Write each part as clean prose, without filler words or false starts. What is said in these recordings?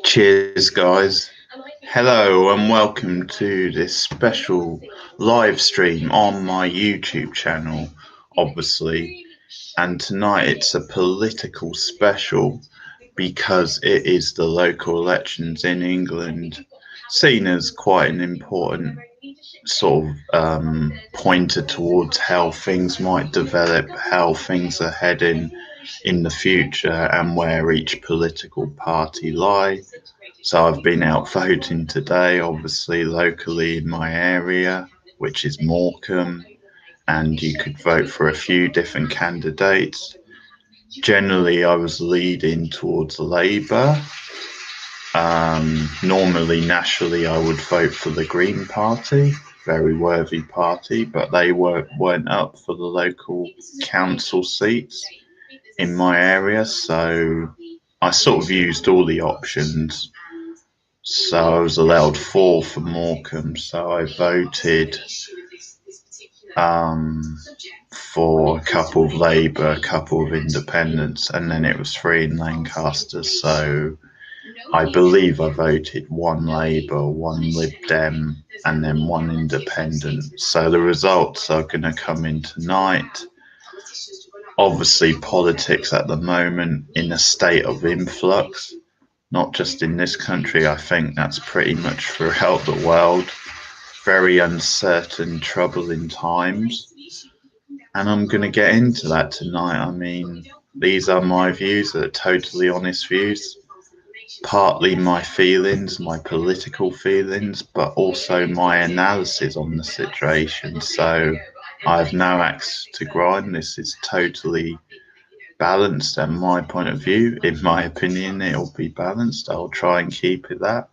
Cheers, guys. Hello, and welcome to this special live stream on my YouTube channel, obviously. And tonight it's a political special because it is the local elections in England, seen as quite an important sort of pointer towards how things might develop, how things are heading in the future, and where each political party lie. So I've been out voting today, obviously locally in my area, which is Morecambe, and you could vote for a few different candidates. Generally, I was leading towards Labour. Normally, nationally, I would vote for the Green Party, very worthy party, but they weren't up for the local council seats in my area, so I sort of used all the options. So I was allowed 4 for Morecambe, so I voted for a couple of Labour, a couple of Independents, and then it was 3 in Lancaster, so I believe I voted 1 Labour, 1 Lib Dem, and then 1 Independent. So the results are going to come in tonight. Obviously, politics at the moment in a state of influx, not just in this country, I think that's pretty much throughout the world. Very uncertain, troubling times. And I'm going to get into that tonight. I mean, these are my views, they're totally honest views. Partly my feelings, my political feelings, but also my analysis on the situation. So I have no axe to grind. This is totally balanced and my point of view. In my opinion, it'll be balanced. I'll try and keep it that.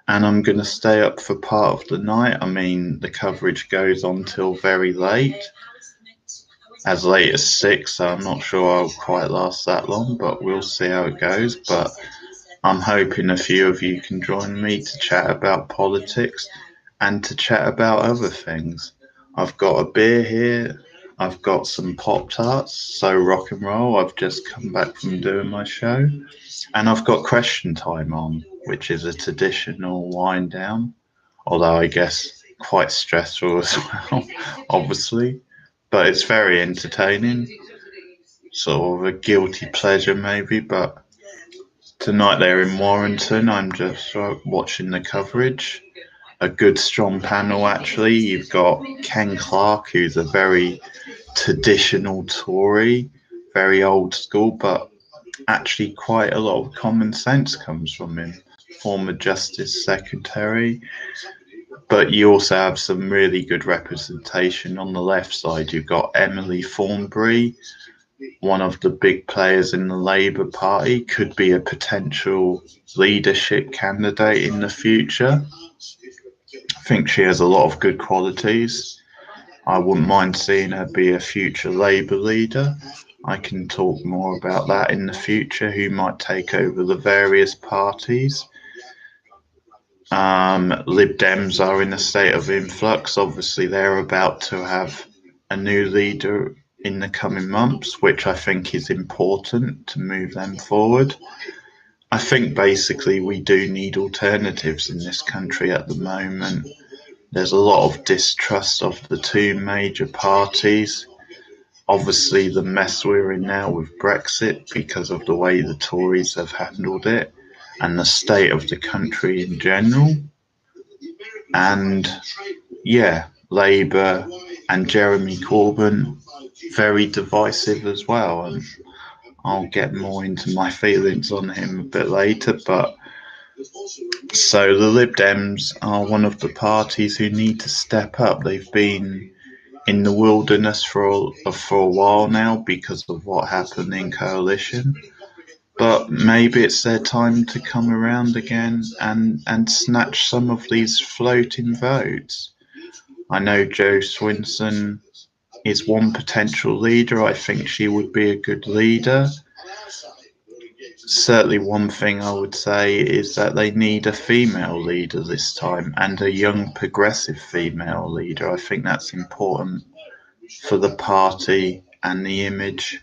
And I'm going to stay up for part of the night. I mean, the coverage goes on till very late, as late as 6, so I'm not sure I'll quite last that long, but we'll see how it goes. But I'm hoping a few of you can join me to chat about politics and to chat about other things. I've got a beer here. I've got some Pop Tarts, so rock and roll. I've just come back from doing my show. And I've got Question Time on, which is a traditional wind down, although I guess quite stressful as well, obviously. But it's very entertaining. Sort of a guilty pleasure, maybe, but tonight they're in Warrington. I'm just watching the coverage. A good strong panel, actually. You've got Ken Clarke, who's a very traditional Tory, very old school, but actually quite a lot of common sense comes from him. Former Justice Secretary. But you also have some really good representation on the left side. You've got Emily Thornberry, one of the big players in the Labour Party, could be a potential leadership candidate in the future. I think she has a lot of good qualities. I wouldn't mind seeing her be a future Labour leader. I can talk more about that in the future, who might take over the various parties. Lib Dems are in a state of influx. Obviously, they're about to have a new leader in the coming months, which I think is important to move them forward. I think basically we do need alternatives in this country at the moment. There's a lot of distrust of the 2 major parties. Obviously, the mess we're in now with Brexit because of the way the Tories have handled it and the state of the country in general. And yeah, Labour and Jeremy Corbyn, very divisive as well. And I'll get more into my feelings on him a bit later. But so the Lib Dems are one of the parties who need to step up. They've been in the wilderness for a while now because of what happened in coalition. But maybe it's their time to come around again and snatch some of these floating votes. I know Jo Swinson is one potential leader. I think she would be a good leader. Certainly one thing I would say is that they need a female leader this time, and a young progressive female leader. I think that's important for the party and the image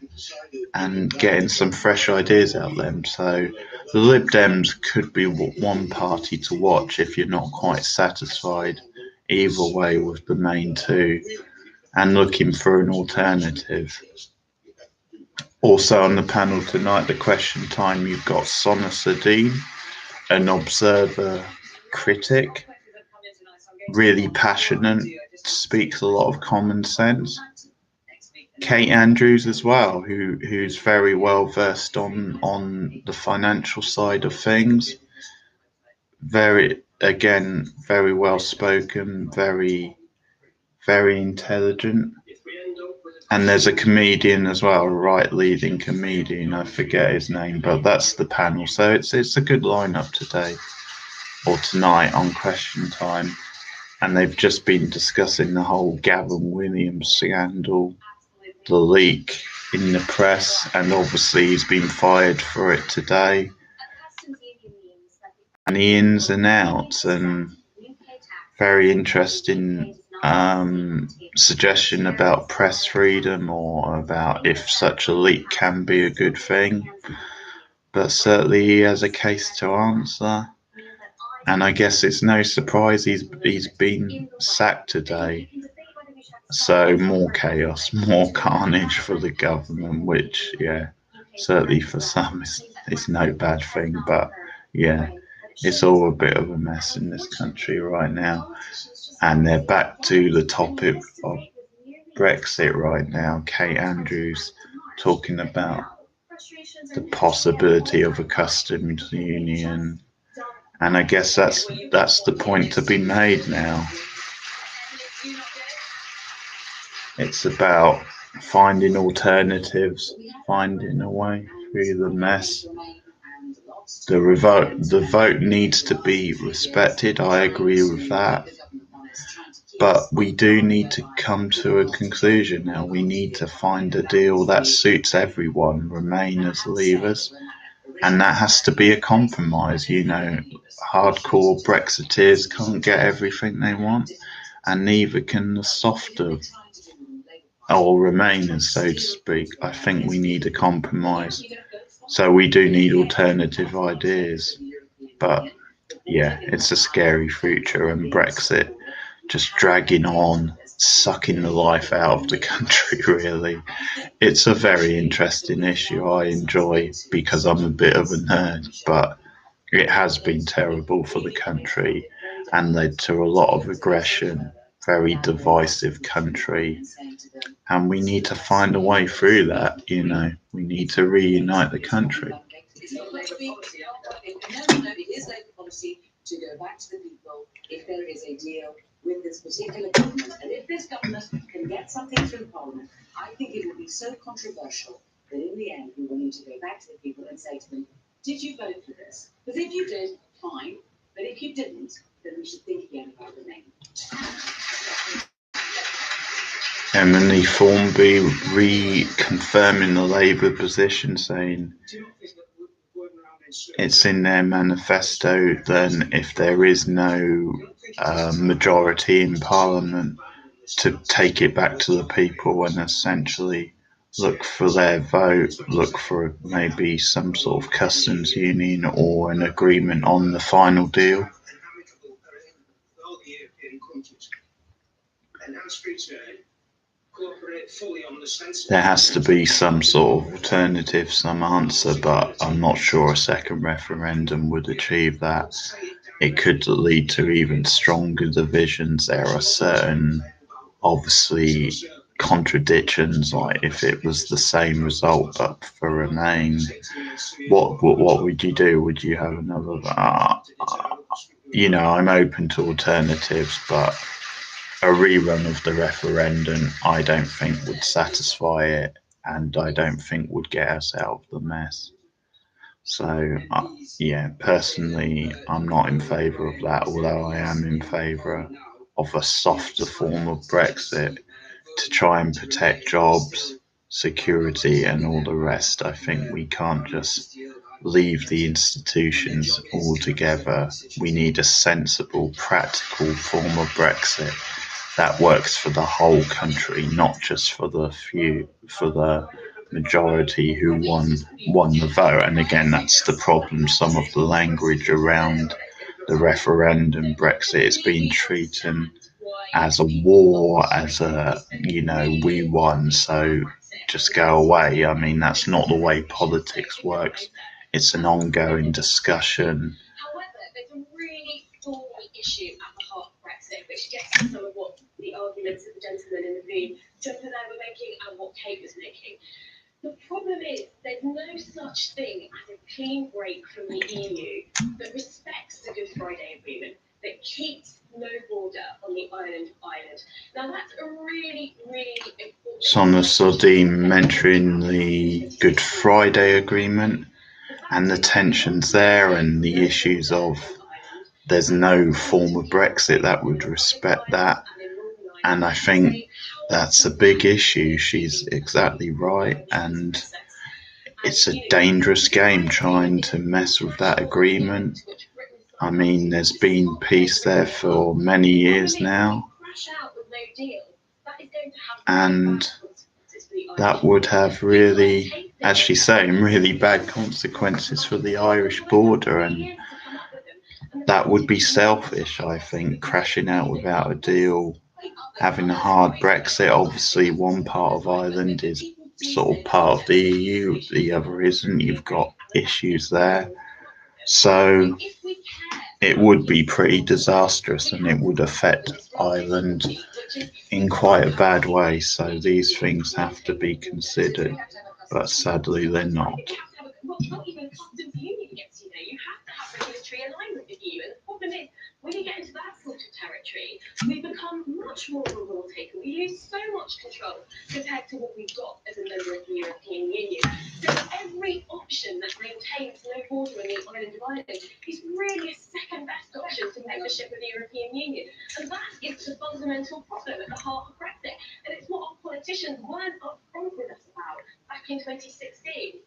and getting some fresh ideas out of them. So the Lib Dems could be one party to watch if you're not quite satisfied either way with the main two and looking for an alternative. Also on the panel tonight, the question time, you've got Sona Sadine, an observer critic, really passionate, speaks a lot of common sense. Kate Andrews as well, who's very well versed on the financial side of things. Very well spoken, very intelligent. And there's a comedian as well, a right leading comedian. I forget his name, but that's the panel. So it's a good lineup today or tonight on Question Time. And they've just been discussing the whole Gavin Williams scandal, the leak in the press, and obviously he's been fired for it today. And the ins and outs, and very interesting suggestion about press freedom or about if such a leak can be a good thing. But certainly he has a case to answer. And I guess it's no surprise he's been sacked today. So more chaos, more carnage for the government, which, yeah, certainly for some is no bad thing. But, yeah, it's all a bit of a mess in this country right now. And they're back to the topic of Brexit right now. Kate Andrews talking about the possibility of a customs union. And I guess that's the point to be made now. It's about finding alternatives, finding a way through the mess. The vote needs to be respected. I agree with that. But we do need to come to a conclusion now. We need to find a deal that suits everyone, Remainers, Leavers. And that has to be a compromise. You know, hardcore Brexiteers can't get everything they want, and neither can the softer or Remainers, so to speak. I think we need a compromise. So we do need alternative ideas. But yeah, it's a scary future, and Brexit just dragging on, sucking the life out of the country, really. It's a very interesting issue I enjoy because I'm a bit of a nerd, but it has been terrible for the country and led to a lot of aggression, very divisive country. And we need to find a way through that, you know. We need to reunite the country. To go back to the people if there is a deal with this particular government. And if this government can get something through Parliament, I think it will be so controversial that in the end we will need to go back to the people and say to them, did you vote for this? Because if you did, fine. But if you didn't, then we should think again about the name. Emily Thornby reconfirming the Labour position, saying it's in their manifesto, then if there is no majority in Parliament, to take it back to the people and essentially look for their vote, look for maybe some sort of customs union or an agreement on the final deal. There has to be some sort of alternative, some answer, but I'm not sure a second referendum would achieve that. It could lead to even stronger divisions. There are certain, obviously, contradictions, like if it was the same result but for Remain, what would you do? Would you have another? You know, I'm open to alternatives, but a rerun of the referendum, I don't think would satisfy it, and I don't think would get us out of the mess. So, yeah, personally, I'm not in favour of that, although I am in favour of a softer form of Brexit to try and protect jobs, security, and all the rest. I think we can't just leave the institutions altogether. We need a sensible, practical form of Brexit that works for the whole country, not just for the few, for the majority who won the vote. And again, that's the problem. Some of the language around the referendum, Brexit, is being treated as a war, as a, we won, so just go away. I mean, that's not the way politics works. It's an ongoing discussion. However, there's a really thorny issue at the heart of Brexit, which gets to some of what the arguments that the gentleman in the green jumper there were making and what Kate was making. The problem is there's no such thing as a clean break from the EU that respects the Good Friday Agreement, that keeps no border on the island of Ireland. Now that's a really, really important... Sonna Sardine mentioning the Good Friday Agreement and the tensions there and the issues of there's no form of Brexit that would respect that. And I think that's a big issue. She's exactly right. And it's a dangerous game trying to mess with that agreement. I mean, there's been peace there for many years now. And that would have really, as she's saying, really bad consequences for the Irish border. And that would be selfish, I think, crashing out without a deal, having a hard Brexit. Obviously, one part of Ireland is sort of part of the EU, the other isn't. You've got issues there. So it would be pretty disastrous and it would affect Ireland in quite a bad way. So these things have to be considered, but sadly they're not. Not even customs union gets you there. You have to have regulatory alignment with you. And the problem is, when you get into that sort of territory, we become much more of a rule taker. We lose so much control compared to what we've got as a member of the European Union. So every option that maintains no border on the island of Ireland is really a second best option to membership with the European Union. And that is the fundamental problem at the heart of Brexit. And it's what our politicians weren't upfront with us about back in 2016.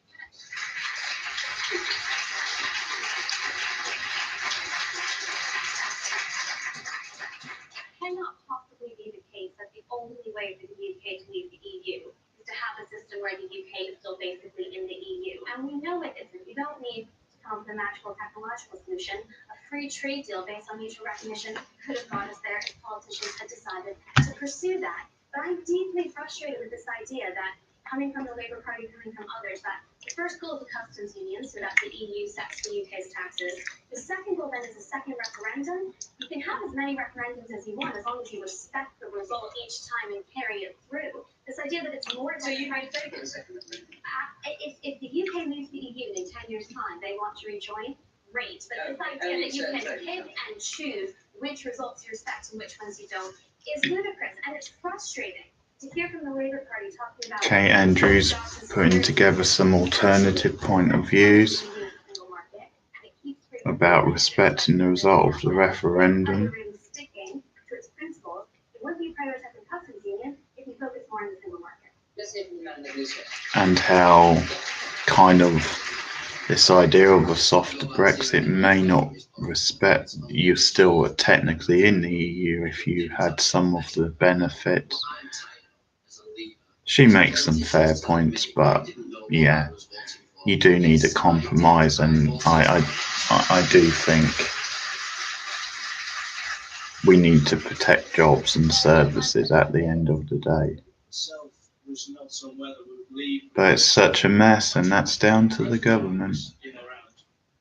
Cannot possibly be the case that the only way for the UK to leave the EU is to have a system where the UK is still basically in the EU. And we know it isn't. You don't need to come up with a magical technological solution. A free trade deal based on mutual recognition could have got us there if politicians had decided to pursue that. But I'm deeply frustrated with this idea that, coming from the Labour Party, coming from others, that the first goal is a customs union, so that the EU sets the UK's taxes. The second goal then is a second referendum. You can have as many referendums as you want, as long as you respect the result each time and carry it through. This idea that it's more... So you might take a second referendum? If the UK leaves the EU in 10 years' time, they want to rejoin, great. But this idea that you can pick and choose which results you respect and which ones you don't is ludicrous, and it's frustrating to hear from the Labour Party talking about... Kate Andrews putting together some alternative point of views about respecting the result of the referendum and how kind of this idea of a soft Brexit may not respect you're still technically in the EU if you had some of the benefits. She makes some fair points, but yeah, you do need a compromise, and I do think we need to protect jobs and services at the end of the day. But it's such a mess, and that's down to the government.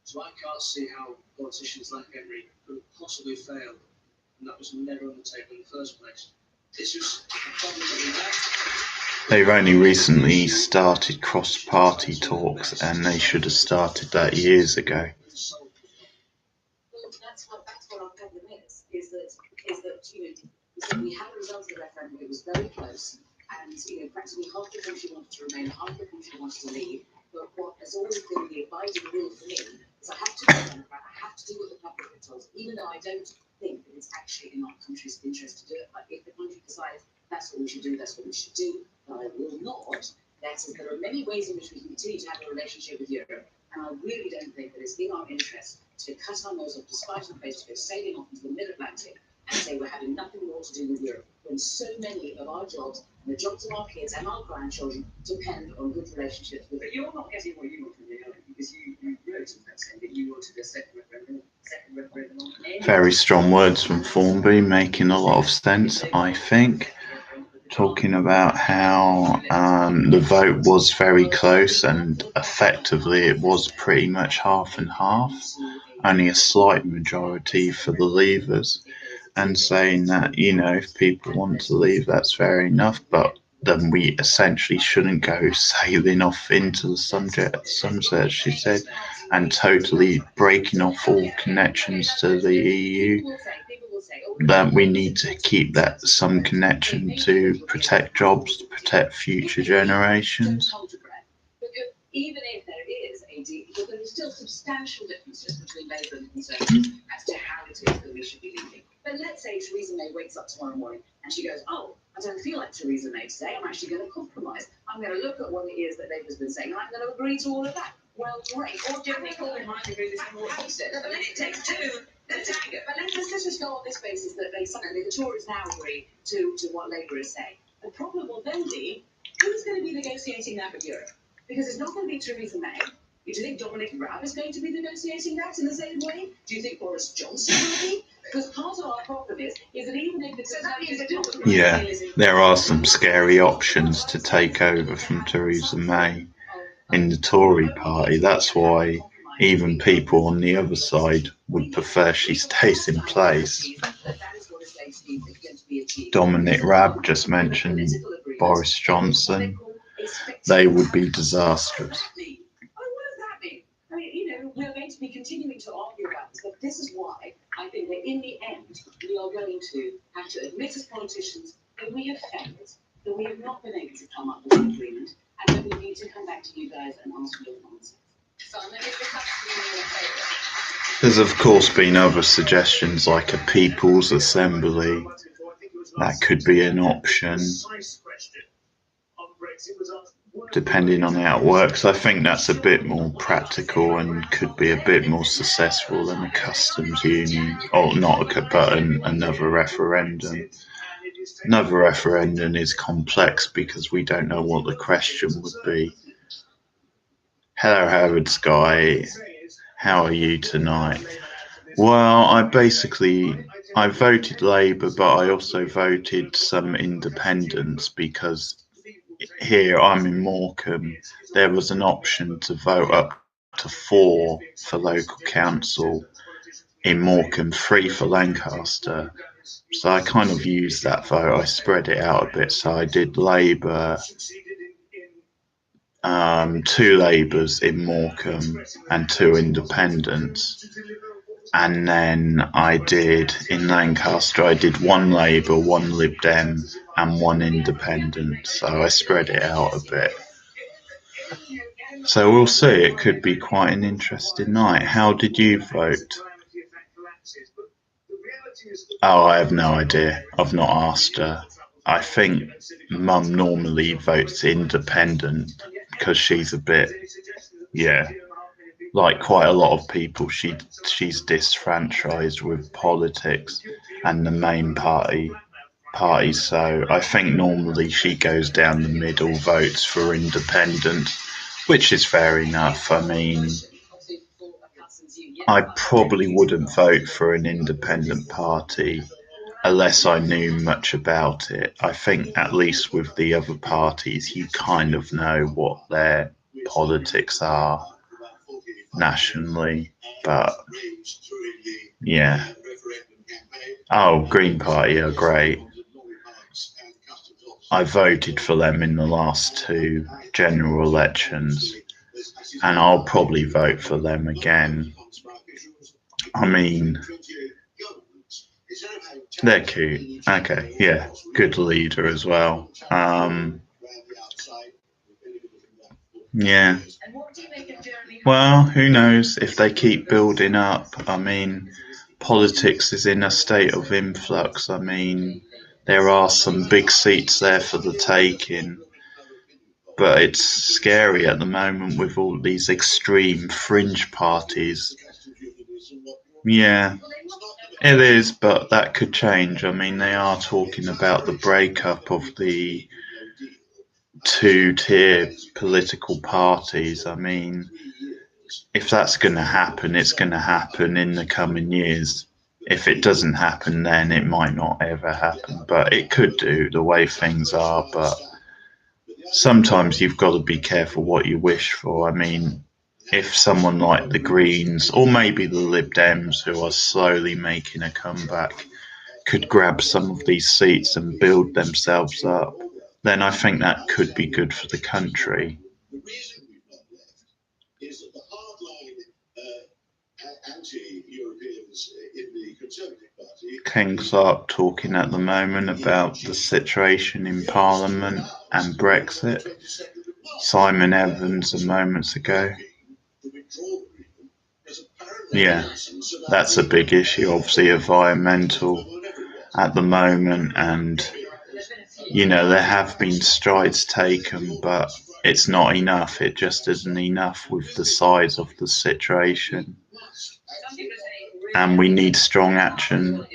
So I can't see how politicians like Henry could possibly fail, and that was never on the table in the first place. This was a problem that we had. They've only recently started cross-party talks, and they should have started that years ago. Well, that's what our problem is that we had a result of the referendum. It was very close, and practically half the country wanted to remain, half the country wanted to leave. But what has always been the abiding rule for me is I have to be a Democrat. I have to do what the public tells me, even though I don't think that it's actually in our country's interest to do it. But if the country decides that's what we should do, that's what we should do. But I will not. That is, there are many ways in which we can continue to have a relationship with Europe, and I really don't think that it's in our interest to cut our nose off despite our face to go sailing off into the mid-Atlantic and say we're having nothing more to do with Europe. when so many of our jobs and the jobs of our kids and our grandchildren depend on good relationships with. But you're not getting what you want from the are you? Because you wrote in that saying that you wanted a second referendum on any. Very strong words from Formby, making a lot of sense, I think. Talking about how the vote was very close and effectively it was pretty much half and half, only a slight majority for the Leavers, and saying that, if people want to leave, that's fair enough, but then we essentially shouldn't go sailing off into the sunset, she said, and totally breaking off all connections to the EU, that we need to keep that some connection to protect jobs, to protect future generations. Even if there is a deep, but there is still substantial differences between Labour and Conservatives as to how it is that we should be leading. But let's say Theresa May wakes up tomorrow morning and she goes, oh, I don't feel like Theresa May today. I'm actually going to compromise. I'm going to look at what it is that Labour's been saying and I'm going to agree to all of that. Well, great. Or Jeremy Corbyn might agree with some more opposite. But then it takes two. But let's just go on this basis that the Tories now agree to what Labour is saying. The problem will then be, who's going to be negotiating that with Europe? Because it's not going to be Theresa May. Do you think Dominic Raab is going to be negotiating that in the same way? Do you think Boris Johnson will be? Because part of our problem is that even if the Yeah, there are some scary options to take over from Theresa May in the Tory party. That's why even people on the other side would prefer she stays in place. Dominic Raab just mentioned Boris Johnson. They would be disastrous. What does that mean? I mean, we're going to be continuing to argue about this, but this is why I think that in the end, we are going to have to admit as politicians that we have failed, that we have not been able to come up with an agreement, and that we need to come back to you guys and ask for your nonsense. There's of course been other suggestions like a People's Assembly. That could be an option, depending on how it works. I think that's a bit more practical and could be a bit more successful than a customs union, or not, but another referendum. Another referendum is complex because we don't know what the question would be. Hello, Howard Sky. How are you tonight? Well, I voted Labour, but I also voted some independents because here I'm in Morecambe. There was an option to vote up to 4 for local council in Morecambe, 3 for Lancaster. So I kind of used that vote. I spread it out a bit. So I did Labour, 2 Labours in Morecambe and 2 independents. And then I did, in Lancaster, I did 1 Labour, 1 Lib Dem and 1 independent. So I spread it out a bit. So we'll see. It could be quite an interesting night. How did you vote? Oh, I have no idea. I've not asked her. I think Mum normally votes independent because she's a bit, like quite a lot of people, she's disfranchised with politics and the main party. So I think normally she goes down the middle, votes for independent, which is fair enough. I mean, I probably wouldn't vote for an independent party unless I knew much about it. I think at least with the other parties, you kind of know what their politics are nationally, but yeah. Oh, Green Party are great. I voted for them in the last 2 general elections, and I'll probably vote for them again. I mean, they're cute. Okay, yeah, good leader as well. Yeah. Well, who knows if they keep building up. I mean, politics is in a state of influx. I mean, there are some big seats there for the taking, but it's scary at the moment with all these extreme fringe parties. Yeah. It is, but that could change. I mean, they are talking about the breakup of the two-tier political parties. I mean, if that's going to happen, it's going to happen in the coming years. If it doesn't happen, then it might not ever happen, but it could do the way things are. But sometimes you've got to be careful what you wish for. I mean, if someone like the Greens or maybe the Lib Dems, who are slowly making a comeback, could grab some of these seats and build themselves up, then I think that could be good for the country. Ken Clark talking at the moment about the situation in Parliament and Brexit. Simon Evans a moments ago. Yeah, that's a big issue, obviously environmental at the moment, and there have been strides taken, but it's not enough. It just isn't enough with the size of the situation, and we need strong action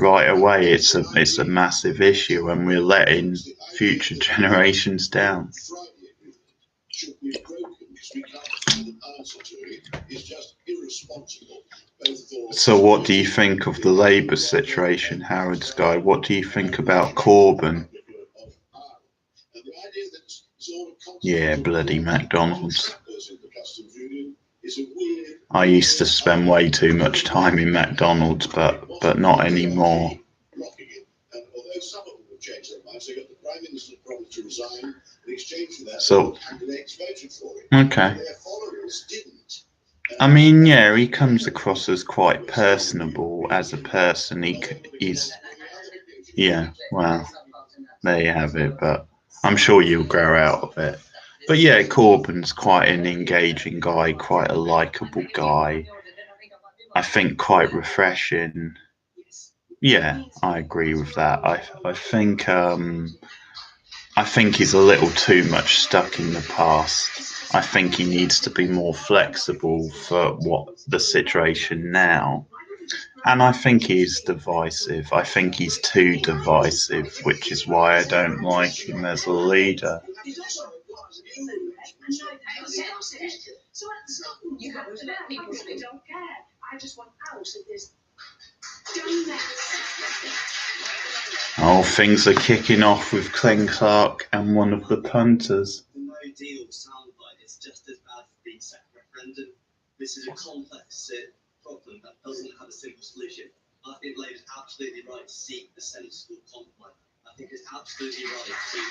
right away. It's a massive issue, and we're letting future generations down. So what do you think of the Labour situation, Howard Sky? What do you think about Corbyn? Yeah, bloody McDonald's. I used to spend way too much time in McDonald's, but not anymore. So, okay. I mean, yeah, he comes across as quite personable as a person. He's, yeah, well, there you have it, but I'm sure you'll grow out of it. But yeah, Corbyn's quite an engaging guy, quite a likeable guy. I think quite refreshing. Yeah, I agree with that. I think he's a little too much stuck in the past. I think he needs to be more flexible for what the situation now. And I think he's divisive. I think he's too divisive, which is why I don't like him as a leader. Oh, things are kicking off with Glenn Clark and one of the punters. The no deal soundbite is just as bad as the second referendum. This is a complex problem that doesn't have a simple solution. I think Labour's absolutely right to seek the sensible compromise. I think it's absolutely right to work together.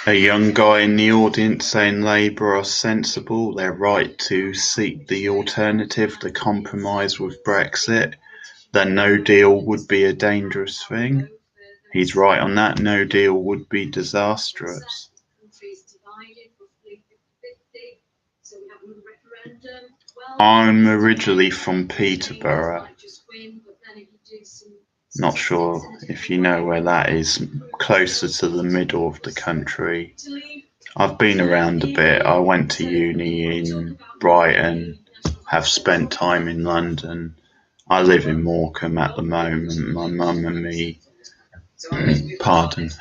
A young guy in the audience saying Labour are sensible. They're right to seek the alternative, the compromise with Brexit. Then no deal would be a dangerous thing. He's right on that. No deal would be disastrous. I'm originally from Peterborough. Not sure if you know where that is, closer to the middle of the country. I've been around a bit. I went to uni in Brighton, have spent time in London. I live in Morecambe at the moment. My mum and me,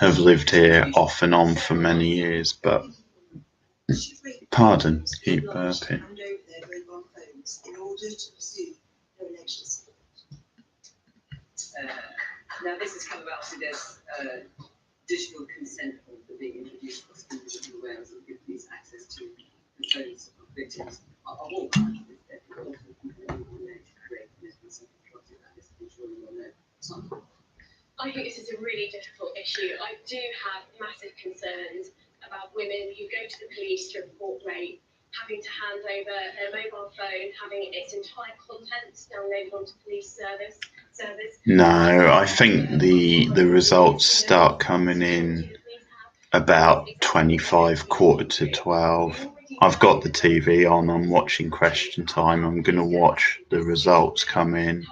have lived here off and on for many years, but, keep burping. Now this has come about, so there's digital consent form for being introduced for schools in Wales that give police access to the phones of victims. I won't mind this, but also people who want to create this consent project that is controlling on their time. I think this is a really difficult issue. I do have massive concerns about women who go to the police to report rape, having to hand over their mobile phone, having its entire contents downloaded onto police service. No, I think the results start coming in about 25, quarter to 12. I've got the TV on, I'm watching Question Time. I'm going to watch the results come in.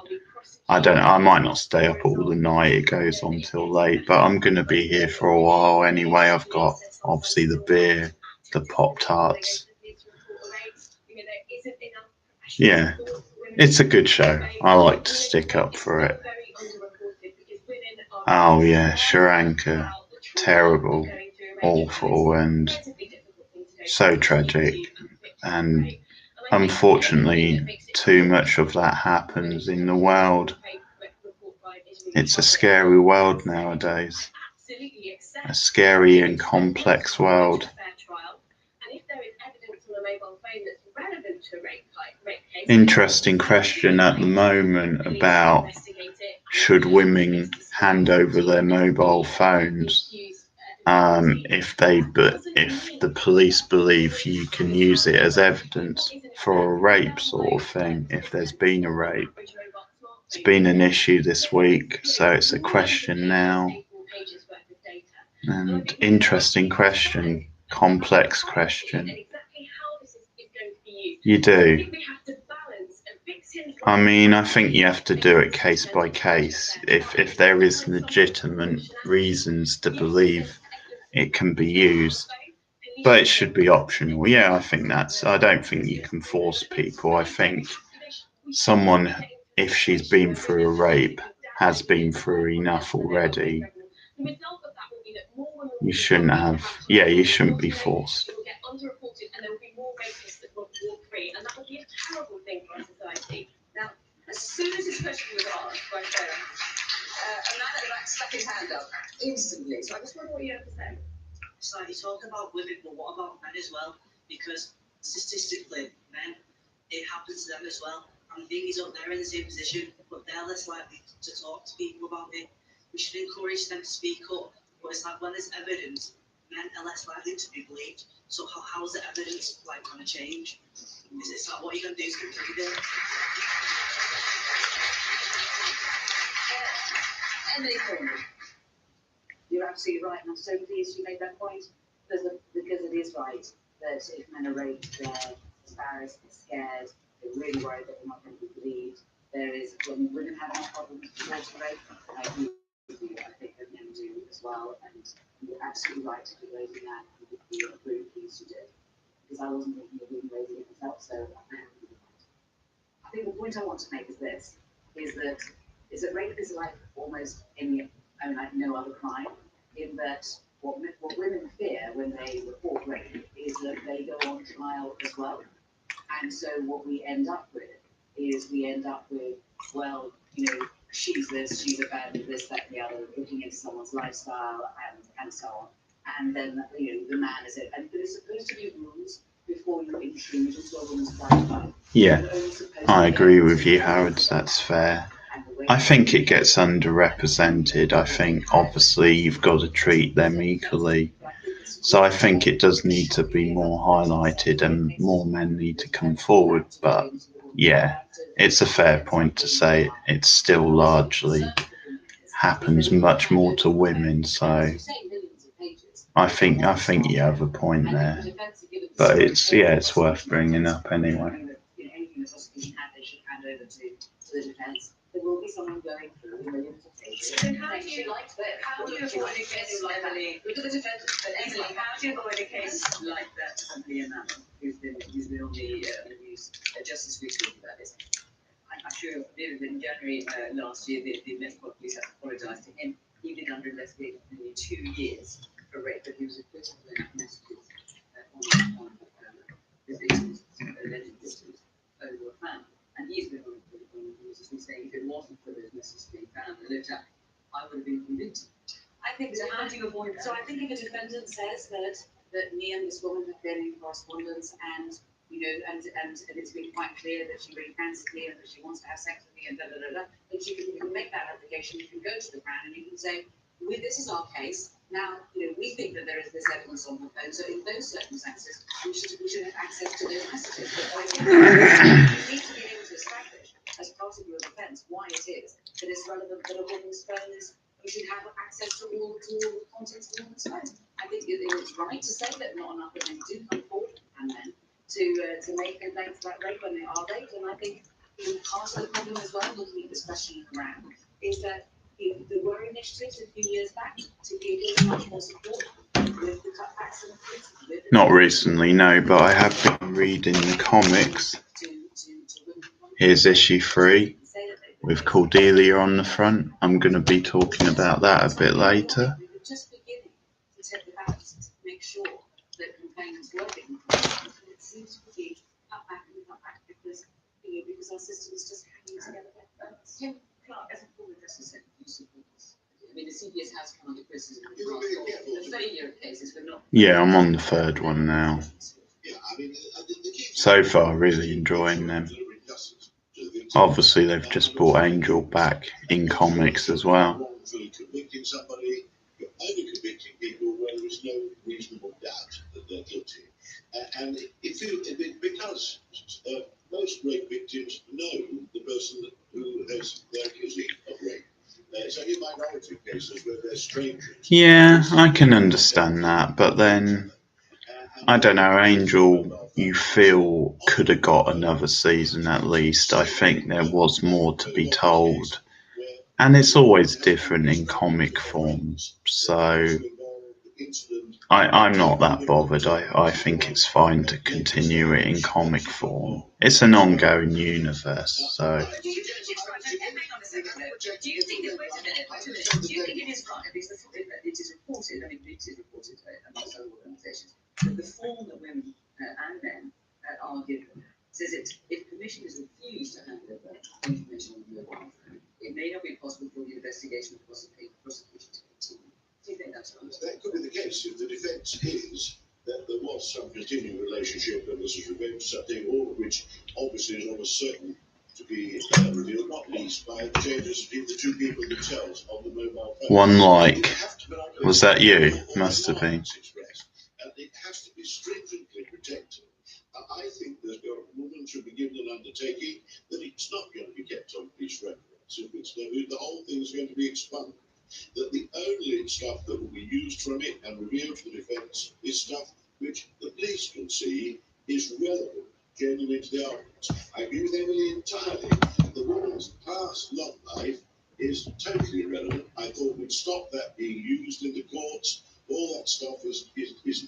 I might not stay up all the night, it goes on till late, but I'm going to be here for a while anyway. I've got obviously the beer, the Pop-Tarts. Yeah, It's a good show. I like to stick up for it. Oh yeah, Sri Lanka, terrible, awful, and so tragic. And unfortunately, too much of that happens in the world. It's a scary world nowadays. A scary and complex world. Interesting question at the moment about should women hand over their mobile phones if the police believe you can use it as evidence for a rape sort of thing, if there's been a rape. It's been an issue this week, so it's a question now. And interesting question, complex question. You do. I mean, I think you have to do it case by case. If there is legitimate reasons to believe it can be used, but it should be optional. Yeah, I think I don't think you can force people. I think someone, if she's been through a rape, has been through enough already. You shouldn't have, yeah, you shouldn't be forced. Now, as soon as this question was asked by Sarah, a man at the back stuck his hand up instantly. So I just wonder what you have to say. So you talk about women, but what about men as well? Because statistically, men, it happens to them as well. And the thing is, up there in the same position, but they're less likely to talk to people about it. We should encourage them to speak up. But it's like when there's evidence, men are less likely to be believed. So how's the evidence like going to change? It's like what you're going to do is prove it. Emily Coleman, you're absolutely right, and I'm so pleased you made that point, because it is right that if men are raped, they're embarrassed, they're scared, they're really worried that they're not going to be believed. When women have more problems reporting rape, I agree with you, I think that men do as well, and you're absolutely right to be raising that, and you're really pleased you did, because I wasn't thinking of even raising it myself, so I think the point I want to make is this, is that rape is like almost like no other crime, in that what women fear when they report rape is that they go on trial as well. And so what we end up with is well, she's this, she's abandoned this, that, and the other, looking into someone's lifestyle and so on. And then, the man is it. And there's supposed to be rules before you intrude into a woman's lifestyle. Yeah, I agree with you, Howard. That's fair. I think it gets underrepresented. I think obviously you've got to treat them equally. So I think it does need to be more highlighted and more men need to come forward. But yeah, it's a fair point to say it's still largely happens much more to women. So I think you have a point there. But it's worth bringing up anyway. There will be someone going through millions of pages. How do you avoid a case like Emily? Look at the defendant. But Emily, how do you avoid a case like that? Emily and Anna, who's been on the news just as we talk about this. I'm sure in January last year, the Metropolitan Police had to apologise to him. He'd been under investigation for nearly 2 years for rape, but he was acquitted when messages on the victims, alleged victims, over a fan. And he's been on the news as saying if it wasn't for those messages being found and looked at, I would have been convicted. I think so. How do you avoid that? So I think if a defendant says that me and this woman have been in correspondence and it's been quite clear that she really fancies me and that she wants to have sex with me and then you can make that application. You can go to the Crown and you can say, this is our case. Now, we think that there is this evidence on the phone. So in those circumstances, we should have access to those messages. But I think you need to be able to establish as part of your defence why it is that it's relevant that a woman's phone is. You should have access to all the contents of a woman's phone. I think it's right to say that not enough women do come forward and then to make complaints about rape when they are raped. And I think part of the problem as well, looking at this question around, is that there were initiatives a few years back to give much more support with the cutbacks and Not recently, no, but I have been reading the comics. to women Here's issue 3 with Cordelia on the front. I'm going to be talking about that a bit later. We were just beginning to take the balance to make sure that campaigns were being it seems to be cut back because our system is just hanging together. Tim Clark, as a former Justice Secretary, I mean, the CBS has come under criticism of the failure of cases, but not. Yeah, I'm on the 3rd one now. So far, really enjoying them. Obviously, they've just brought Angel back in comics as well. Convicting somebody, you're only convicting people where there is no reasonable doubt that they're guilty. And because most rape victims know the person who they're accusing of rape. It's only minority cases where they're strangers. Yeah, I can understand that, but then I don't know, Angel, you feel could have got another season at least. I think there was more to be told. And it's always different in comic form, so I'm not that bothered. I think it's fine to continue it in comic form. It's an ongoing universe, so. Do you think it's right? Hang on a second. Do you think it? Wait a minute. Do you think it is right? Because it is reported. I mean, it is reported amongst other organisations that the form that women and men are given says it if permission is refused to hand over information on the mobile phone, it may not be possible for the investigation or prosecution to continue. Do you think that's right? That could be the case if the defence is that there was some continuing relationship and this is revenge something, all of which obviously is almost certain to be revealed, not least by the changes between the two people themselves on the mobile phone. One like. Was that you? Must have been. And it has to be stringently protected. I think that a woman should be given an undertaking that it's not going to be kept on police records. If it's the whole thing is going to be expunged. That the only stuff that will be used from it and revealed to the defence is stuff which the police can see is relevant, genuine to the arguments. I agree with Emily entirely. The woman's past love life is totally irrelevant. I thought we'd stop that being used in the courts. All that stuff is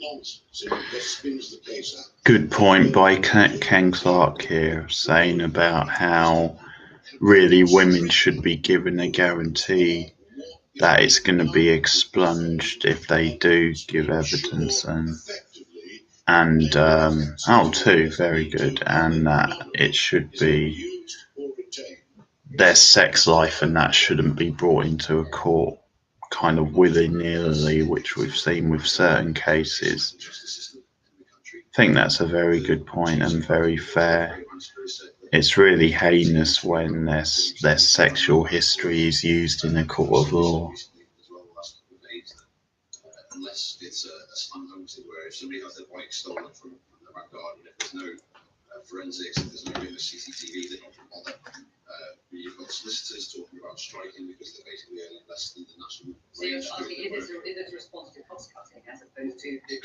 nonsense. It just spins the case out. Good point by Ken Clark here, saying about how really women should be given a guarantee that it's going to be expunged if they do give evidence, and too, very good, and that it should be their sex life and that shouldn't be brought into a court kind of willy-nilly, which we've seen with certain cases. I think that's a very good point and very fair. It's really heinous when their sexual history is used in a court of law. Unless it's a slam dunk where if somebody has their bike stolen from the back garden, if there's no forensics, if there's no real CCTV, they don't bother. You've got solicitors talking about striking because they're basically earning less than the national range. So it is a response to cost cutting as opposed to it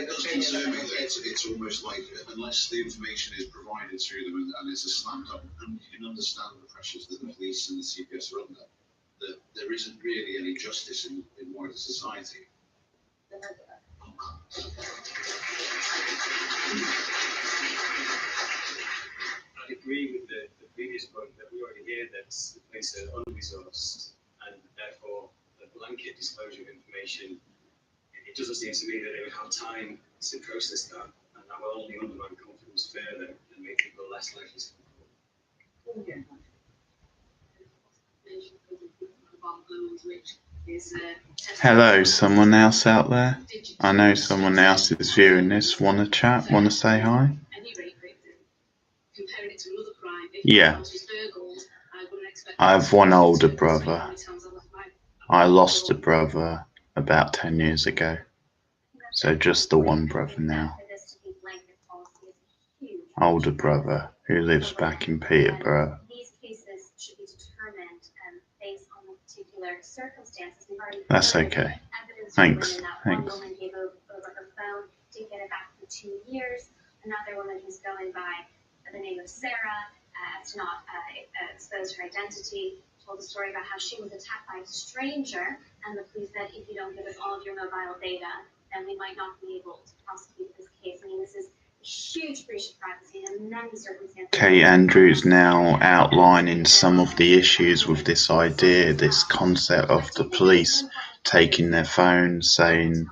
does concern me that it's almost like unless the information is provided to them and it's a slam dunk, and you can understand the pressures that the police and the CPS are under, that there isn't really any justice in wider society. I agree with the previous point that we already hear that the police are under-resourced and therefore the blanket disclosure of information, it doesn't seem to me that they would have time to process that, and that will only undermine confidence further and make people less likely to come forward. Hello, someone else out there? I know someone else is viewing this. Want to chat? Want to say hi? Yeah. I have one older brother. I lost a brother about 10 years ago. So just the one brother now. Older brother who lives back in Peterborough. These cases should be determined based on the particular circumstances. That's okay. Thanks. One woman gave over her phone, didn't get it back for 2 years. Another woman who's going by the name of Sarah, to not expose her identity, told a story about how she was attacked by a stranger, and the police said, if you don't give us all of your mobile data, then we might not be able to prosecute this case. I mean, this is huge breach of privacy in many circumstances. Kate Andrews now outlining some of the issues with this idea, this concept of the police taking their phones, saying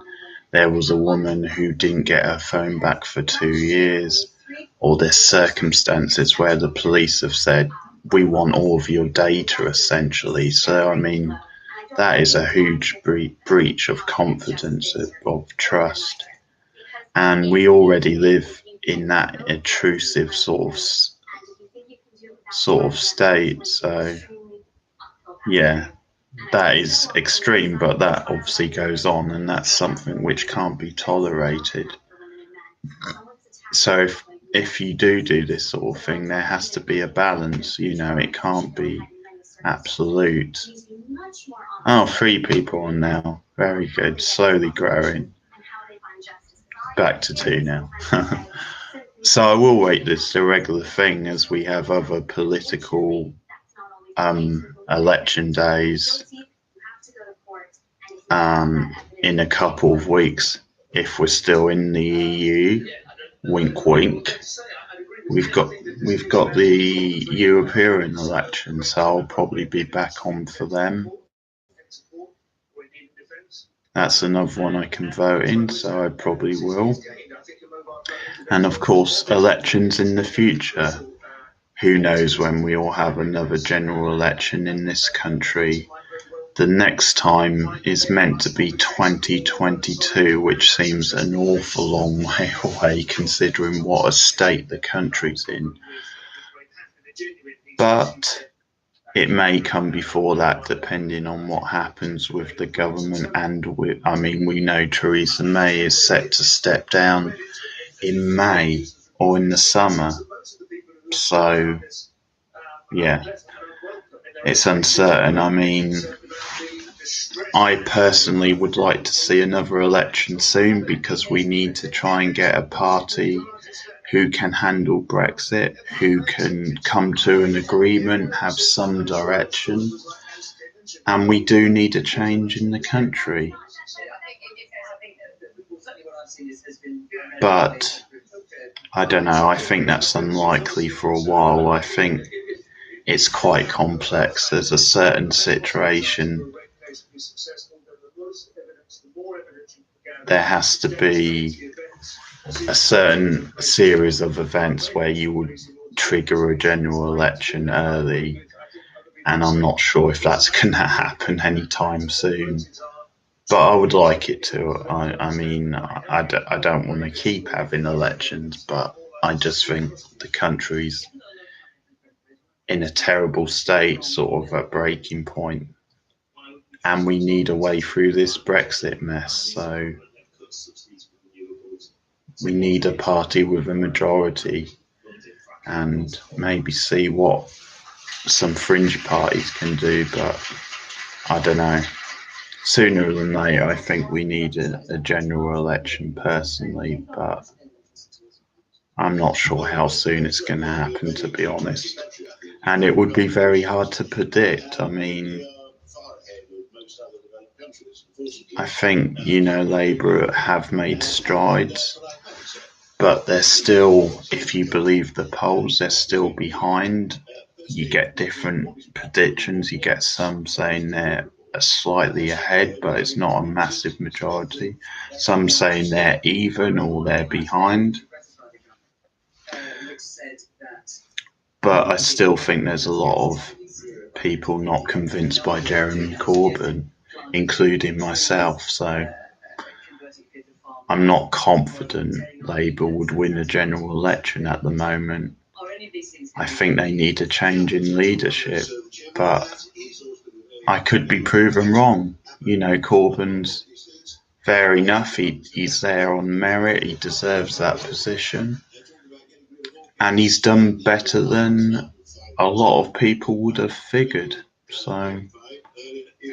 there was a woman who didn't get her phone back for 2 years, or there's circumstances where the police have said, we want all of your data, essentially. So, I mean, that is a huge breach of confidence, of trust. And we already live in that intrusive sort of state. So, yeah, that is extreme, but that obviously goes on, and that's something which can't be tolerated. So if you do this sort of thing, there has to be a balance. It can't be absolute. Oh, 3 people on now. Very good. Slowly growing. Back to 2 now. So I will wait this a regular thing, as we have other political election days in a couple of weeks, if we're still in the EU. Wink wink. We've got the European election, so I'll probably be back on for them. That's another one I can vote in, so I probably will. And of course, elections in the future. Who knows when we will have another general election in this country. The next time is meant to be 2022, which seems an awful long way away considering what a state the country's in. But it may come before that, depending on what happens with the government. And we know Theresa May is set to step down in May or in the summer. So, yeah, it's uncertain. I personally would like to see another election soon, because we need to try and get a party who can handle Brexit, who can come to an agreement, have some direction. And we do need a change in the country. But I don't know, I think that's unlikely for a while. I think it's quite complex. There's a certain situation. There has to be a certain series of events where you would trigger a general election early, and I'm not sure if that's going to happen anytime soon. But I would like it to. I don't want to keep having elections, but I just think the country's in a terrible state, sort of at breaking point, and we need a way through this Brexit mess. So we need a party with a majority, and maybe see what some fringe parties can do. But I don't know. Sooner than later, I think we need a general election personally, but I'm not sure how soon it's going to happen, to be honest. And it would be very hard to predict. I think, Labour have made strides, but they're still, if you believe the polls, they're still behind. You get different predictions. You get some saying they're slightly ahead, but it's not a massive majority. Some saying they're even or they're behind. But I still think there's a lot of people not convinced by Jeremy Corbyn, including myself. So I'm not confident Labour would win a general election at the moment. I think they need a change in leadership, but I could be proven wrong. Corbyn's fair enough. He's there on merit. He deserves that position. And he's done better than a lot of people would have figured. So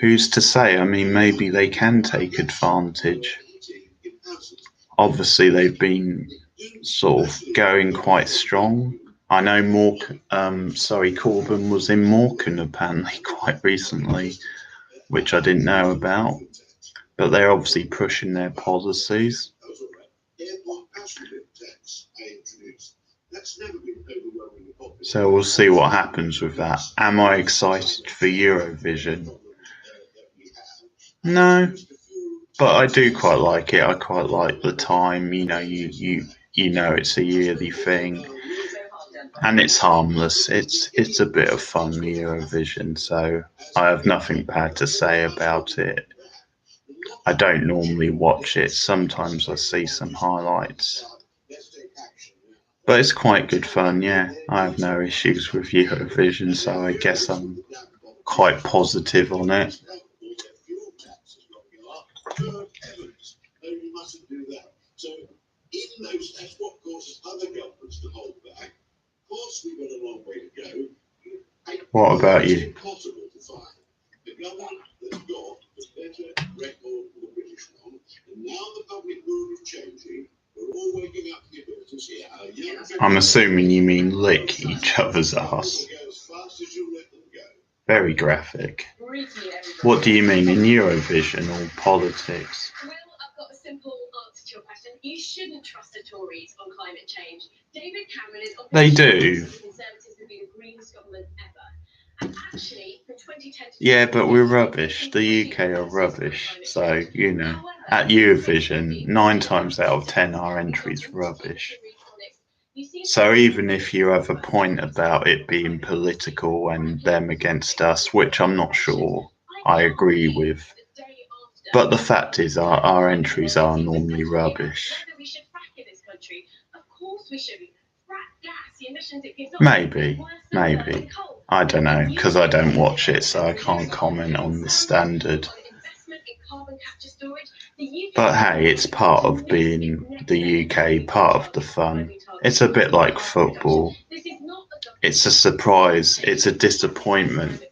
who's to say? Maybe they can take advantage. Obviously, they've been sort of going quite strong. I know Corbyn was in Morecambe apparently quite recently, which I didn't know about. But they're obviously pushing their policies. That's never been overwhelmingly popular. So we'll see what happens with that. Am I excited for Eurovision? No, but I do quite like it. I quite like the time. You know, it's a yearly thing, and it's harmless. It's a bit of fun, Eurovision. So I have nothing bad to say about it. I don't normally watch it. Sometimes I see some highlights. But it's quite good fun, yeah. I have no issues with Eurovision, so I guess I'm quite positive on it. Good heavens, no, you mustn't do that. So, even though that's what causes other governments to hold back, of course we've got a long way to go. What about It's you? impossible to find the government that's got the better record than the British one, and now the public mood is changing. We're all waking up to the ability to see how young people I'm assuming you mean lick each other's ass. go as fast as you let them go. Very graphic. What do you mean, in Eurovision or politics? Well, I've got a simple answer to your question. You shouldn't trust the Tories on climate change. David Cameron is They do. The Conservatives have been the greenest government ever. And actually, from 2010 to Yeah, but we're rubbish. The UK are rubbish. So, at Eurovision, 9 times out of 10 our entry's rubbish. So even if you have a point about it being political and them against us, which I'm not sure I agree with, but the fact is our entries are normally rubbish. Maybe. I don't know, because I don't watch it, so I can't comment on the standard. But hey, it's part of being the UK, part of the fun. It's a bit like football. It's a surprise, it's a disappointment,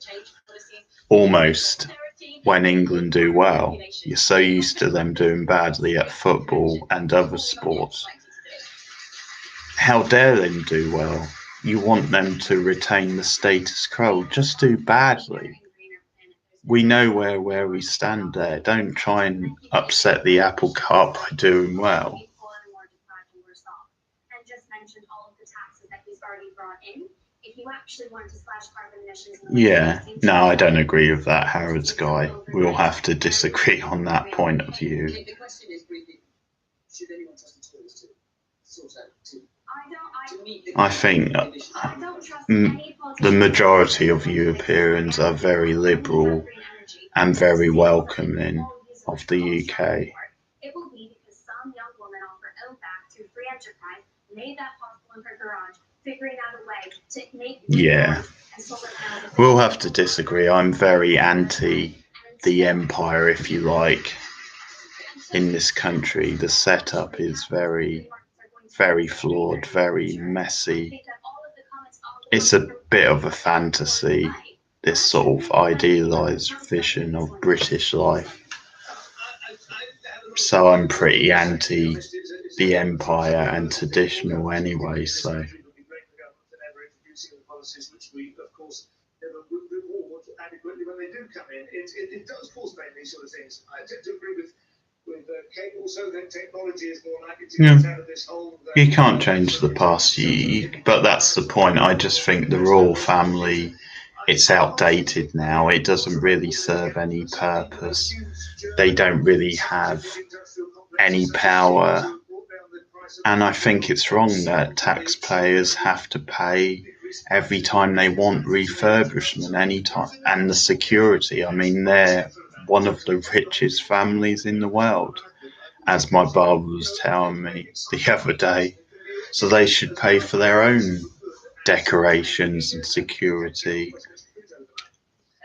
almost, when England do well. You're so used to them doing badly at football and other sports. How dare them do well? You want them to retain the status quo. Just do badly. We know where we stand there. Don't try and upset the apple cart by doing well. Yeah, no, I don't agree with that, Harrods guy. We'll have to disagree on that point of view. The question is briefly, should anyone trust the Tories to sort out to meet the I think the majority of Europeans are very liberal and very welcoming of the UK. It will be because some young woman off her own back through free enterprise made that possible in her garage, figuring out a way to make Yeah, we'll have to disagree. I'm very anti the empire, if you like, in this country. The setup is very, very flawed, very messy. It's a bit of a fantasy, this sort of idealised vision of British life. So I'm pretty anti the empire and traditional anyway, so. It does cause these sort of things. I tend to agree with Kate also that technology is more likely to get out of this whole. You can't change the past, but that's the point. I just think the royal family, it's outdated now. It doesn't really serve any purpose. They don't really have any power. And I think it's wrong that taxpayers have to pay every time they want refurbishment, anytime. And the security, I mean, they're one of the richest families in the world, as my barber was telling me the other day. So they should pay for their own decorations and security.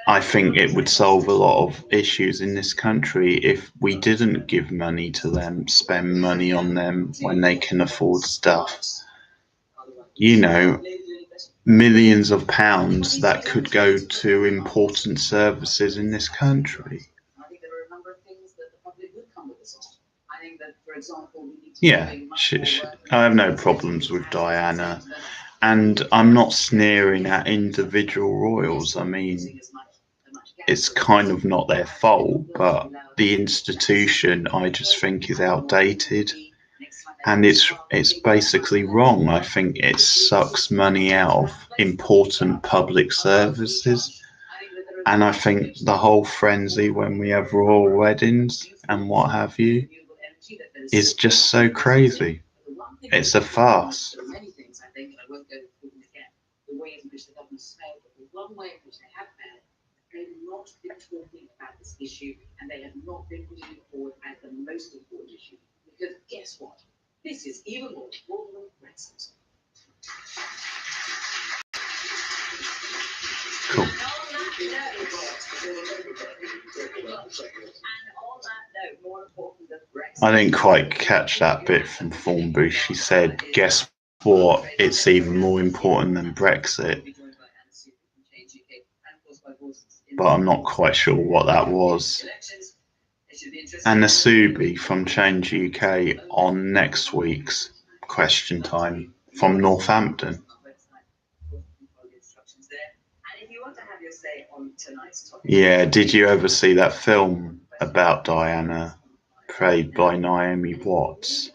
I think it would solve a lot of issues in this country if we didn't give money to them, spend money on them when they can afford stuff. Millions of pounds that could go to important services in this country. I think there are a number of things that the public would come with us on. I think that, for example, we need to Yeah, I have no problems with Diana. And I'm not sneering at individual royals. I mean, it's kind of not their fault, but the institution I just think is outdated. and it's basically wrong. I think it sucks money out of important public services, and I think the whole frenzy when we have royal weddings and what have you is just so crazy. It's a farce. There are many things, I think, and I won't go through them again, the ways in which the government has failed, but the one way in which they have failed, they've not been talking about this issue, and they have not been putting it forward as the most important issue. Because guess what? This is even more important than Brexit. Cool. And on that note, more important than Brexit. I didn't quite catch that bit from Thornbury. She said, guess what? It's even more important than Brexit. But I'm not quite sure what that was. And Nasubi from Change UK on next week's Question Time from Northampton. Yeah, did you ever see that film about Diana, played by Naomi Watts?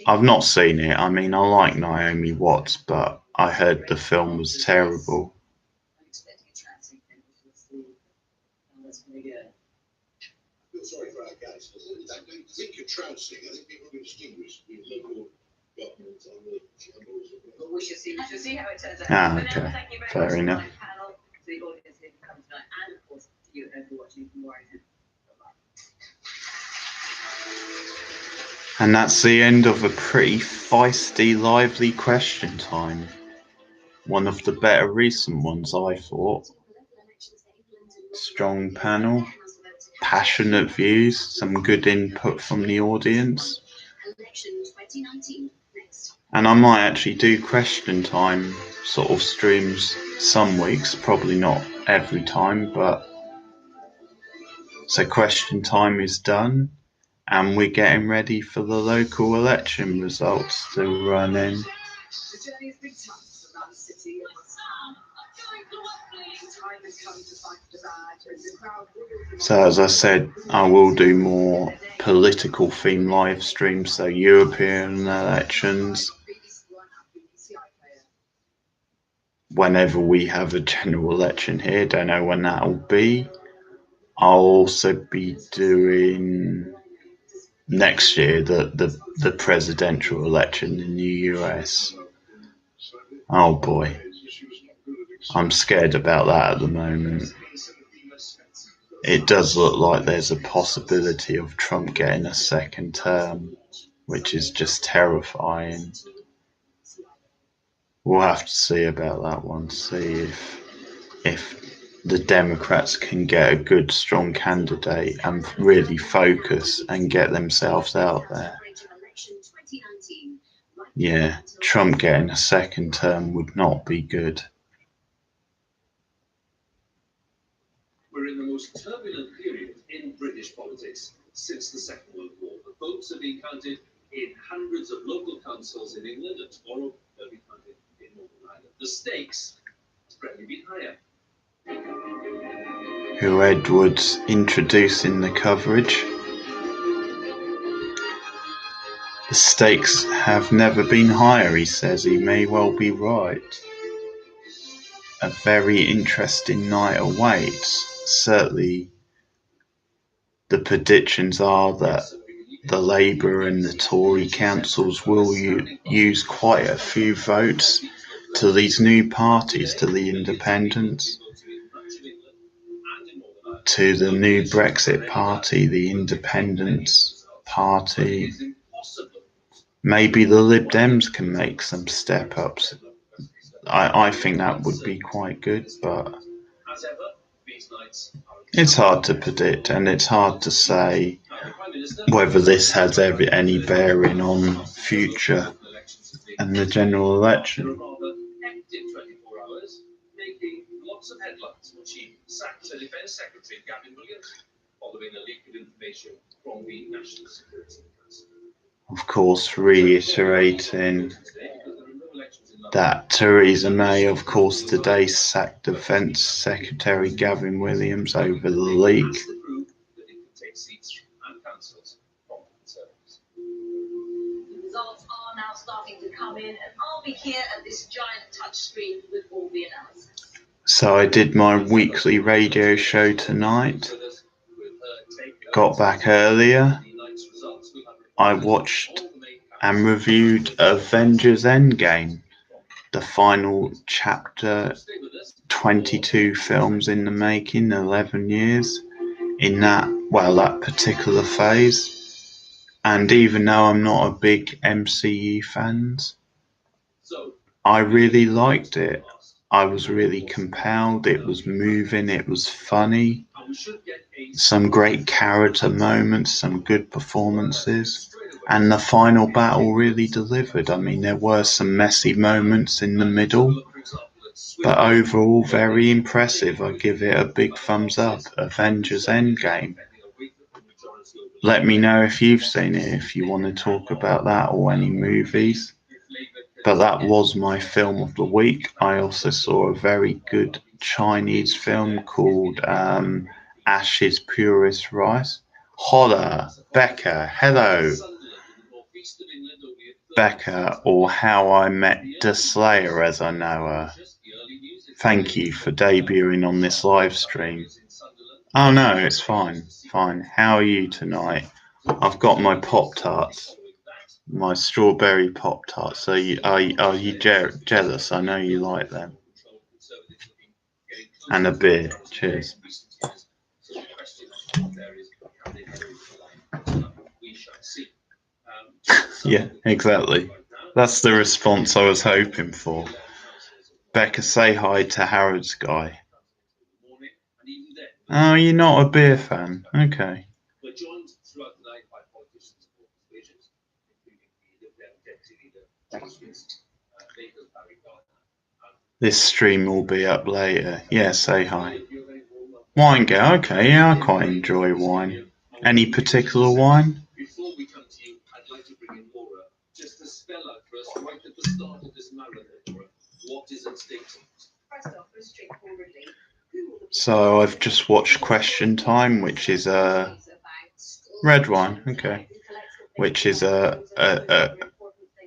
I've not seen it. I mean, I like Naomi Watts, but I heard the film was terrible. I feel sorry for our guys. I don't think you're trouncing. I think people can distinguish between local government and the chambers. But we should see how it turns out. Ah, But now, okay. thank you very Fair much to enough. my panel, to the audience here for coming tonight, and of course to you at home for watching from Warrington. And that's the end of a pretty feisty, lively Question Time. One of the better recent ones, I thought. Strong panel, passionate views, some good input from the audience. And I might actually do Question Time sort of streams some weeks, probably not every time, but so Question Time is done, and we're getting ready for the local election results to run in. The journey has been tough around the city and West Ham. Time has come to fight the bad, and the crowd will. So as I said, I will do more political theme live streams, so European elections, whenever we have a general election here, don't know when that will be. I'll also be doing next year the presidential election in the US. Oh boy, I'm scared about that at the moment. It does look like there's a possibility of Trump getting a second term, which is just terrifying. We'll have to see about that one, see if the Democrats can get a good, strong candidate and really focus and get themselves out there. Yeah, Trump getting a second term would not be good. We're in the most turbulent period in British politics since the Second World War. The votes are being counted in hundreds of local councils in England, and tomorrow they'll be counted in Northern Ireland. The stakes have probably been higher. Who Edwards introducing the coverage. The stakes have never been higher, he says. He may well be right. A very interesting night awaits. Certainly, the predictions are that the Labour and the Tory councils will use quite a few votes to these new parties, to the independents, to the new Brexit party, the Independence Party. Maybe the Lib Dems can make some step-ups. I think that would be quite good, but it's hard to predict, and it's hard to say whether this has any bearing on future and the general election. Lots of headlines when she sacked her Defence Secretary Gavin Williams following a leak of information from the National Security Council. Of course, reiterating that Theresa May, of course, today sacked Defence Secretary Gavin Williams over the leak. come in, and I'll be here at this giant touch screen with all the analysis. So I did my weekly radio show tonight. Got back earlier. I watched and reviewed Avengers Endgame, the final chapter, 22 films in the making, 11 years in that particular phase. And even though I'm not a big MCU fan, I really liked it. I was really compelled. It was moving. It was funny. Some great character moments, some good performances. And the final battle really delivered. I mean, there were some messy moments in the middle, but overall very impressive. I give it a big thumbs up. Avengers Endgame. Let me know if you've seen it, if you want to talk about that or any movies. But that was my film of the week. I also saw a very good Chinese film called Ash's Purest Rice. Hola, Becca, hello. Becca, or How I Met the Slayer as I know her. Thank you for debuting on this live stream. Oh no, it's fine, fine. How are you tonight? I've got my Pop-Tarts. My strawberry Pop-Tarts. Are you jealous? I know you like them. And a beer. Cheers. Yeah, exactly. That's the response I was hoping for. Becca, say hi to Harrods guy. Oh, you're not a beer fan? Okay. This stream will be up later. Yeah, say hi. Wine girl, okay, yeah, I quite enjoy wine. Any particular wine? Before we come to you, I'd like to bring in Laura just to spell out for us right at the start of this marathon, Laura, what is at stake. First off, very straightforwardly, So I've just watched Question Time, which is a red wine, okay, which is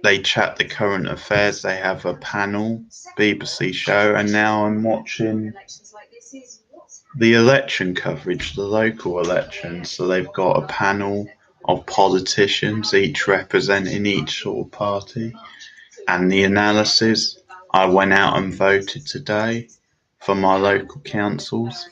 they chat the current affairs. They have a panel, BBC show, and now I'm watching the election coverage, the local elections. So they've got a panel of politicians, each representing each sort of party, and the analysis. I went out and voted today for my local councils,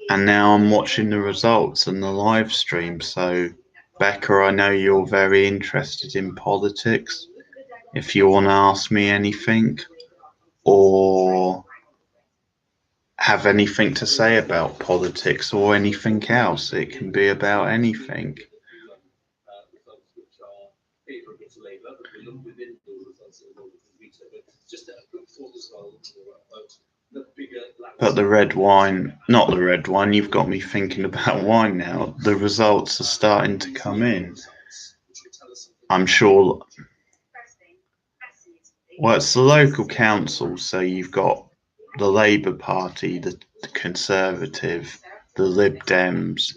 and now I'm watching the results and the live stream. So, Becca, I know you're very interested in politics. If you want to ask me anything or have anything to say about politics or anything else, it can be about anything. But the red wine, not the red wine, you've got me thinking about wine now. The results are starting to come in. I'm sure. Well, it's the local council, so you've got the Labour Party, the Conservative, the Lib Dems,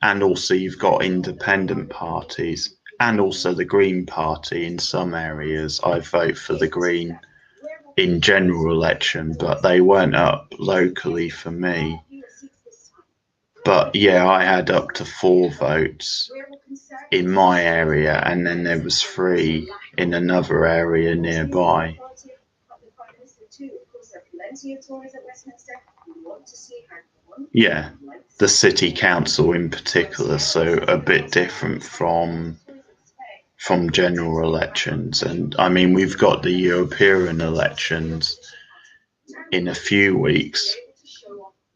and also you've got independent parties, and also the Green Party in some areas. I vote for the Green in general election, but they weren't up locally for me. But yeah, I had up to 4 votes in my area, and then there was 3 in another area nearby. Yeah, the city council in particular, so a bit different from general elections. And I mean, we've got the European elections in a few weeks,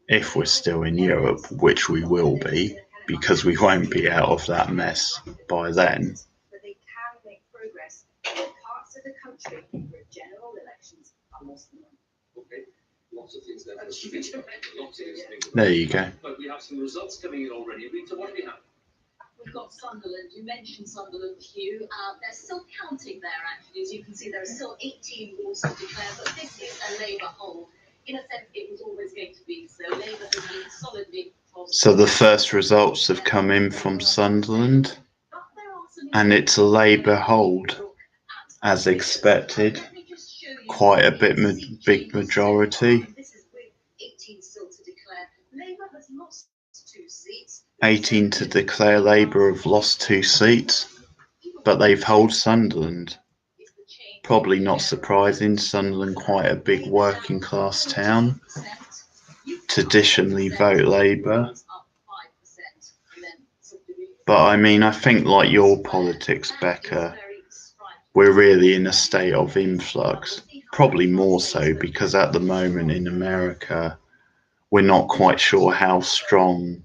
if we're still in Europe, which we will be, because we won't be out of that mess by then. but they can make progress in parts of the country where general elections are lost. Okay, lots of things there. There you go. But we have some results coming in already. Rita, what do we have? We've got Sunderland. You mentioned Sunderland, Hugh. They're still counting there, actually. As you can see, there are still 18 votes to declare, but this is a Labour hold. In a sense, it was always going to be so. Labour has been solidly. So the first results have come in from Sunderland, and it's a Labour hold. as expected. Quite a big majority. This is with 18 still to declare. Labour has lost 2 seats. 18 to declare. Labour have lost 2 seats, but they've held Sunderland. Probably not surprising. Sunderland, quite a big working class town. Traditionally vote Labour. But I mean, I think like your politics, Becca, we're really in a state of influx. Probably more so because at the moment in America, we're not quite sure how strong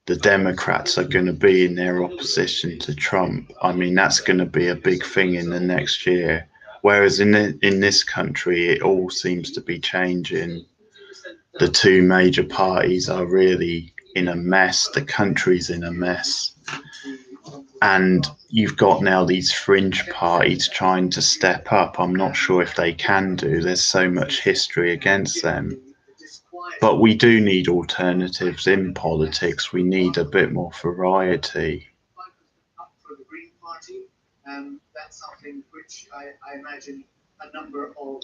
the Democrats are going to be in their opposition to Trump. I mean, that's going to be a big thing in the next year. Whereas in this country, it all seems to be changing. The 2 major parties are really in a mess. The country's in a mess. And you've got now these fringe parties trying to step up. I'm not sure if they can do. There's so much history against them. But we do need alternatives in politics. We need a bit more variety. For the Green Party, that's something which I imagine a number of.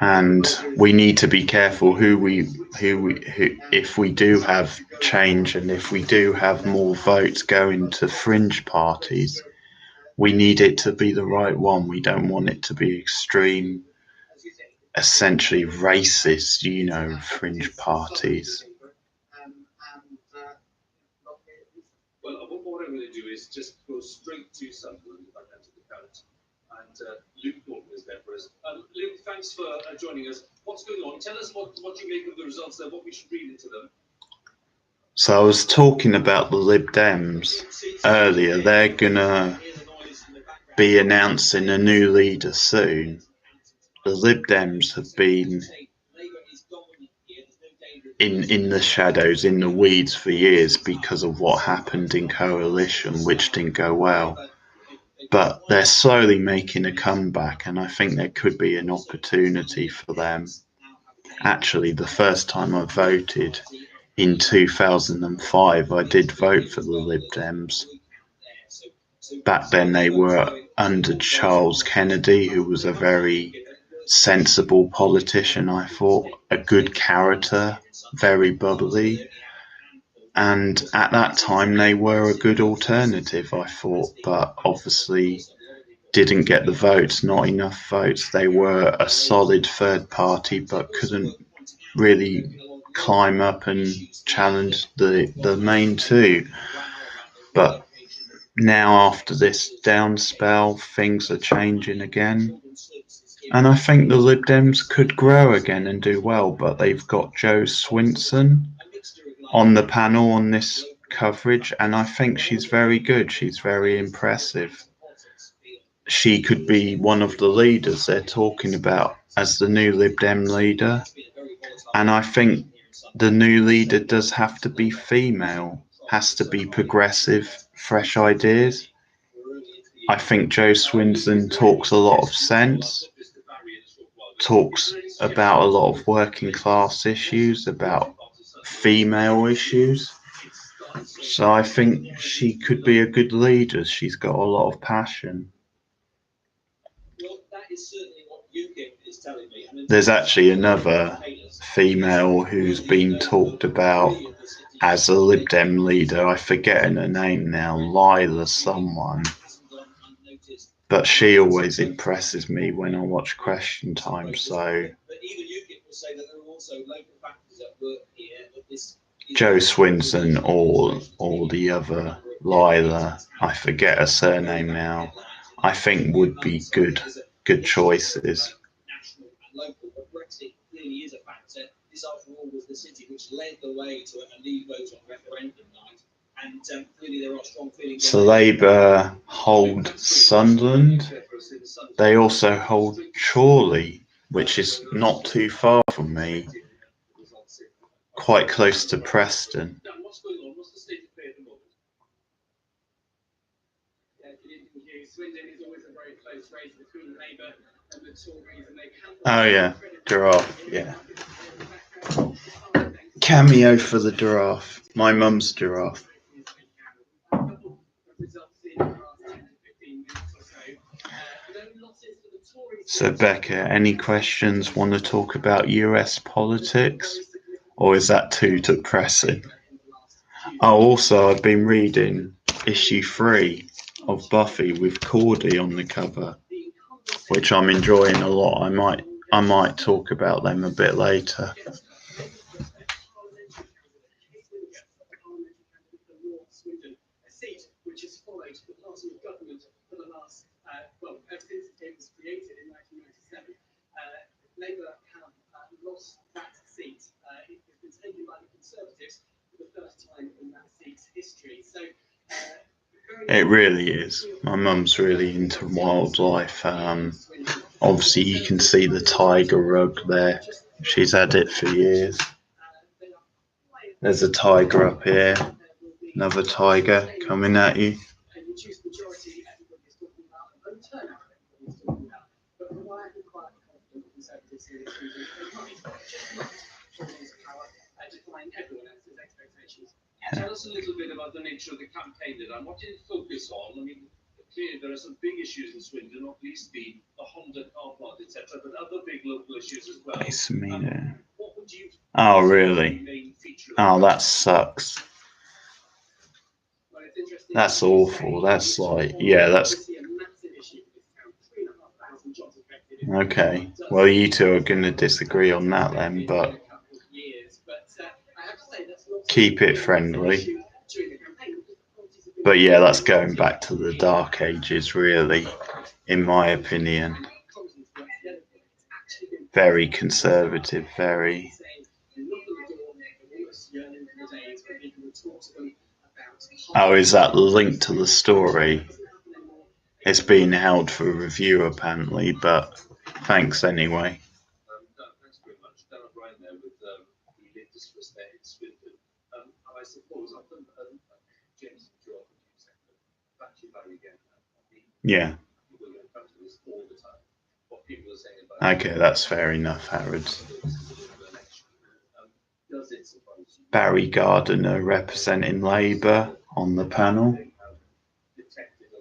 And we need to be careful who if we do have change and if we do have more votes going to fringe parties, we need it to be the right one. We don't want it to be extreme, essentially racist, fringe parties. Well, what I'm going to do is just go straight to Sunderland, if I can, to the count. And Luke Norton is there for us. Luke, thanks for joining us. What's going on? Tell us what you make of the results there, what we should read into them. So I was talking about the Lib Dems earlier. They're going to be announcing a new leader soon. The Lib Dems have been in the shadows, in the weeds for years because of what happened in coalition, which didn't go well. But they're slowly making a comeback, and I think there could be an opportunity for them. Actually, the first time I voted in 2005, I did vote for the Lib Dems. Back then they were under Charles Kennedy, who was a very sensible politician, I thought, a good character, very bubbly. And at that time they were a good alternative, I thought, but obviously didn't get the votes, not enough votes. They were a solid third party, but couldn't really climb up and challenge the main 2. But now after this down spell, things are changing again. And I think the Lib Dems could grow again and do well, but they've got Jo Swinson on the panel on this coverage, and I think she's very good. She's very impressive. She could be one of the leaders they're talking about as the new Lib Dem leader. And I think the new leader does have to be female, has to be progressive, fresh ideas. I think Jo Swinson talks a lot of sense, talks about a lot of working class issues, about female issues. So I think she could be a good leader. She's got a lot of passion. There's actually another female who's been talked about as a Lib Dem leader. I forget her name now, Lila someone. But she always impresses me when I watch Question Time. So Jo Swinson or the other Lila, I forget her surname now, I think would be good choices. This, after all, was the city which led the way to a leave vote on referendum night, and clearly there are strong feelings. So Labour hold Sunderland. They also hold Chorley, which is not too far from me, quite close to Preston. What's going on? What's the state of play at the moment? Swindon is always a very close race between Labour and the Tories, and they can't. Oh yeah, giraffe, yeah. Cameo for the giraffe. My mum's giraffe. So, Becca, any questions? Want to talk about US politics? Or is that too depressing? Oh, also, I've been reading issue 3 of Buffy with Cordy on the cover, which I'm enjoying a lot. I might talk about them a bit later. A seat which has followed the party of government for the last, well, ever since it was created in 1997. Labour have lost that seat. It has been taken by the Conservatives for the first time in that seat's history. So It really is. My mum's really into wildlife. Obviously, you can see the tiger rug there. She's had it for years. There's a tiger up here. Another tiger coming at you. and reduced majority, everybody's talking about, and vote turnout, everybody's talking about. But quietly, confident Conservatives here this week, they might, just might, rise power and define everyone else's expectations. Tell us a little bit about the nature of the campaign then, and what did it focus on? I mean, clearly there are some big issues in Swindon, not least the Honda car plant, etc., but other big local issues as well. What would you Oh, really? Oh, that sucks. Well, it's interesting. That's awful. That's like, yeah, that's See a massive issue for this town. 3,500 jobs affected in okay. Well, you two are going to disagree on that then, but a couple of years. But I have to say that's not keep it friendly. But yeah, that's going back to the Dark Ages, really, in my opinion. Very conservative, very. Oh, is that linked to the story? It's been held for review apparently, but thanks anyway. Thanks very much. Dan O'Brien there with the latest for Estate in Swindon. I suppose often James and Joe back to you Barry again. Yeah. People are back to this all the time. What people are saying about Okay, that's fair enough, Harrod. does it suppose Barry Gardiner representing Labour on the panel.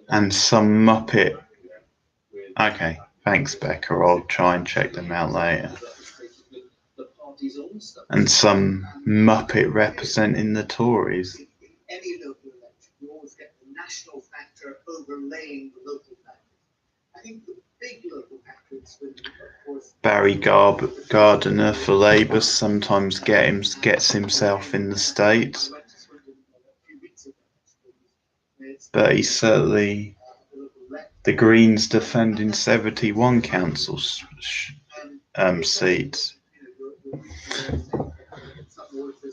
And some Muppet. Okay, thanks, Becca. I'll try and check them out later. And some Muppet representing the Tories. Any local election, you always get the national factor overlaying the local factor. I think the big local factor in Swindon, of course. Barry Gardiner for Labour sometimes gets himself in the States. But he's certainly the Greens defending 71 council seats.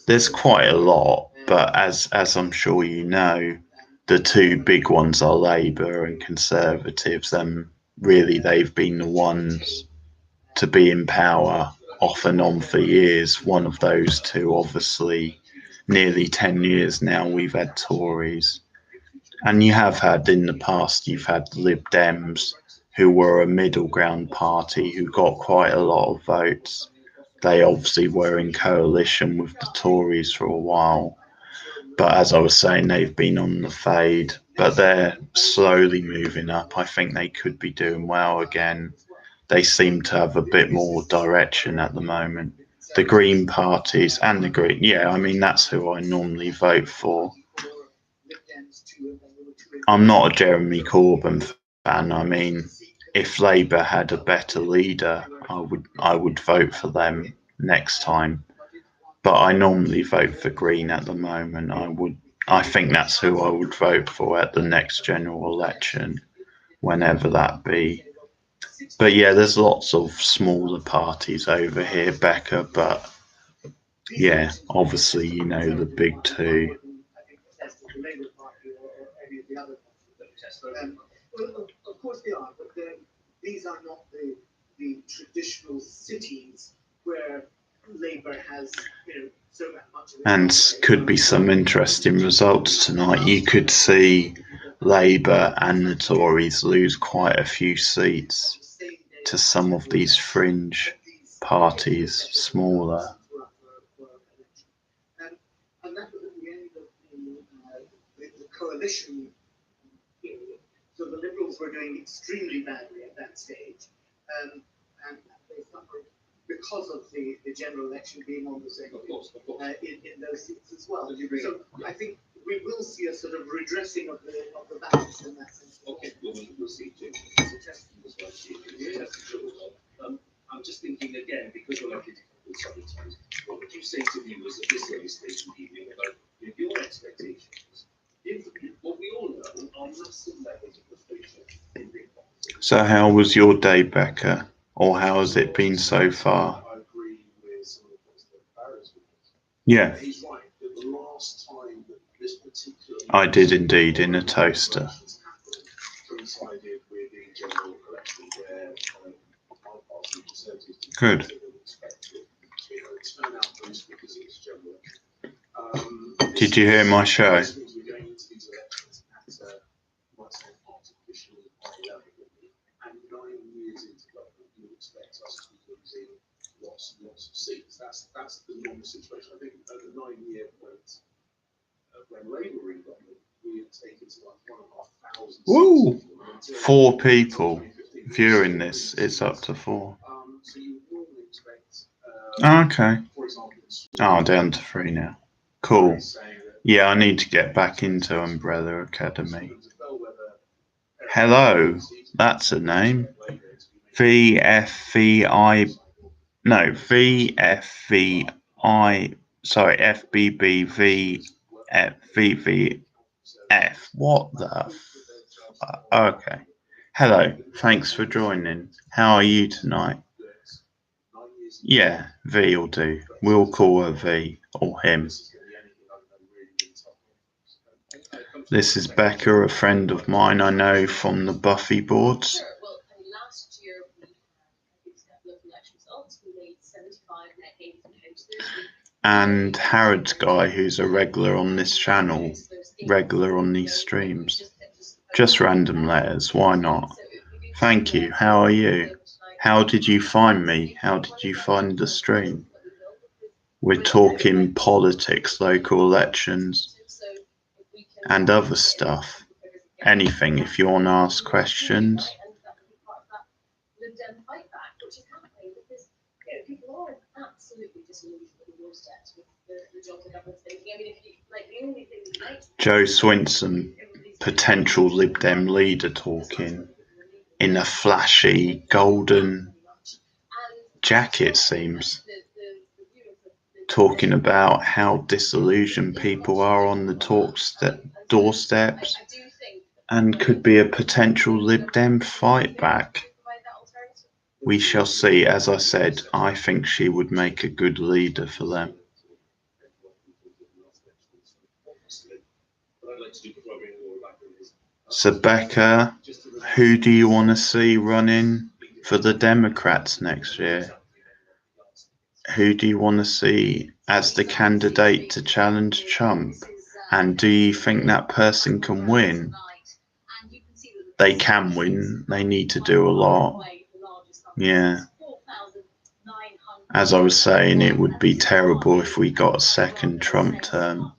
There's quite a lot, but as I'm sure you know, the two big ones are Labour and Conservatives, and really they've been the ones to be in power off and on for years. One of those two, obviously, nearly 10 years now, we've had Tories. And you have had in the past, you've had Lib Dems, who were a middle ground party who got quite a lot of votes. They obviously were in coalition with the Tories for a while. But as I was saying, they've been on the fade, but they're slowly moving up. I think they could be doing well again. They seem to have a bit more direction at the moment. The Green parties and the Green, yeah, I mean, that's who I normally vote for. I'm not a Jeremy Corbyn fan. I mean, if Labour had a better leader, I would vote for them next time. But I normally vote for Green at the moment. I think that's who I would vote for at the next general election, whenever that be. But yeah, there's lots of smaller parties over here, Becca, but yeah, obviously, you know, the big two. Well, of course they are, but these are not the traditional cities where Labour has, so much of its And could be some interesting results tonight. You could see Labour and the Tories lose quite a few seats to some of these fringe parties, smaller. And that was at the end of the coalition period. So the Liberals were doing extremely badly at that stage. and they suffered because of the general election being on the same day in those seats as well. So I think we will see a sort of redressing of the balance in that sense. Okay, we'll see too. It's a testing as well. I'm just thinking again, because we're likely to cover several times, what would you say to viewers at this early stage of the evening about your expectations? If what we all know are massive levels of frustration in big boxes. So how was your day, Becca? Or how has it been so far? I agree with some of the points that Barry's made. Yeah, He's right that the last time that this particular I did indeed, in a toaster. coincided with the general election where my party, the Conservatives, Good. expected to turn out votes because it was general election. Did you hear my show? This means we're going into these elections at might say artificially high level, and 9 years into government, you would expect us to be losing lots and lots of seats. That's the normal situation. I think at the 9-year point, when Labour were in government, we had taken to like 1,500 Woo! seats. 4 people viewing this. It's up to 4. So you would normally expect, Okay. for example, Oh, down to 3 now. Cool. Yeah, I need to get back into Umbrella Academy. Hello, that's a name. VFVI. No, VFVI. Sorry, FBBVVF. What the? Okay. Hello, thanks for joining. How are you tonight? Yeah, V will do. We'll call her V or him. This is Becca, a friend of mine I know from the Buffy boards. Sure. Well, I mean, last year we had local election results. We made 75 net gains in councillors. And Harrod's guy, who's a regular on this channel, regular on these streams. Just random letters, why not? Thank you, how are you? How did you find me? How did you find the stream? We're talking politics, local elections, and other stuff. Anything if you want to ask questions. Joe Swinson, potential Lib Dem leader, talking in a flashy golden jacket, seems, talking about how disillusioned people are on the doorsteps, and could be a potential Lib Dem fight back. We shall see. As I said, I think she would make a good leader for them. So Becca, who do you want to see running for the Democrats next year? Who do you want to see as the candidate to challenge Trump? And do you think that person can win? They can win. They need to do a lot. Yeah. As I was saying, it would be terrible if we got a second Trump term.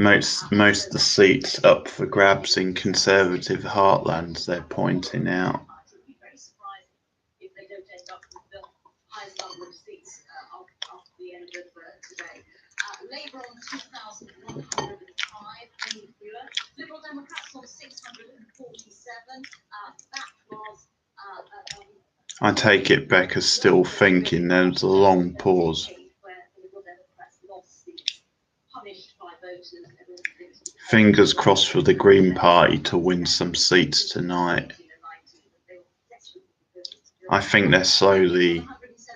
Most of the seats up for grabs in Conservative heartlands, they're pointing out. Labour on 2,105, Liberal Democrats on 647. That was. I take it Becca's still thinking. There's a long pause. Fingers crossed for the Green Party to win some seats tonight. I think they're slowly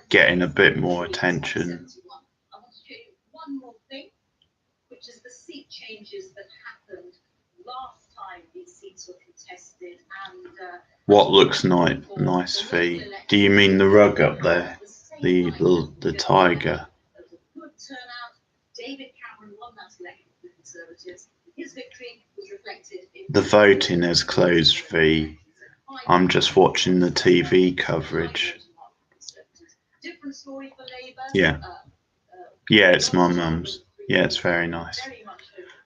getting a bit more attention. One more thing, which is the seat changes that happened last time these seats were contested, and what looks nice, Fee? Do you mean the rug up there? The tiger? Good turnout. David Cameron won that election for the Conservatives. His victory was reflected in the voting has closed, Fee. I'm just watching the TV coverage. Different story for Labour. Yeah. Yeah, it's my mum's. Yeah, it's very nice.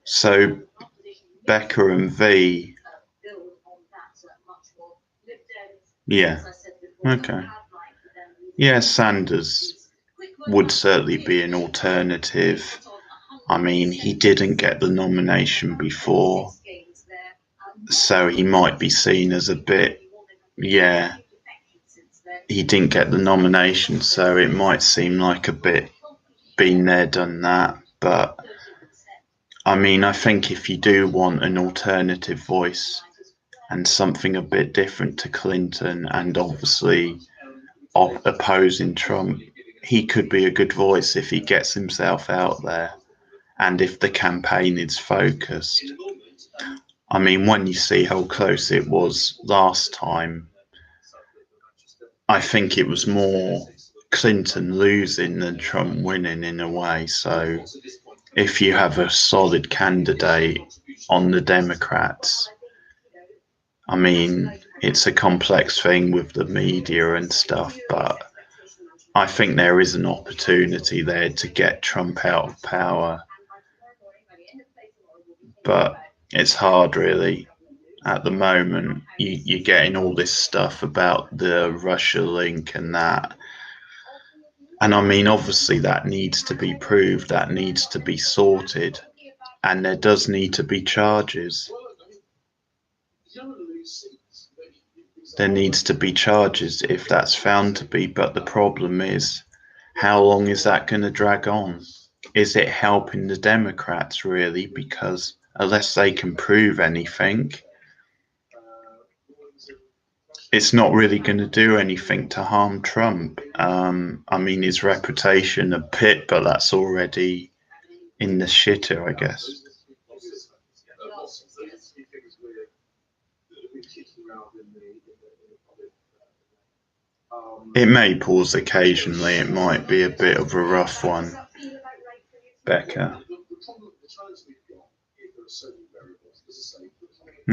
So Becca and V. Yeah. Okay. Yeah, Sanders would certainly be an alternative. I mean, he didn't get the nomination before, so he might be seen as a bit, yeah, he didn't get the nomination, so it might seem like a bit been there, done that. But I mean, I think if you do want an alternative voice and something a bit different to Clinton, and obviously opposing Trump, he could be a good voice if he gets himself out there and if the campaign is focused. I mean, when you see how close it was last time, I think it was more Clinton losing than Trump winning in a way. So if you have a solid candidate on the Democrats, I mean, it's a complex thing with the media and stuff, but I think there is an opportunity there to get Trump out of power. But it's hard, really. At the moment, you're getting all this stuff about the Russia link and that. And I mean, obviously, that needs to be proved, that needs to be sorted, and there does need to be charges. There needs to be charges if that's found to be, but the problem is, how long is that going to drag on? Is it helping the Democrats, really? Because unless they can prove anything, it's not really going to do anything to harm Trump. I mean, his reputation a bit, but that's already in the shitter, I guess. It may pause occasionally. It might be a bit of a rough one, Becca.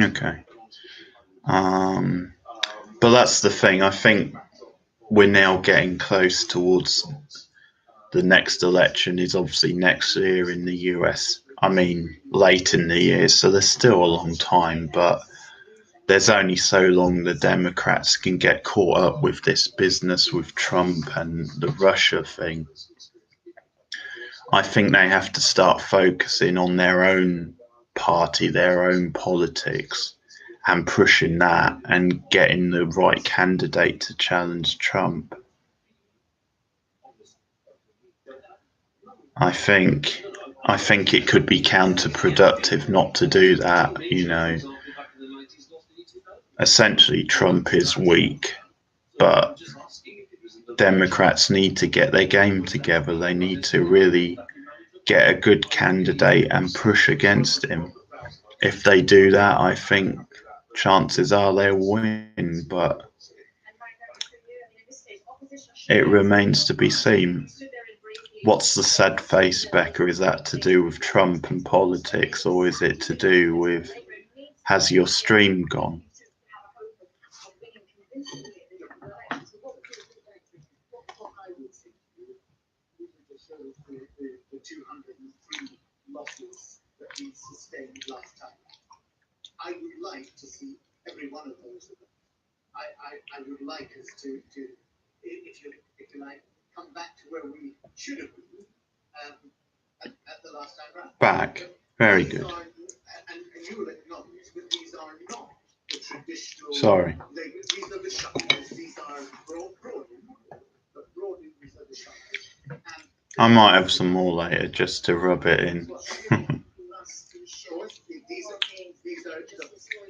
Okay. But that's the thing. I think we're now getting close towards the next election is obviously next year in the US. I mean, late in the year, so there's still a long time, but there's only so long the Democrats can get caught up with this business with Trump and the Russia thing. I think they have to start focusing on their own party, their own politics, and pushing that and getting the right candidate to challenge Trump. I think it could be counterproductive not to do that, you know. Essentially, Trump is weak, but Democrats need to get their game together. They need to really get a good candidate and push against him. If they do that, I think chances are they'll win, but it remains to be seen. What's the sad face, Becca? Is that to do with Trump and politics, or is it to do with, has your stream gone? The 203 losses that we sustained last time. I would like to see every one of those. I would like us to if you like, come back to where we should have been at the last time round. Back. Very good. And you will acknowledge that these are not the traditional. Sorry. These are the shuttles. These are broadened, but broadened these are the shuttles. I might have some more later just to rub it in.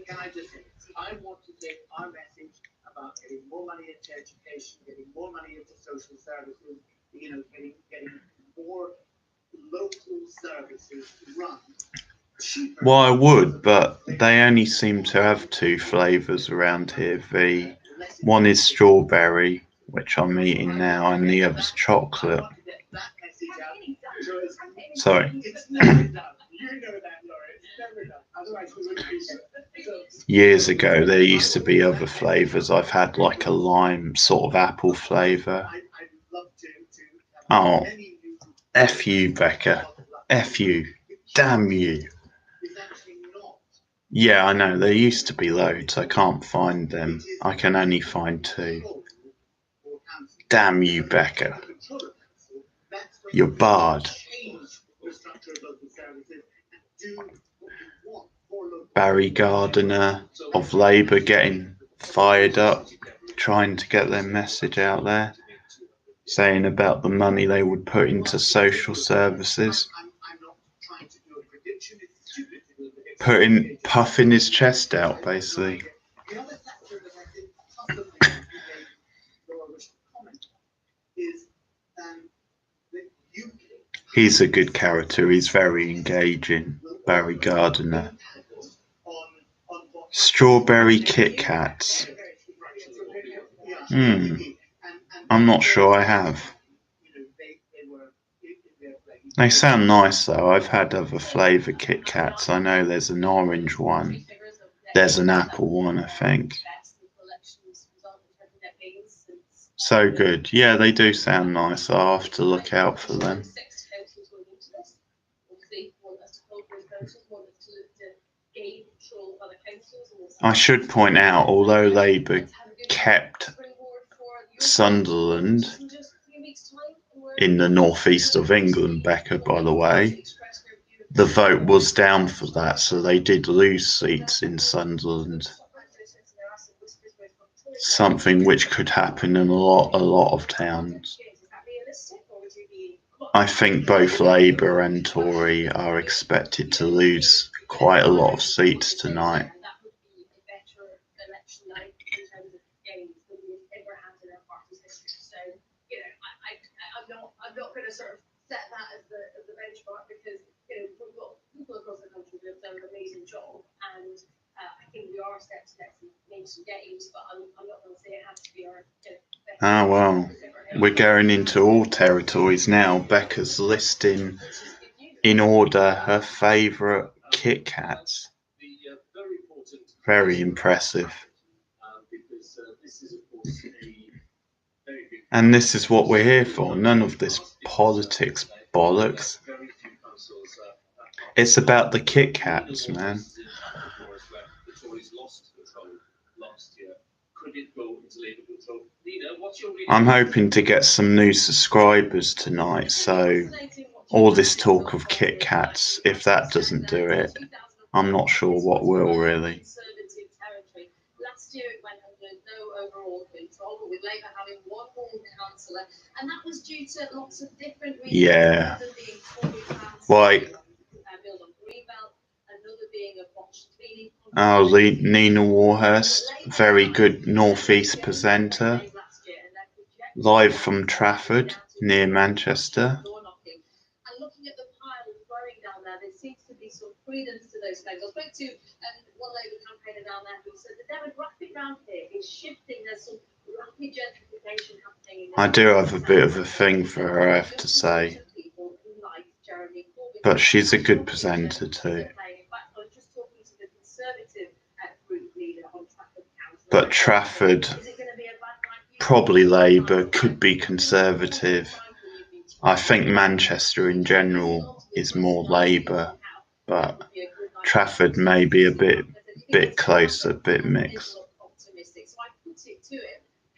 Can I just say, I want to take our message about getting more money into education, getting more money into social services, getting more local services run. Well, I would, but they only seem to have two flavours around here. One is strawberry, which I'm eating now, and the other's chocolate. Sorry. Years ago, there used to be other flavours. I've had like a lime sort of apple flavour. Oh, F you, Becca. F you. Damn you. is actually not. Yeah, I know. There used to be loads. I can't find them. I can only find 2. Damn you, Becca. You're barred. Barry Gardiner of Labour getting fired up, trying to get their message out there, saying about the money they would put into social services. Puffing his chest out, basically. He's a good character. He's very engaging, Barry Gardiner. Strawberry Kit Kats. I'm not sure I have. They sound nice though. I've had other flavour Kit Kats. I know there's an orange one. There's an apple one, I think. So good. Yeah, they do sound nice. I'll have to look out for them. I should point out, although Labour kept Sunderland in the northeast of England, Becca, by the way, the vote was down for that, so they did lose seats in Sunderland. Something which could happen in a lot of towns. I think both Labour and Tory are expected to lose quite a lot of seats tonight. I'm not going to sort of set that as the benchmark because we've got people across the country who have done an amazing job, and I think we are set to get some gains, but I'm not going to say it has to be our best. Ah, well, we're going into all territories now. Becca's listing in order her favourite Kit Kats. Very impressive. And this is what we're here for. None of this politics bollocks. It's about the Kit Kats, man. I'm hoping to get some new subscribers tonight, so all this talk of Kit Kats, if that doesn't do it, I'm not sure what will, really. Last year it went under no overall control, but with Labour having one more councillor, and that was due to lots of different reasons. Yeah. Why? Oh, Nina Warhurst, very good northeast presenter, live from Trafford, near Manchester. And looking at the pile growing down there seems to be some credence to those claims. I spoke to one Labour campaigner down there who said the demographic round here is shifting. There's some rapid gentrification happening. I do have a bit of a thing for her, I have to say. But she's a good presenter too. But Trafford, probably Labour, could be Conservative. I think Manchester in general is more Labour, but Trafford may be a bit closer, a bit mixed.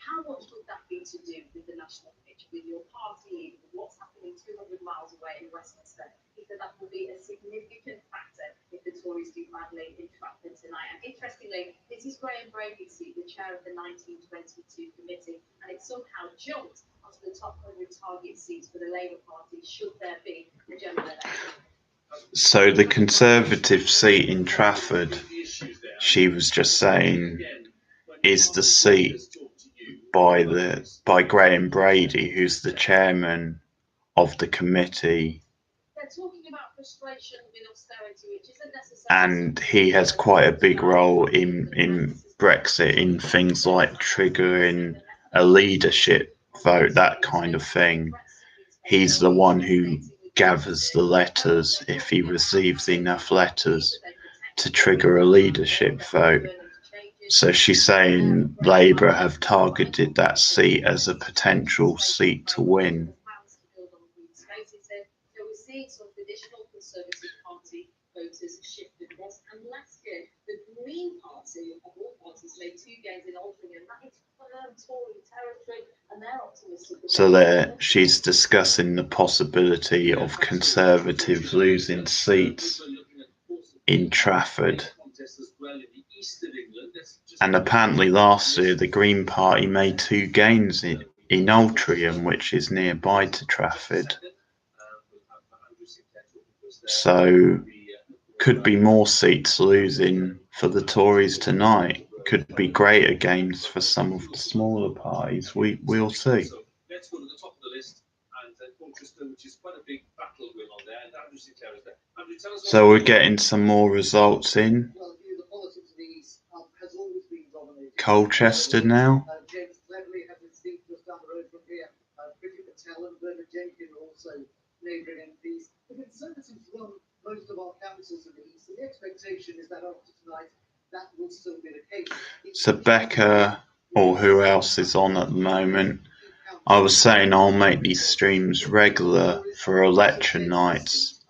How much would that be to do with the national pitch, with your party, with what's happening 200 miles away in Westminster? He said that will be a significant factor if the Tories do badly in Trafford tonight. And interestingly, this is Graham Brady's seat, the chair of the 1922 committee, and it somehow jumped onto the top 100 target seats for the Labour Party should there be a general election. So the Conservative seat in Trafford, she was just saying, is the seat by Graham Brady, who's the chairman of the committee, and he has quite a big role in Brexit, in things like triggering a leadership vote, that kind of thing. He's the one who gathers the letters, if he receives enough letters, to trigger a leadership vote. So she's saying Labour have targeted that seat as a potential seat to win. voters shifted was and last year. The Green Party, of all parties, made 2 gains in Altrincham. That is firm Tory territory, and they're optimistic. So there, she's discussing the possibility of Conservatives losing seats in Trafford. And apparently last year the Green Party made 2 gains in Altrincham, which is nearby to Trafford. So could be more seats losing for the Tories tonight. Could be greater gains for some of the smaller parties. We'll see. Let's go to the top of the list and Colchester, which is quite a big battle going on there. And Andrew Sinclair is there. Andrew, tell us. So we're getting some more results in Well, the politics of the East has always been dominated. Colchester now. James Cleverley has his seat just down the road from here. Priti Patel and Bernard Jenkins are also neighbouring MPs. The Conservatives run most of our councils in the East, and the expectation is that after tonight, that will still be the case. So Becca, or who else is on at the moment, I was saying I'll make these streams regular for election nights.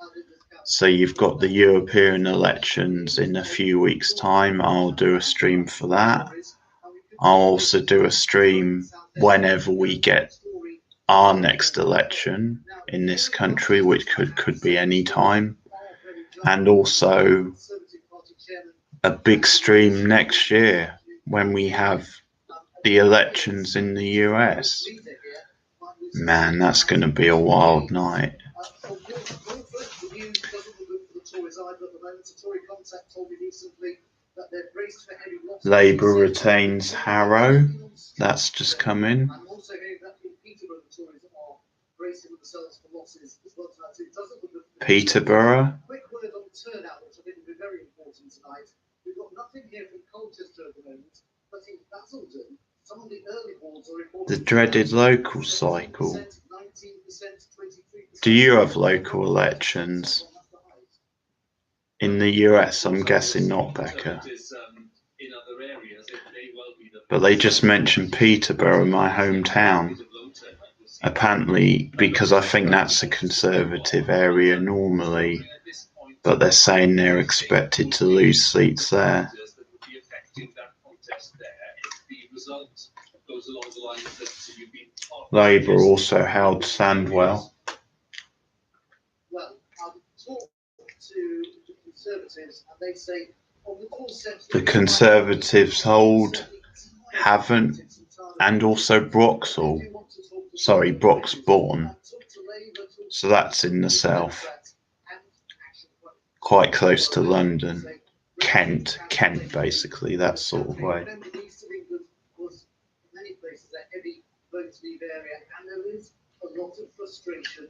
So you've got the European elections in a few weeks' time. I'll do a stream for that. I'll also do a stream whenever we get our next election in this country, which could be any time. And also a big stream next year when we have the elections in the US. Man, that's going to be a wild night. Labour retains Harrow. That's just come in. Peterborough. Quick word on turnout, which I think will be very important tonight. We've got nothing here from Colchester at the moment, but in Basildon, some of the early polls are reporting The dreaded local cycle. Do you have local elections? In the US, I'm guessing not, Becca. But they just mentioned Peterborough, my hometown. Apparently, because I think that's a Conservative area normally, but they're saying they're expected to lose seats there. Labour also held Sandwell. Well, I've talked to the Conservatives, and they say the Conservatives hold Havant and also Broxall. Sorry, Broxbourne. So that's in the south, quite close to London. Kent basically, that sort of way. And there is a lot of frustration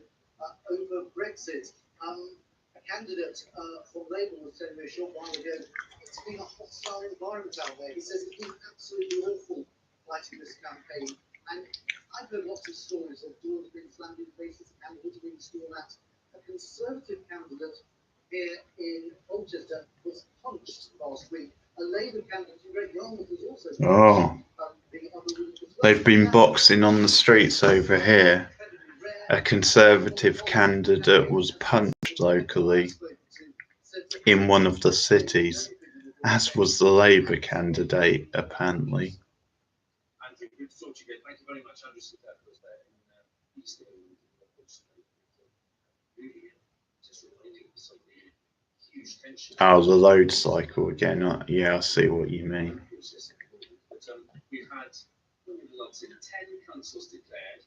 over Brexit. A candidate from Labour was telling me a short while ago, it's been a hostile environment out there. He says it's been absolutely awful fighting this campaign. And I've heard lots of stories of doors being slammed in faces, candidates being sworn at. A Conservative candidate here in Colchester was punched last week. A Labour candidate in Great Yarmouth was also punched. Oh. They've been boxing on the streets over here. A Conservative candidate was punched locally in one of the cities, as was the Labour candidate, apparently. Oh, the load cycle again. Yeah, I see what you mean. We've had results in 10 councils declared,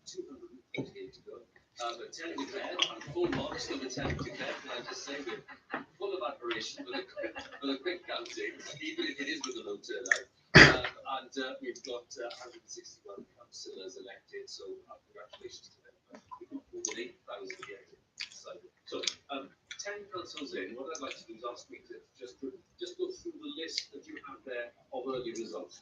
248 to go. But 10 declared, and full marks for the 10 declared, can I just say, we're full of admiration for the quick counting, even if it is with a low turnout. And we've got 161 councillors elected, so congratulations to them. We've got more than 8,000 elected. So 10 councils in, what I'd like to do is ask me to just go through the list that you have there of early results.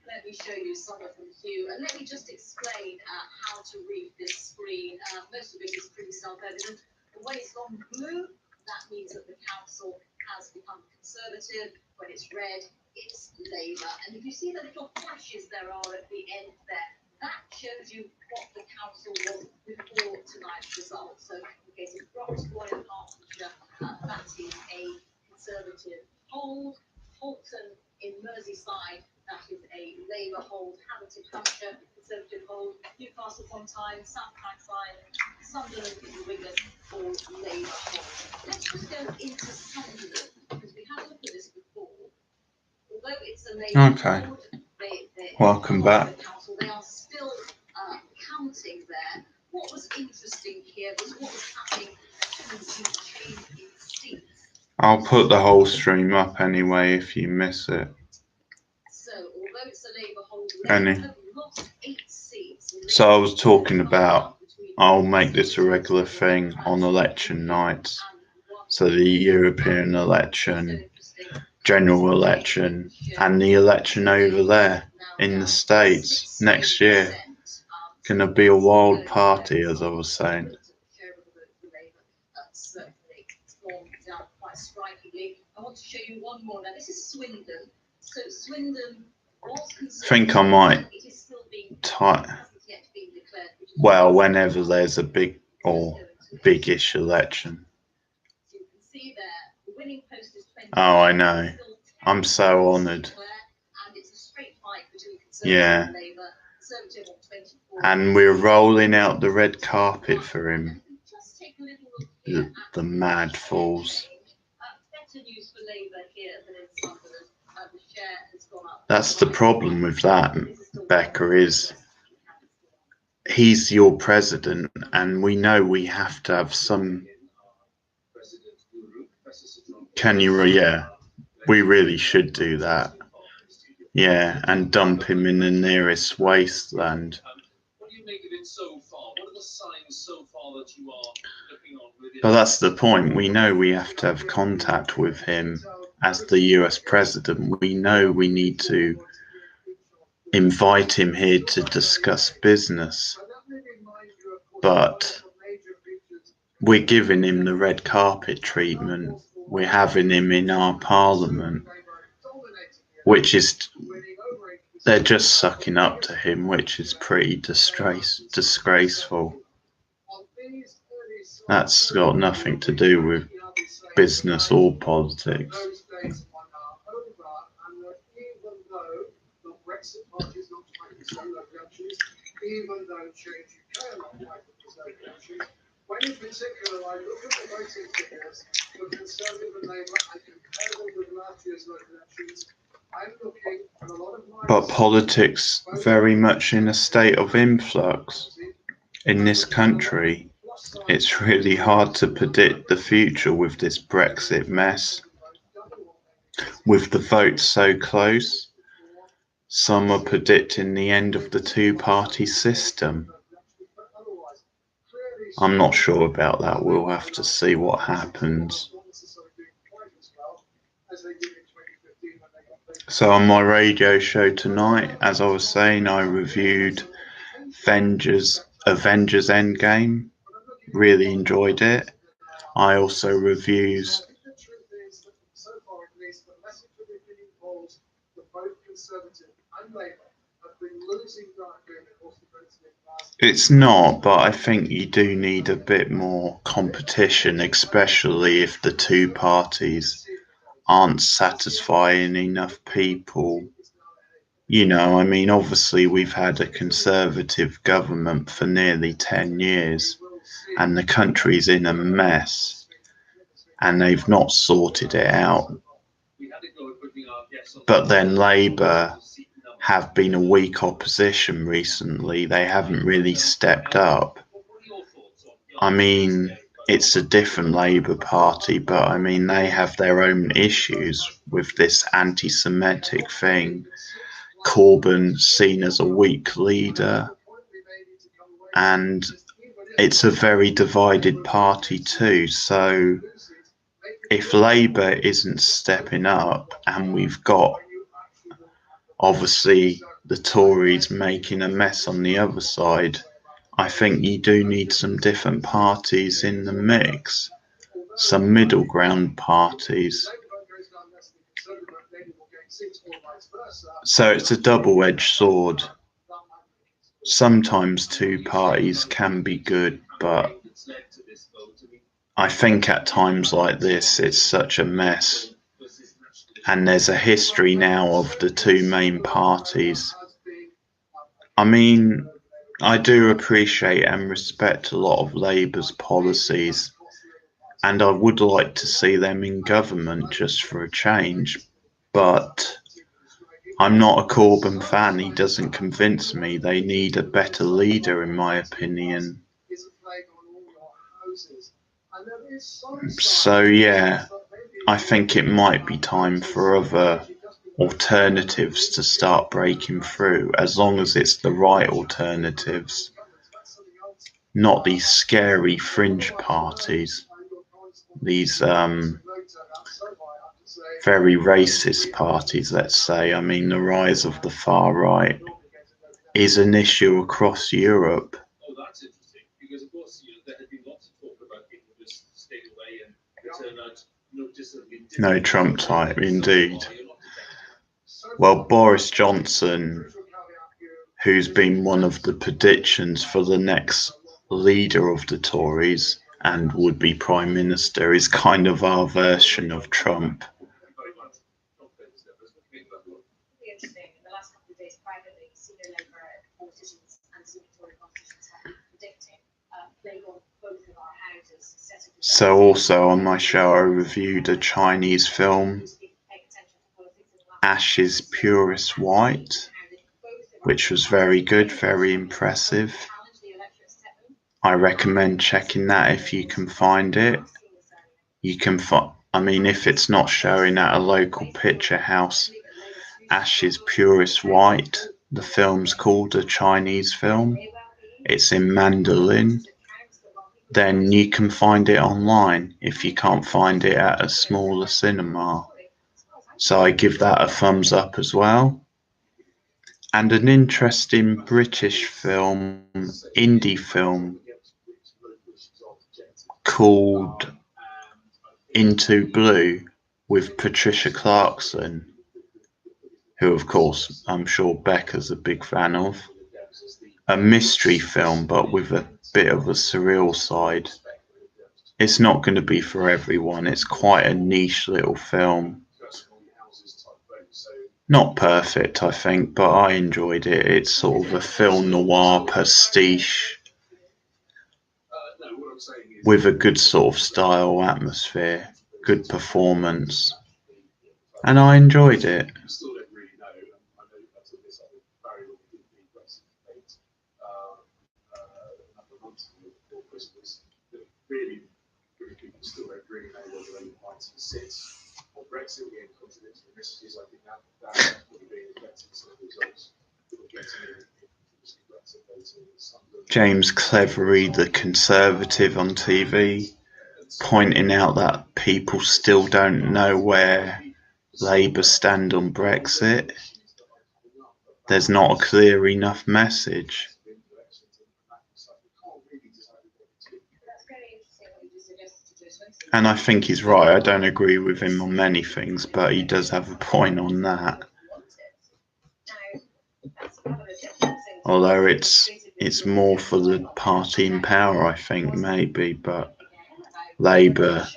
Let me show you some of them, Hugh, and let me just explain how to read this screen. Most of it is pretty self-evident. When it's gone blue, that means that the council has become Conservative. When it's red, it's Labour. And if you see the little flashes there are at the end there, that shows you what the council was before tonight's result. So Okay, so Broxbourne in Hertfordshire, that is a Conservative hold. Halton in Merseyside, that is a Labour hold. Hampton, Hampshire, Conservative hold. Newcastle upon Tyne, South Tyneside, Sunderland in Wigan, all Labour hold. Let's just go into Sunderland, because we had a look at this before. Although it's a Labour Okay. hold, Welcome back. Council, they are still counting there. What was interesting here was what was happening to the change in seats. I'll put the whole stream up anyway if you miss it. So, although it's a Labour hold, Any. Labour have lost 8 seats. So I was talking about, I'll make this a regular thing on election nights. So the European election, general election, and the election over there in the States next year. Gonna be a wild party, as I was saying. Quite strikingly. I want to show you one more. Now, this is Swindon. So, Swindon was I think I might it is still being type. hasn't yet been declared. Well, whenever there's a big or biggish election. So you can see there, the winning post is 20. Oh, I know. I'm so honoured. And it's a straight fight between Yeah. Conservative and Labour. Conservative on 24. And we're rolling out the red carpet for him. Just take a little look here at The mad fools. better news for Labour here than in Sunderland. The share has gone up. That's the problem with that, Becca, is he's your president, and we know we have to have some. Can you? Yeah, we really should do that. Yeah, and dump him in the nearest wasteland. What do you make of it so far? What are the signs so far that you are looking on within? But that's the point. We know we have to have contact with him as the US president. We know we need to invite him here to discuss business. But we're giving him the red carpet treatment. We're having him in our parliament, which is, they're just sucking up to him, which is pretty disgraceful. That's got nothing to do with business or politics. Even though change UK along with there's no countries, when in particular I look at the voting figures for Conservative and Labour, I compare them with last year's local elections. I'm looking at a lot of my. But politics very much in a state of influx in this country. It's really hard to predict the future with this Brexit mess. With the votes so close, some are predicting the end of the two-party system. I'm not sure about that. We'll have to see what happens. So on my radio show tonight, as I was saying, I reviewed Avengers Endgame. Really enjoyed it. I also reviewed It's not, but I think you do need a bit more competition, especially if the two parties aren't satisfying enough people. You know, I mean, obviously we've had a Conservative government for nearly 10 years and the country's in a mess and they've not sorted it out. But then Labour have been a weak opposition recently. They haven't really stepped up. I mean, it's a different Labour Party, but I mean, they have their own issues with this anti-Semitic thing. Corbyn seen as a weak leader, and it's a very divided party too. So if Labour isn't stepping up, and we've got obviously the Tories making a mess on the other side, I think you do need some different parties in the mix, some middle ground parties. So it's a double-edged sword. Sometimes two parties can be good, but I think at times like this, it's such a mess. And there's a history now of the two main parties. I mean, I do appreciate and respect a lot of Labour's policies, and I would like to see them in government just for a change. But I'm not a Corbyn fan. He doesn't convince me. They need a better leader, in my opinion. So yeah, I think it might be time for other alternatives to start breaking through, as long as it's the right alternatives, not these scary fringe parties, these very racist parties, let's say. I mean, the rise of the far right is an issue across Europe. Oh, that's interesting, because of course, there had been lots of talk about people just staying away and it turned out No Trump type, indeed. Well, Boris Johnson, who's been one of the predictions for the next leader of the Tories and would be Prime Minister, is kind of our version of Trump. Interesting. In the last couple of days privately, senior Labour politicians and senior Tory politicians have been predicting plague on both of our houses. So also on my show I reviewed a Chinese film, Ash's Purest White, which was very good, very impressive. I recommend checking that if you can find it. You can I mean, if it's not showing at a local picture house, Ash's Purest White, the film's called, a Chinese film. It's in Mandarin. Then you can find it online if you can't find it at a smaller cinema. So I give that a thumbs up as well. And an interesting British film, indie film, called Into Blue with Patricia Clarkson, who of course I'm sure Becca's a big fan of. A mystery film, but with a bit of a surreal side. It's not going to be for everyone. It's quite a niche little film. Not perfect, I think, but I enjoyed it. It's sort of a film noir pastiche with a good sort of style, atmosphere, good performance, and I enjoyed it. James Cleverly, the Conservative on TV, pointing out that people still don't know where Labour stand on Brexit. There's not a clear enough message. And I think he's right. I don't agree with him on many things, but he does have a point on that. Although it's more for the party in power, I think, maybe, but Labour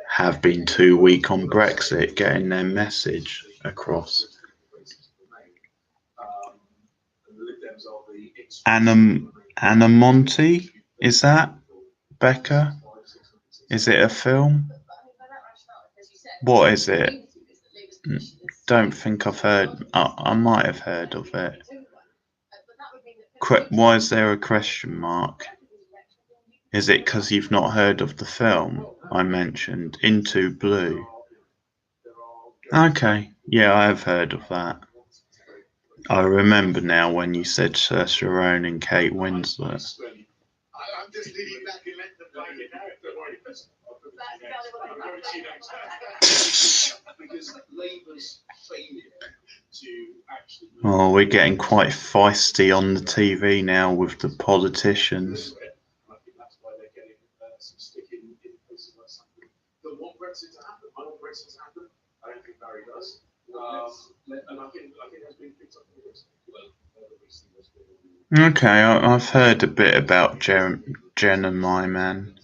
have been too weak on Brexit, getting their message across. Anna Monty, is that Becca? Is it a film? What is it? Don't think I've heard. I might have heard of it. Why is there a question mark? Is it because you've not heard of the film I mentioned, Into Blue? Okay, yeah, I have heard of that. I remember now when you said Saoirse Ronan and Kate Winslet. Oh, we're getting quite feisty on the TV now with the politicians. Okay, I've heard a bit about Jen and My Man.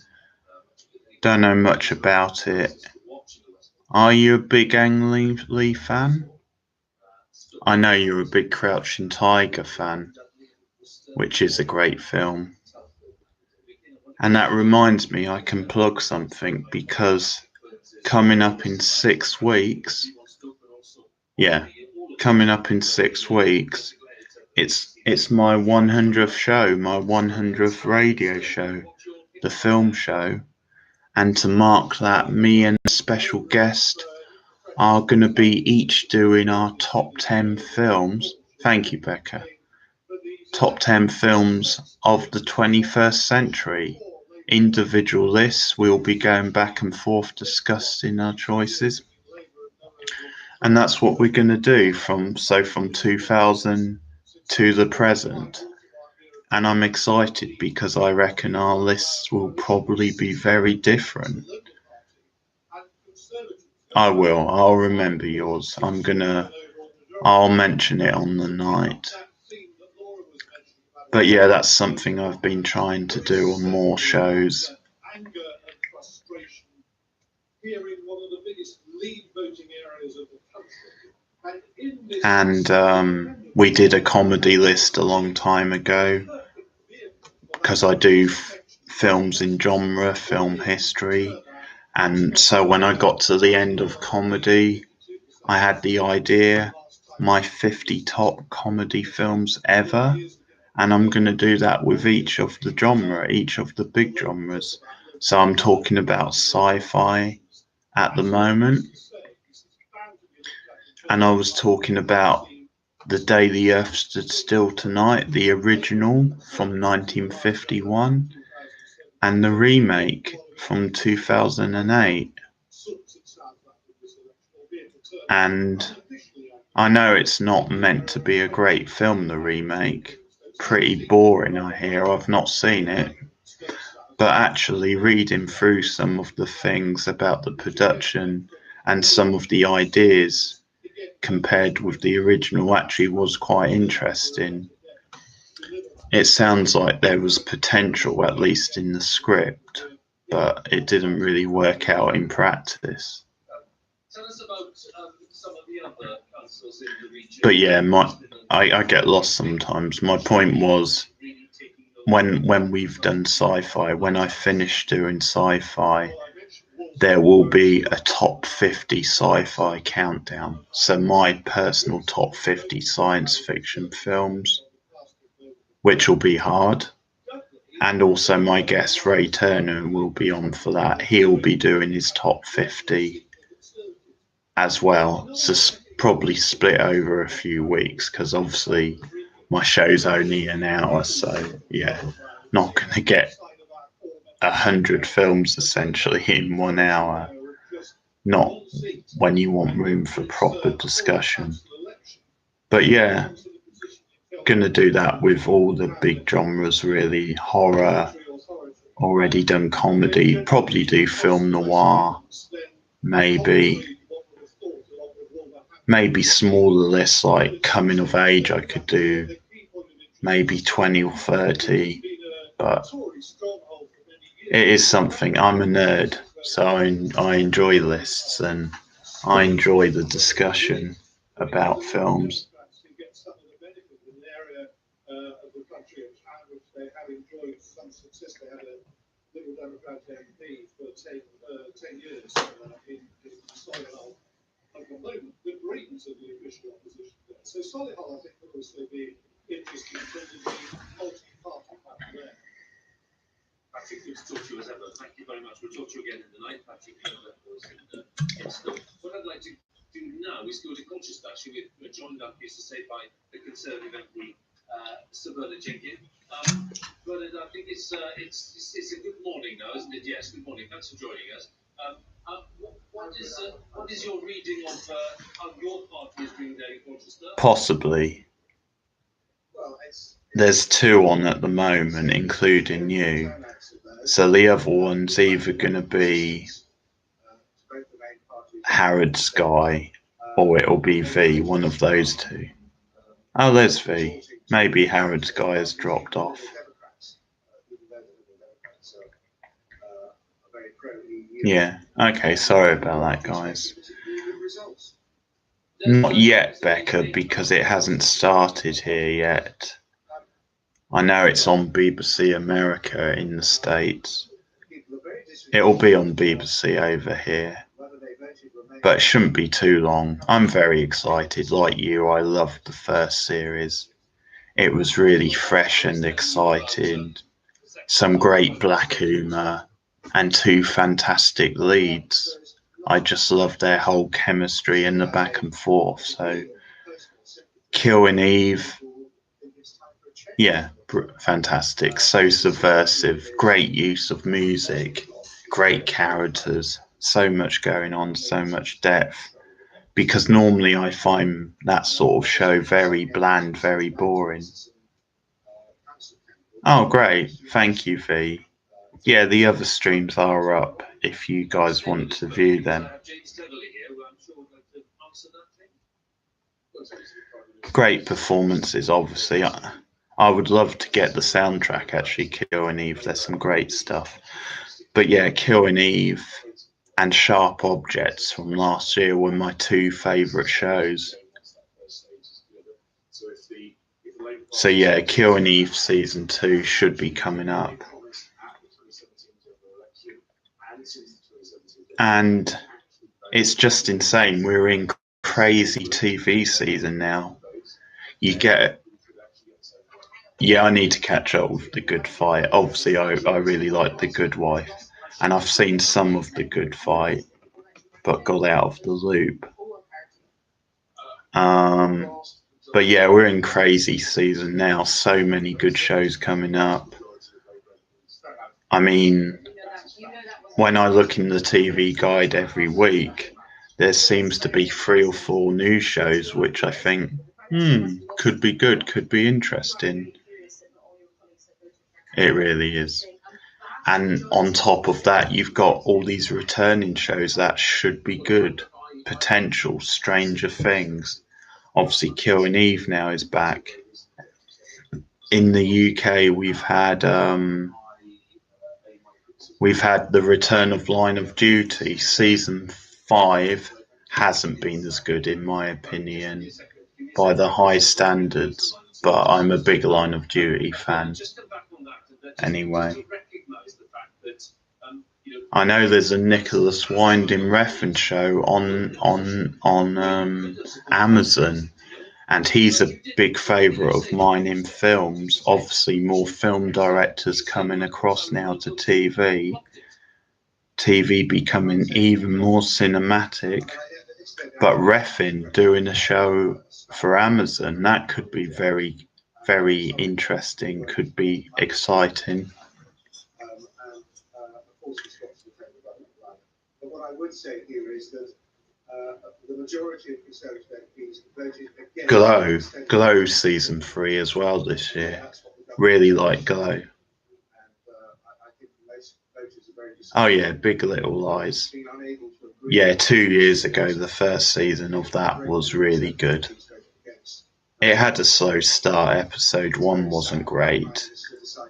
Don't know much about it. Are you a big Ang Lee fan? I know you're a big Crouching Tiger fan, which is a great film. And that reminds me, I can plug something because coming up in 6 weeks, coming up in 6 weeks, it's my 100th show, my 100th radio show, the film show. And to mark that, me and a special guest are going to be each doing our top 10 films. Thank you, Becca. Top 10 films of the 21st century. Individual lists. We'll be going back and forth discussing our choices. And that's what we're going to do from 2000 to the present. And I'm excited because I reckon our lists will probably be very different. I will. I'll remember yours. I'll mention it on the night. But yeah, that's something I've been trying to do on more shows. And we did a comedy list a long time ago because I do films in genre, film history. And so when I got to the end of comedy, I had the idea, my 50 top comedy films ever. And I'm going to do that with each of the big genres. So I'm talking about sci-fi at the moment. And I was talking about The Day the Earth Stood Still Tonight, the original from 1951, and the remake from 2008. And I know it's not meant to be a great film, the remake. Pretty boring, I hear. I've not seen it. But actually reading through some of the things about the production and some of the ideas compared with the original actually was quite interesting. It sounds like there was potential, at least in the script, but it didn't really work out in practice. Tell us about some of the other councils in the region. But yeah, I get lost sometimes. My point was, when we've done sci-fi, when I finish doing sci-fi, there will be a top 50 sci-fi countdown. So my personal top 50 science fiction films, which will be hard. And also my guest Ray Turner will be on for that. He'll be doing his top 50 as well. So probably split over a few weeks because obviously my show's only an hour. So yeah, not going to get 100 films essentially in 1 hour. Not when you want room for proper discussion. But yeah, gonna do that with all the big genres really. Horror, already done comedy, probably do film noir, maybe smaller lists like coming of age. I could do maybe 20 or 30, but it is something. I'm a nerd, so I enjoy lists and I enjoy the discussion about films. So Solihull, I think, will also be interesting in terms of the multi-party pattern there. Patrick, good to talk to you as ever. Thank you very much. We'll talk to you again in the night, Patrick. What I'd like to do now is go to Colchester. Actually, we're joined up, used to say, by the Conservative MP, Sir Bernard Jenkins. Bernard, I think it's a good morning now, isn't it? Yes, good morning. Thanks for joining us. What is your reading of how your party is doing there in Colchester? Possibly. There's 2 on at the moment, including you. So the other one's either going to be Harrods Guy or it'll be V, one of those 2. Oh, there's V. Maybe Harrods Guy has dropped off. Yeah. Okay, sorry about that, guys. Not yet, Becca, because it hasn't started here yet. I know it's on BBC America in the States. It'll be on BBC over here. But it shouldn't be too long. I'm very excited. Like you, I loved the first series. It was really fresh and exciting. Some great black humour and two fantastic leads. I just loved their whole chemistry and the back and forth. So, Killing Eve, yeah, fantastic. So subversive. Great use of music. Great characters. So much going on. So much depth. Because normally I find that sort of show very bland, very boring. Oh, great. Thank you, V. Yeah, the other streams are up if you guys want to view them. Great performances, obviously. I would love to get the soundtrack, actually, Killing Eve. There's some great stuff. But yeah, Killing Eve and Sharp Objects from last year were my two favourite shows. So yeah, Killing Eve season 2 should be coming up. And it's just insane. We're in crazy TV season now. You get... Yeah, I need to catch up with The Good Fight. Obviously, I really like The Good Wife. And I've seen some of The Good Fight, but got out of the loop. But yeah, we're in crazy season now. So many good shows coming up. I mean, when I look in the TV guide every week, there seems to be 3 or 4 new shows which I think, could be good, could be interesting. It really is. And on top of that, you've got all these returning shows that should be good. Potential, Stranger Things. Obviously, Killing Eve now is back. In the UK, we've had the return of Line of Duty. Season 5 hasn't been as good, in my opinion, by the high standards. But I'm a big Line of Duty fan. Anyway, I know there's a Nicholas Winding Refn show on Amazon, and he's a big favourite of mine in films. Obviously, more film directors coming across now to TV. TV becoming even more cinematic. But Refn doing a show for Amazon, that could be very, very interesting, could be exciting. But what I would say here is that the majority of Conservative MPs voted against Glow season 3 as well this year. Really like Glow. Oh yeah, Big Little Lies. Yeah, 2 years ago, the first season of that was really good. It had a slow start. Episode 1 wasn't great,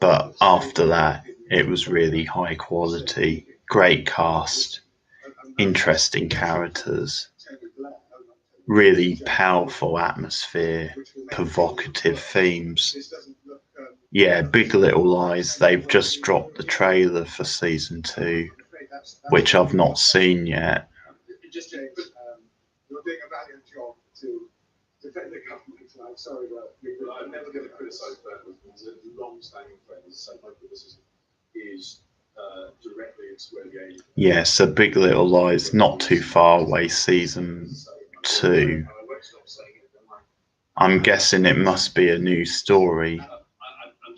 but after that, it was really high quality. Great cast, interesting characters, really powerful atmosphere, provocative themes. Yeah, Big Little Lies, they've just dropped the trailer for season 2, which I've not seen yet. You're doing a valiant job to defend the government, and I'm sorry, but I'm never going to criticise that. It's a long-standing friend, so my criticism is directly and squarely aimed. Yeah, so Big Little Lies, not too far away, season 2. I'm guessing it must be a new story.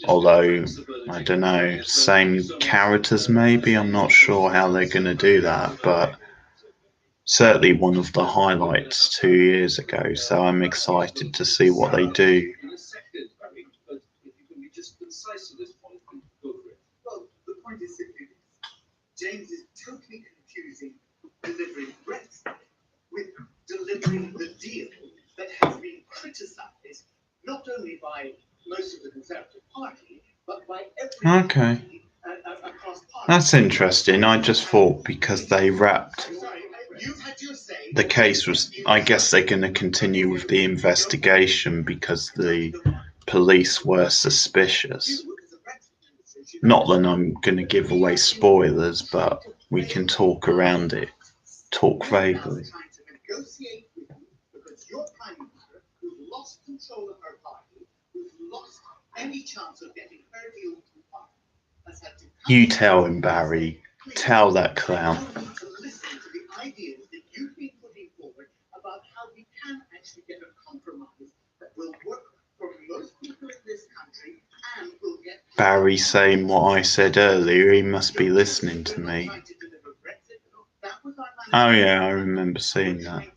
Although, I don't know, same characters maybe? I'm not sure how they're going to do that, but certainly one of the highlights 2 years ago, so I'm excited to see what they do. Well, the point is simply this. James is totally confusing delivering Brexit with delivering the deal that has been criticised not only by most of the Conservative Party, but by every party across party. That's interesting. I just thought because they wrapped the case was, I guess they're going to continue with the investigation because the police were suspicious. Not that I'm going to give away spoilers, but we can talk around it, talk vaguely. You tell him, Barry. Tell that clown. Barry saying what I said earlier, he must be listening to me. Oh yeah, I remember seeing that.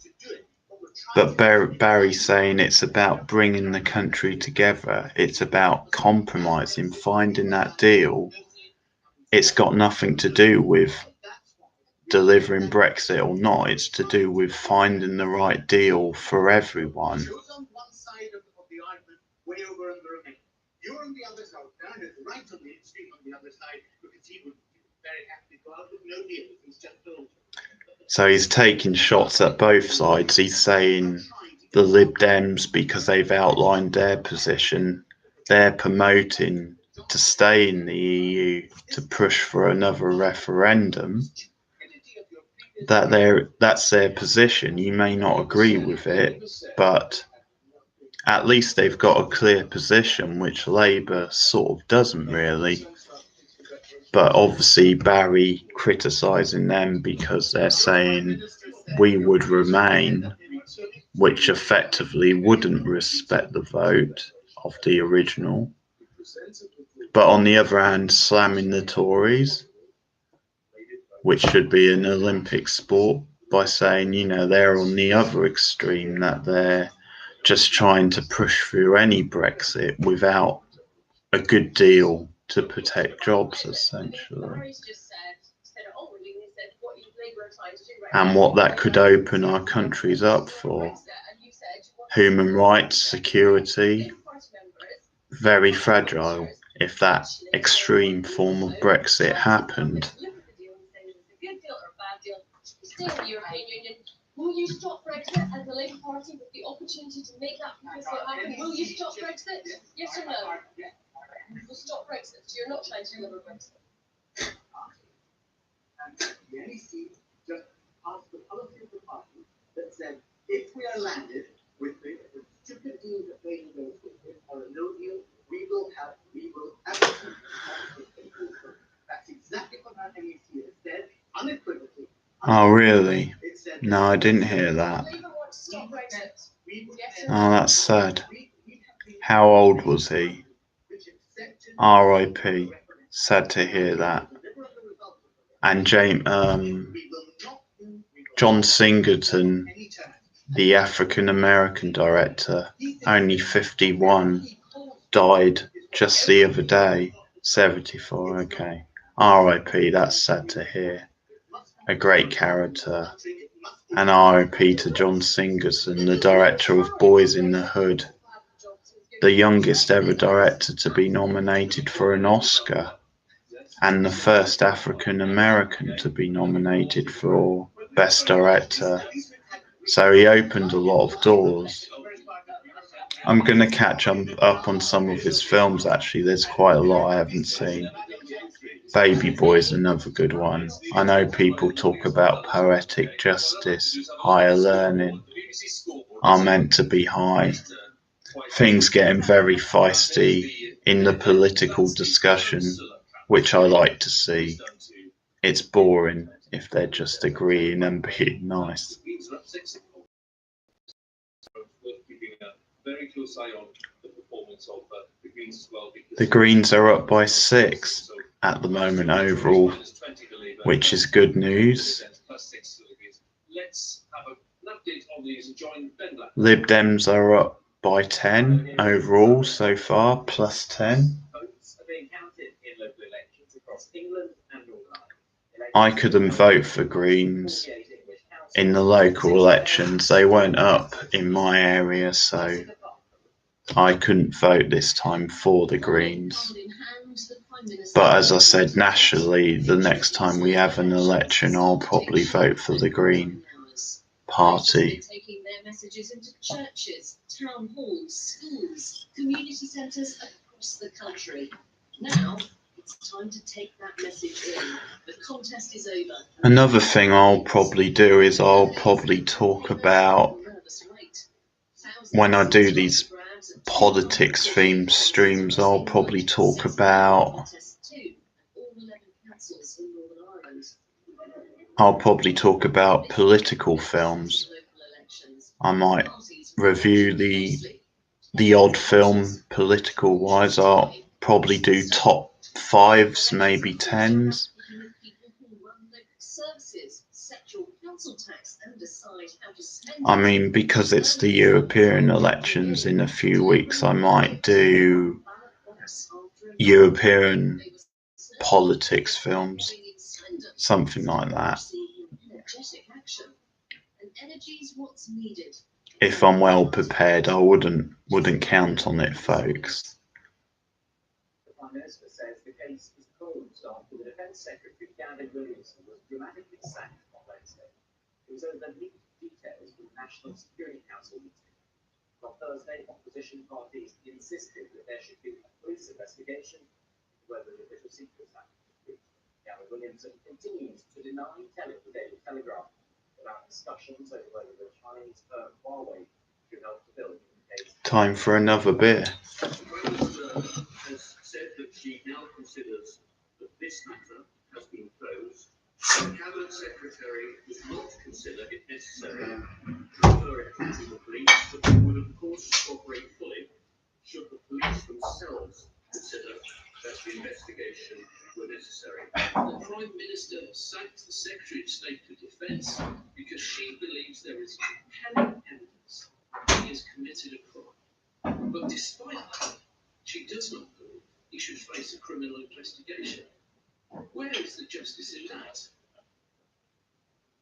But Barry saying it's about bringing the country together, it's about compromising, finding that deal. It's got nothing to do with delivering Brexit or not, it's to do with finding the right deal for everyone. You're on the other side, Bernard is right on the extreme on the other side, because he would very happy to go out with no deal. He's just told. So he's taking shots at both sides. He's saying the Lib Dems, because they've outlined their position, they're promoting to stay in the EU, to push for another referendum. That's their position. You may not agree with it, but at least they've got a clear position, which Labour sort of doesn't really. But obviously Barry criticising them because they're saying we would remain, which effectively wouldn't respect the vote of the original. But on the other hand, slamming the Tories, which should be an Olympic sport, by saying, you know, they're on the other extreme, that they're just trying to push through any Brexit without a good deal to protect jobs, essentially. And what that could open our countries up for. Human rights, security, very fragile if that extreme form of Brexit happened. Will you stop Brexit as the Labour Party with the opportunity to make that proposal happen? Will you stop Brexit? Yes or no? You'll stop Brexit, so you're not trying to deliver Brexit. And the NEC just passed the policy of the party that said if we are landed with the stupid deal that they negotiated or a no deal, we will absolutely have to. That's exactly what our NEC has said, unequivocally. Oh, really? No, I didn't hear that. Oh, that's sad. How old was he? R.I.P. Sad to hear that. And John Singleton, the African American director, only 51, died just the other day. 74, okay. R.I.P. That's sad to hear. A great character. And R.I.P. to John Singleton, the director of Boys in the Hood, the youngest ever director to be nominated for an Oscar, and the first African American to be nominated for Best Director. So he opened a lot of doors. I'm going to catch up on some of his films, actually. There's quite a lot I haven't seen. Baby Boy's another good one. I know people talk about poetic justice, higher learning are meant to be high. Things getting very feisty in the political discussion, which I like to see. It's boring if they're just agreeing and being nice. The Greens are up by 6 at the moment overall, which is good news. Lib Dems are up by 10 overall so far, plus 10. I couldn't vote for Greens in the local elections. They weren't up in my area, so I couldn't vote this time for the Greens. But as I said, nationally, the next time we have an election, I'll probably vote for the Green Party. Taking their messages into churches, town halls, schools, community centres across the country. Now it's time to take that message in. The contest is over. Another thing I'll probably do is I'll probably talk about, when I do these politics themed streams, I'll probably talk about political films. I might review the odd film political wise. I'll probably do top 5s, maybe 10s. I mean, because it's the European elections in a few weeks, I might do European politics films, something like that. If I'm well prepared, I wouldn't count on it, folks. The Prime Minister says the case is closed after the Defence Secretary Gavin Williamson was dramatically sacked on Wednesday. It was over leaked details from the National Security Council meeting. On Thursday, opposition parties insisted that there should be a police investigation into whether the Official Secrets Act was breached. Gavin Williamson continues to deny telling the Daily Telegraph about discussions over whether the Chinese firm Huawei should help to build the case. Time for another beer. Has said that she now considers that this matter has been closed. The Cabinet Secretary does not consider it necessary to refer it to the police, but they would of course cooperate fully should the police themselves consider that the investigation were necessary. The Prime Minister sacked the Secretary of State for Defence because she believes there is compelling evidence that he has committed a crime. But despite that, she does not believe he should face a criminal investigation. Where is the justice in that?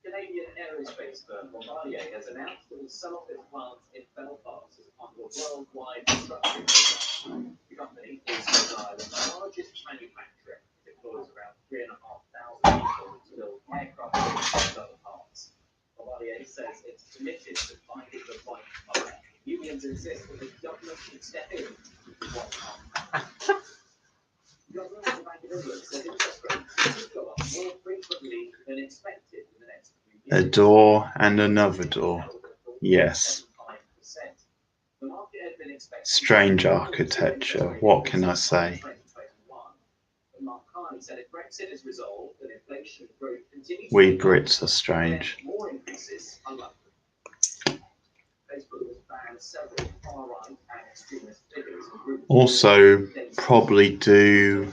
Canadian aerospace firm Bombardier has announced it will sell off its plants in Belfast as part of a worldwide restructuring program. The company is Rhode Island's largest manufacturer. It employs around 3,500 people to build aircraft and other parts. Bombardier says it's committed to finding the right buyer. Unions insist that the government should step in. The government of the Bank of England says interest rates will go up more frequently than expected in the next few years. A door and another door. Yes. The market had been expecting Strange architecture. What can I say? 2021. But Mark Carney said if Brexit is resolved and inflation growth continues, We Brits are strange. more increases are likely. Facebook has banned several far-right and extremist figures and groups. Also, probably do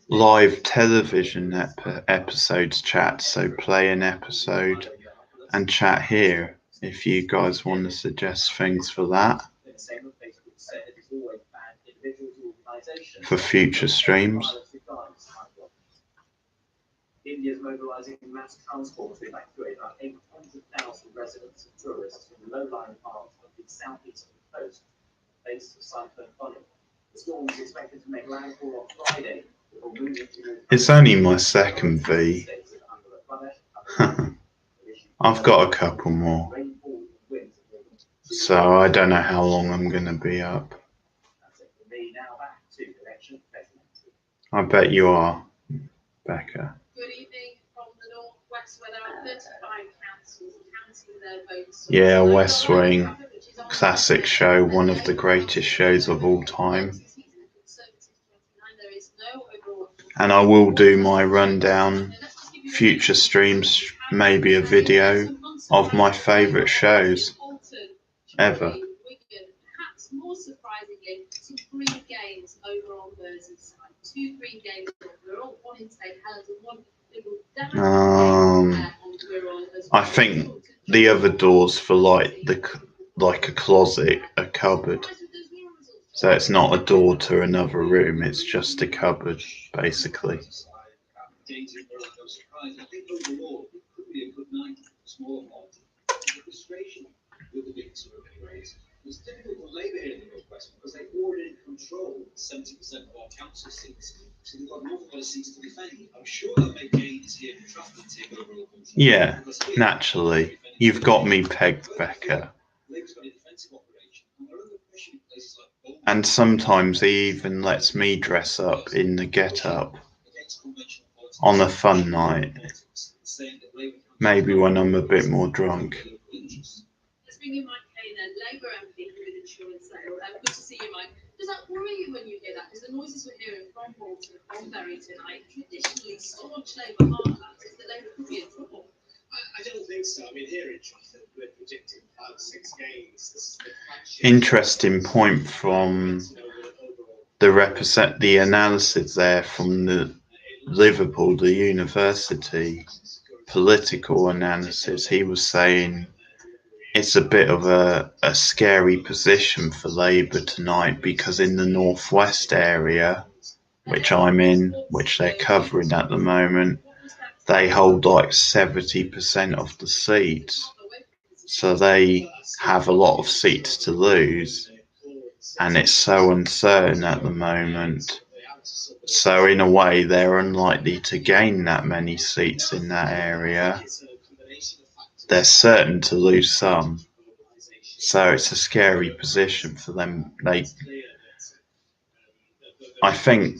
live television episodes chat. So play an episode and chat here if you guys want to suggest things for that, for future streams. India is mobilizing mass transport to evacuate about 800,000 residents and tourists from the low-lying parts of the southeastern coast, base of Cyclone Buffy. The storm is expected to make landfall on Friday. It's only my second V. I've got a couple more. So I don't know how long I'm going to be up. I bet you are, Becca. Good evening from the northwest, where there are 35 councils counting their votes. Yeah, West Wing. Classic show, one of the greatest shows of all time. And I will do my rundown, future streams, maybe a video of my favourite shows ever. Perhaps more surprisingly, some Green games over on Merseyside. 2 Green games. We're all one in St Helens and one little I think the other doors for like a closet, a cupboard. So it's not a door to another room, it's just a cupboard, basically. I think overall it could be a good night for small homes. The frustration with the big sort of anyways was difficult for Labour here in the Northwest because they already control 70% of our council seats. So they've got Yeah, naturally. You've got me pegged, Becca. And sometimes he even lets me dress up in the get-up on a fun night. Maybe when I'm a bit more drunk. Let's bring in Mike Kay then, Labour MP with insurance sale. Good to see you, Mike. Does that worry you when you hear that? Because the noises we're hearing from Bolton and from Bury tonight, traditionally staunch Labour heartlands, is that Labour could be in trouble. I don't think so. I mean, here in Trafford, we're predicting 5-6 games. Interesting point from the analysis there from the Liverpool, the university political analysis. He was saying it's a bit of a scary position for Labour tonight because in the northwest area, which I'm in, which they're covering at the moment, they hold like 70% of the seats. So they have a lot of seats to lose, and it's so uncertain at the moment. So in a way, they're unlikely to gain that many seats in that area. They're certain to lose some. So it's a scary position for them. I think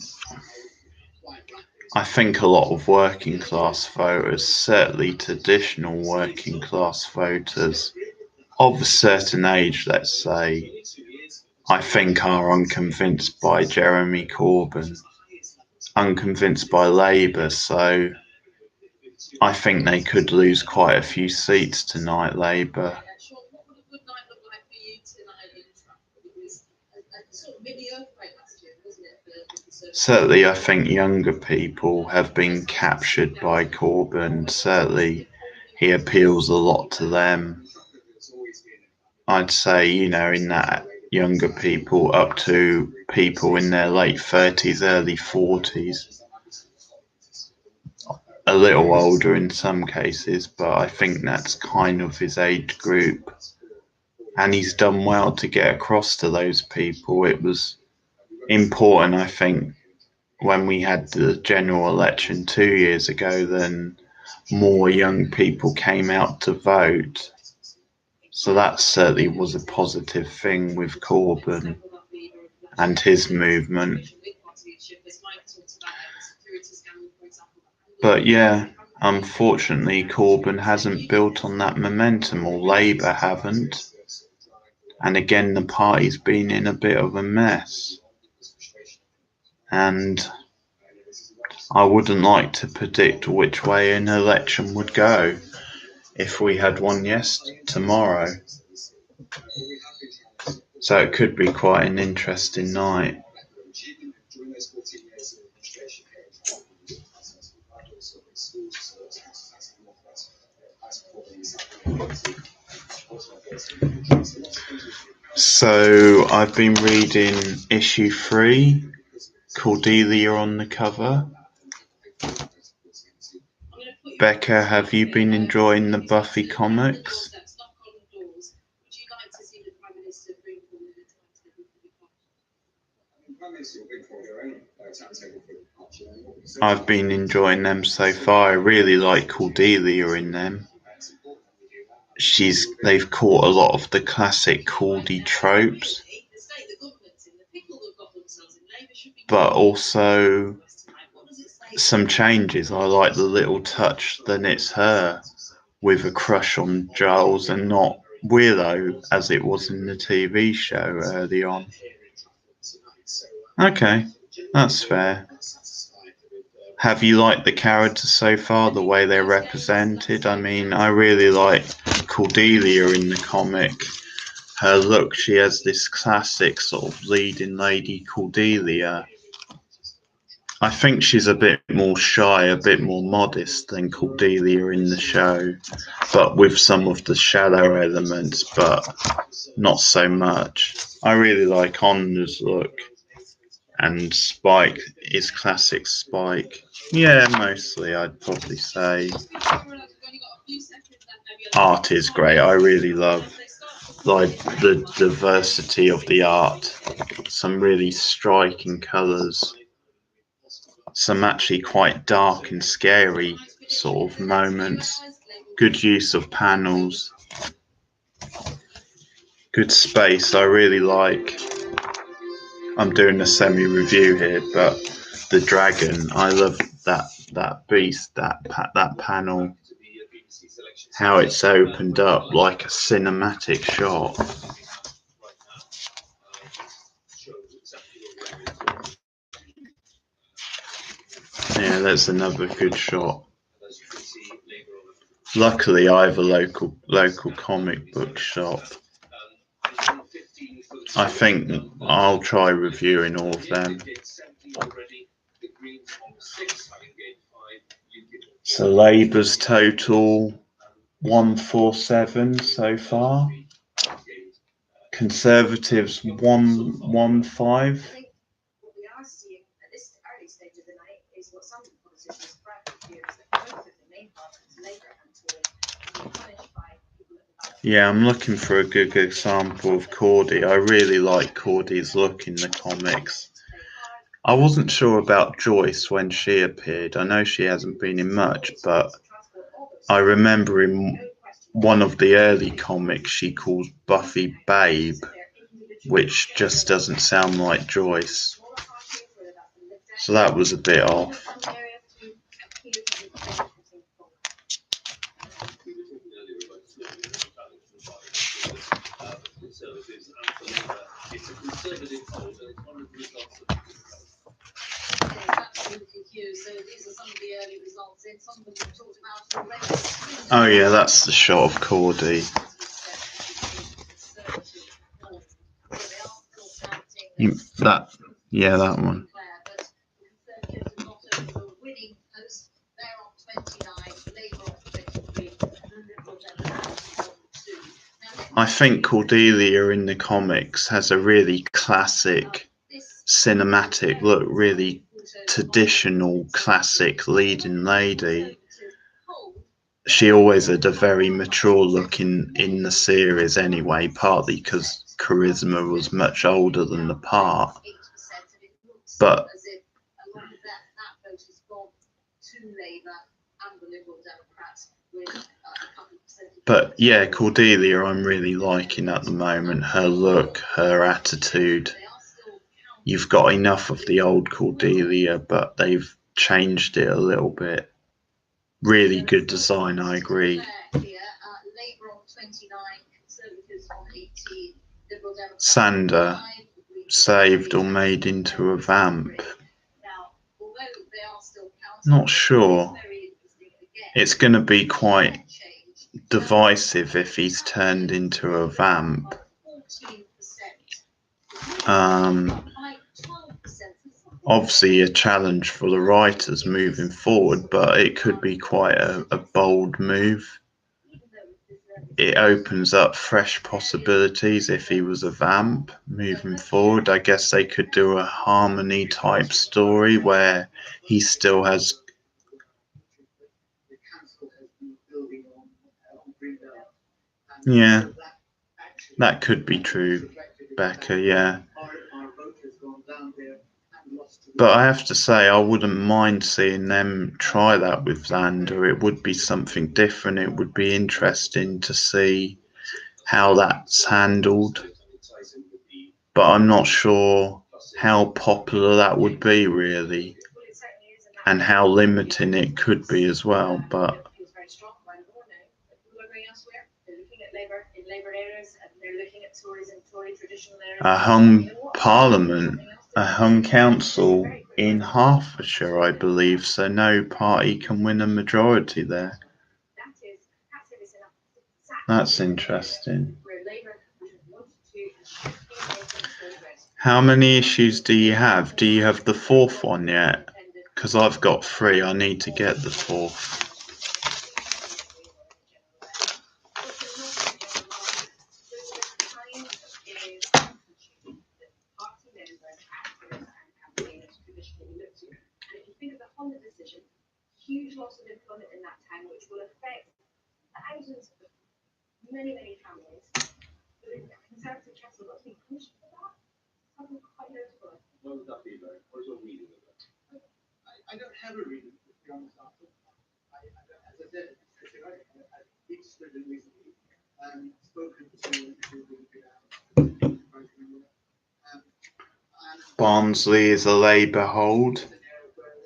a lot of working class voters, certainly traditional working class voters of a certain age, let's say, I think are unconvinced by Jeremy Corbyn, unconvinced by Labour, so I think they could lose quite a few seats tonight, Labour. Sean, what would a good night look like for you tonight in Trafford? It was a sort of mini earthquake last year, wasn't it? For the Conservatives? Certainly, I think younger people have been captured by Corbyn. Certainly, he appeals a lot to them. I'd say, in that younger people up to people in their late 30s, early 40s. A little older in some cases, but I think that's kind of his age group. And he's done well to get across to those people. It was important, I think, when we had the general election 2 years ago, then more young people came out to vote. So that certainly was a positive thing with Corbyn and his movement. But yeah, unfortunately, Corbyn hasn't built on that momentum, or Labour haven't. And again, the party's been in a bit of a mess. And I wouldn't like to predict which way an election would go if we had one tomorrow. So it could be quite an interesting night. So I've been reading issue 3, Cordelia on the cover. Becca, have you been enjoying the Buffy comics? I've been enjoying them so far. I really like Cordelia in them. They've caught a lot of the classic Cordy tropes, but also some changes. I like the little touch that it's her with a crush on Giles and not Willow as it was in the TV show early on. Okay, that's fair. Have you liked the characters so far, the way they're represented? I mean, I really like Cordelia in the comic. Her look, she has this classic sort of leading lady Cordelia. I think she's a bit more shy, a bit more modest than Cordelia in the show, but with some of the shadow elements, but not so much. I really like Honda's look. And Spike is classic Spike. Yeah, mostly I'd probably say. Art is great. I really love the diversity of the art. Some really striking colours. some actually quite dark and scary sort of moments. Good use of panels. Good space. I really like. I'm doing a semi-review here, but the dragon. I love that beast. That panel. How it's opened up like a cinematic shot. Yeah, that's another good shot. Luckily, I have a local comic book shop. I think I'll try reviewing all of them. So Labour's total 147 so far. Conservatives 115. What we are seeing at this early stage of the night is what some politicians practically fear is that both of the main parties, Labour and Tory, will be punished by people at the ballot. Yeah, I'm looking for a good example of Cordy. I really like Cordy's look in the comics. I wasn't sure about Joyce when she appeared. I know she hasn't been in much, but I remember in one of the early comics she calls Buffy Babe, which just doesn't sound like Joyce. So that was a bit off. Oh yeah, that's the shot of Cordy. That one. I think Cordelia in the comics has a really classic cinematic look, really traditional classic leading lady. She always had a very mature look in the series anyway, partly because Charisma was much older than the part. But yeah, Cordelia I'm really liking at the moment. Her look, her attitude. You've got enough of the old Cordelia, but they've changed it a little bit. Really good design, I agree. Sander, saved or made into a vamp. Not sure. It's going to be quite divisive if he's turned into a vamp. Obviously a challenge for the writers moving forward, but it could be quite a bold move. It opens up fresh possibilities if he was a vamp moving forward. I guess they could do a Harmony type story where he still has. Yeah, that could be true, Becca, yeah. But I have to say, I wouldn't mind seeing them try that with Xander. It would be something different. It would be interesting to see how that's handled. But I'm not sure how popular that would be, really, and how limiting it could be as well. But a hung parliament, a hung council in Hertfordshire, I believe, so no party can win a majority there. That's interesting. How many issues do you have? Do you have the fourth one yet? Because I've got 3. I need to get the 4th. Huge loss of employment in that time, which will affect thousands of many families. The Conservative Council got to be punished for that. Something quite notable. What would that be like? What is your reading of that? I don't have a reason, to be honest, Arthur. As I said, I've been stricken recently and spoken to the Barnsley is a Labour hold.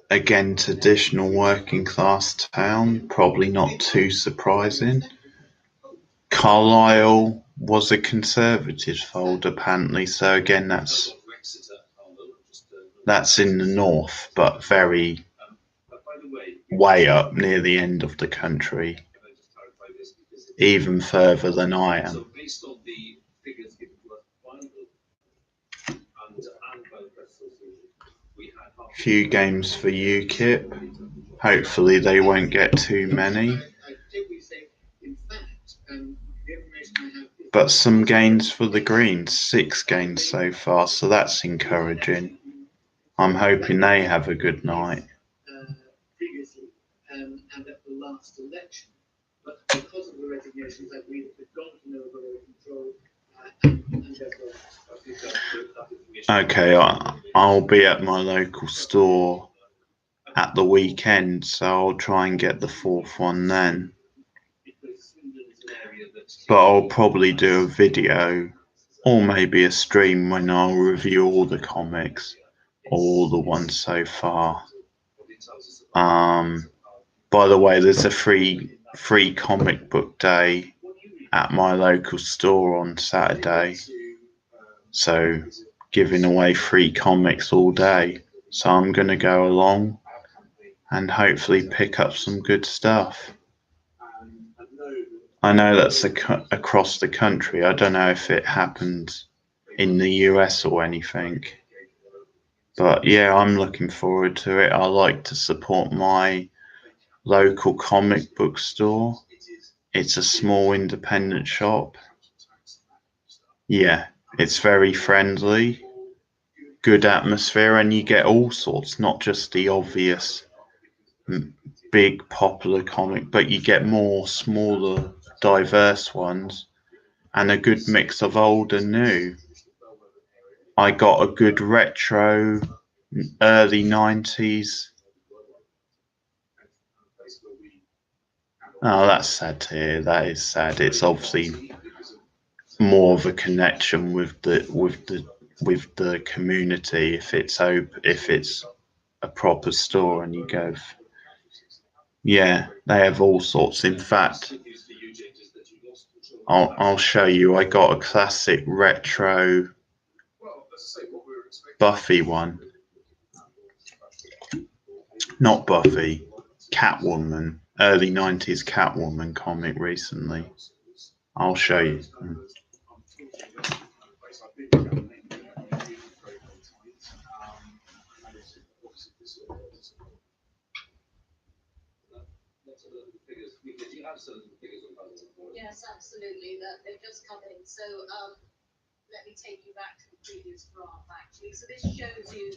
Again, traditional working class town, probably not too surprising. Carlisle was a Conservative hold apparently, so again that's in the north, but very way up near the end of the country, even further than I am. Few games for UKIP. Hopefully they won't get too many. But some gains for the Greens, 6 gains so far, so that's encouraging. I'm hoping they have a good night. Previously, and at the last election, but because of the resignations, I believe they've gone to no control. Okay, I'll be at my local store at the weekend, so I'll try and get the 4th one then. But I'll probably do a video or maybe a stream when I'll review all the comics, all the ones so far. By the way, there's a free comic book day at my local store on Saturday, so giving away free comics all day. So I'm gonna go along and hopefully pick up some good stuff. I know that's across the country. I don't know if it happens in the US or anything. But yeah, I'm looking forward to it. I like to support my local comic book store. It's a small independent shop. Yeah, it's very friendly, good atmosphere, and you get all sorts, not just the obvious big popular comic, but you get more smaller, diverse ones, and a good mix of old and new. I got a good retro, early 90s. Oh, that's sad to hear. That is sad. It's obviously more of a connection with the community if it's a proper store and you go. Yeah, they have all sorts. In fact, I'll show you. I got a classic retro Buffy one. Not Buffy, Catwoman. Early 90s Catwoman comic recently. I'll show you. Yes, absolutely. They've just come in. So let me take you back to the previous graph, actually. So this shows you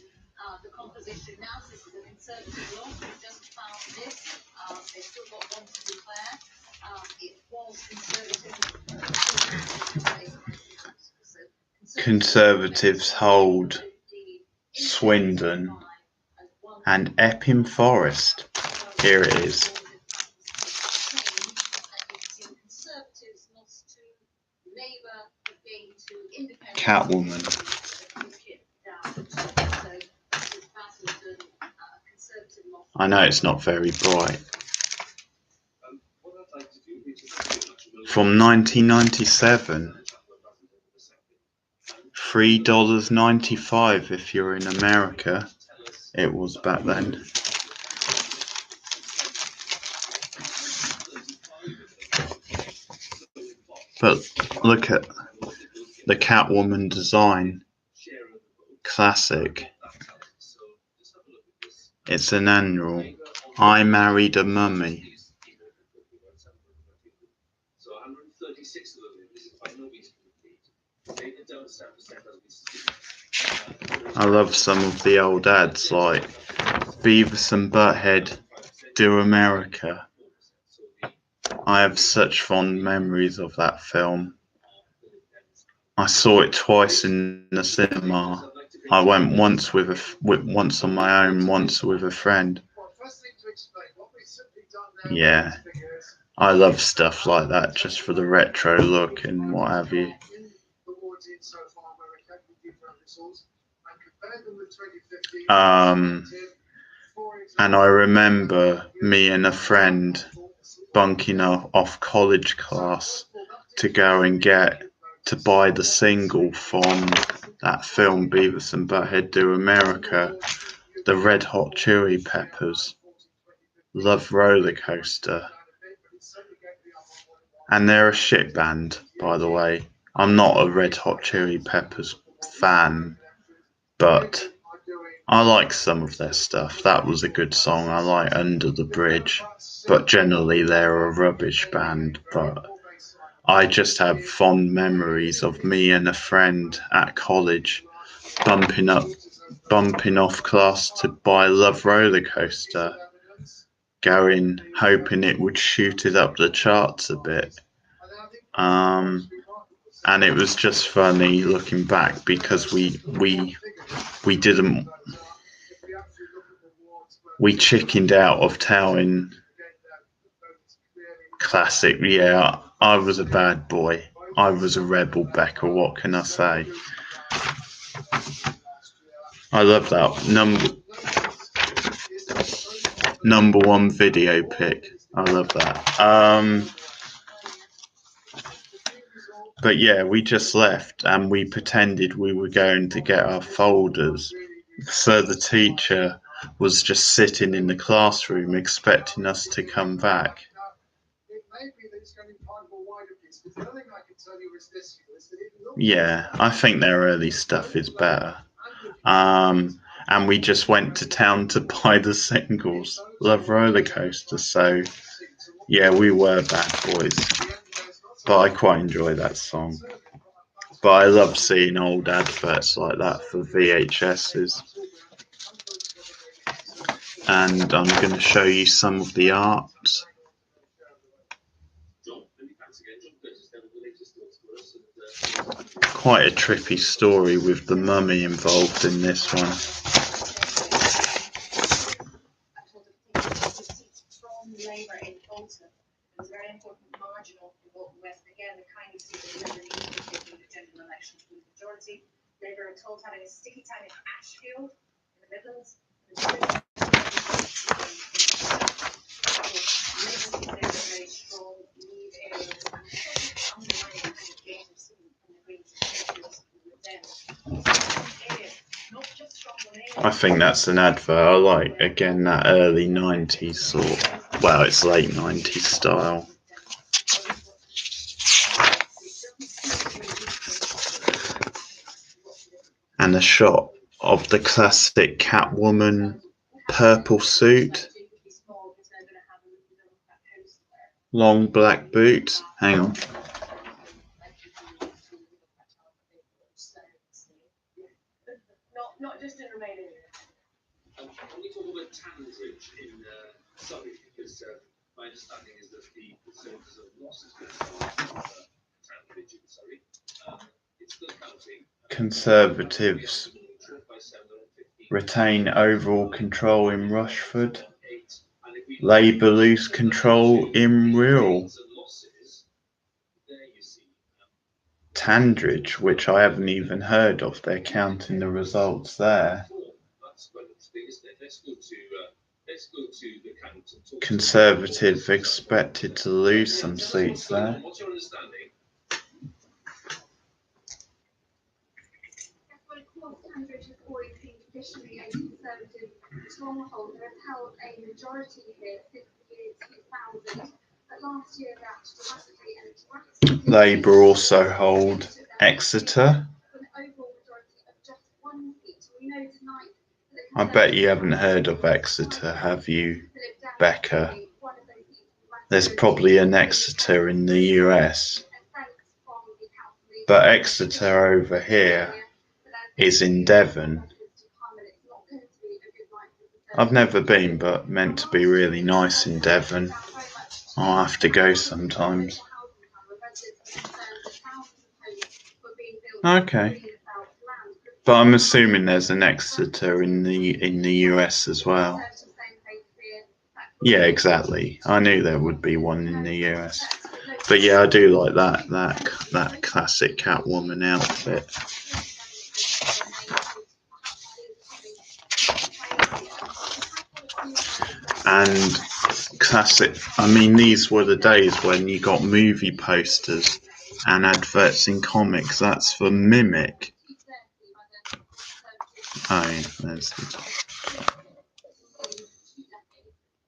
the composition now. So this is a Conservative lot. We've just found this. They've still got one to declare. It was Conservatives hold Swindon and Epping Forest. Here it is. Catwoman. I know it's not very bright. From 1997. $3.95 if you're in America. It was back then. But look at the Catwoman design. Classic. It's an annual. I Married a Mummy. I love some of the old ads like Beavis and Butthead Do America. I have such fond memories of that film. I saw it twice in the cinema I went once once on my own, once with a friend. Yeah, I love stuff like that, just for the retro look and what have you. And I remember me and a friend bunking off college class to go and to buy the single from that film Beavis and Butthead Do America, the Red Hot Chili Peppers, Love Roller Coaster. And they're a shit band, by the way. I'm not a Red Hot Chili Peppers fan, but I like some of their stuff. That was a good song. I like Under the Bridge, but generally they're a rubbish band. But I just have fond memories of me and a friend at college bumping off class to buy Love Roller Coaster, hoping it would shoot it up the charts a bit. And it was just funny looking back because we chickened out of Towing Classic. Yeah, I was a bad boy. I was a rebel, Becca. What can I say? I love that number one video pic. I love that. But yeah, we just left and we pretended we were going to get our folders. So the teacher was just sitting in the classroom expecting us to come back. Yeah, I think their early stuff is better. And we just went to town to buy the singles, Love Roller Coaster. So yeah, we were bad boys. But I quite enjoy that song. But I love seeing old adverts like that for VHSs. And I'm going to show you some of the art. Quite a trippy story with the mummy involved in this one. Labour are told having a sticky time in Ashfield in the Midlands. Very strong lead areas and underlying kind of gains in the green I think that's an advert. I like, again, that early 90s sort. Well, it's late 90s style. And a shot of the classic Catwoman purple suit. Long black boots. Hang on. Not just in Romania. Can we talk about Tandridge in Surrey? Because my understanding is that the percentage of losses Tandridge in Surrey, it's still counting. Conservatives retain overall control in Rushford. Labour lose control in Wirral. Tandridge, which I haven't even heard of, they're counting the results there. Conservative expected to lose some seats there. Tandridge has always been traditionally a Conservative stronghold and has held a majority here since the year 2000. But last year that dramatically Labour also hold Exeter. I bet you haven't heard of Exeter, have you, Becca? There's probably an Exeter in the US. But Exeter over here is in Devon. I've never been, but meant to be really nice in Devon. I'll have to go sometimes. Okay. But I'm assuming there's an Exeter in the US as well. Yeah, exactly. I knew there would be one in the US. But yeah, I do like that classic Catwoman outfit. And classic. I mean, these were the days when you got movie posters and adverts in comics. That's for Mimic. Oh, yeah, there's the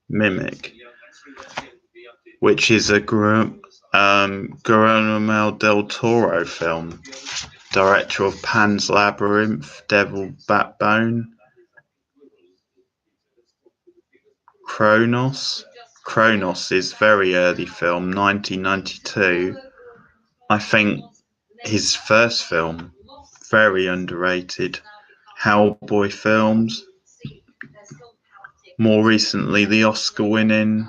Mimic, which is a Guillermo del Toro film, director of Pan's Labyrinth, Devil Backbone, Kronos. Kronos is very early film, 1992. I think his first film, very underrated. Hellboy films. More recently, the Oscar-winning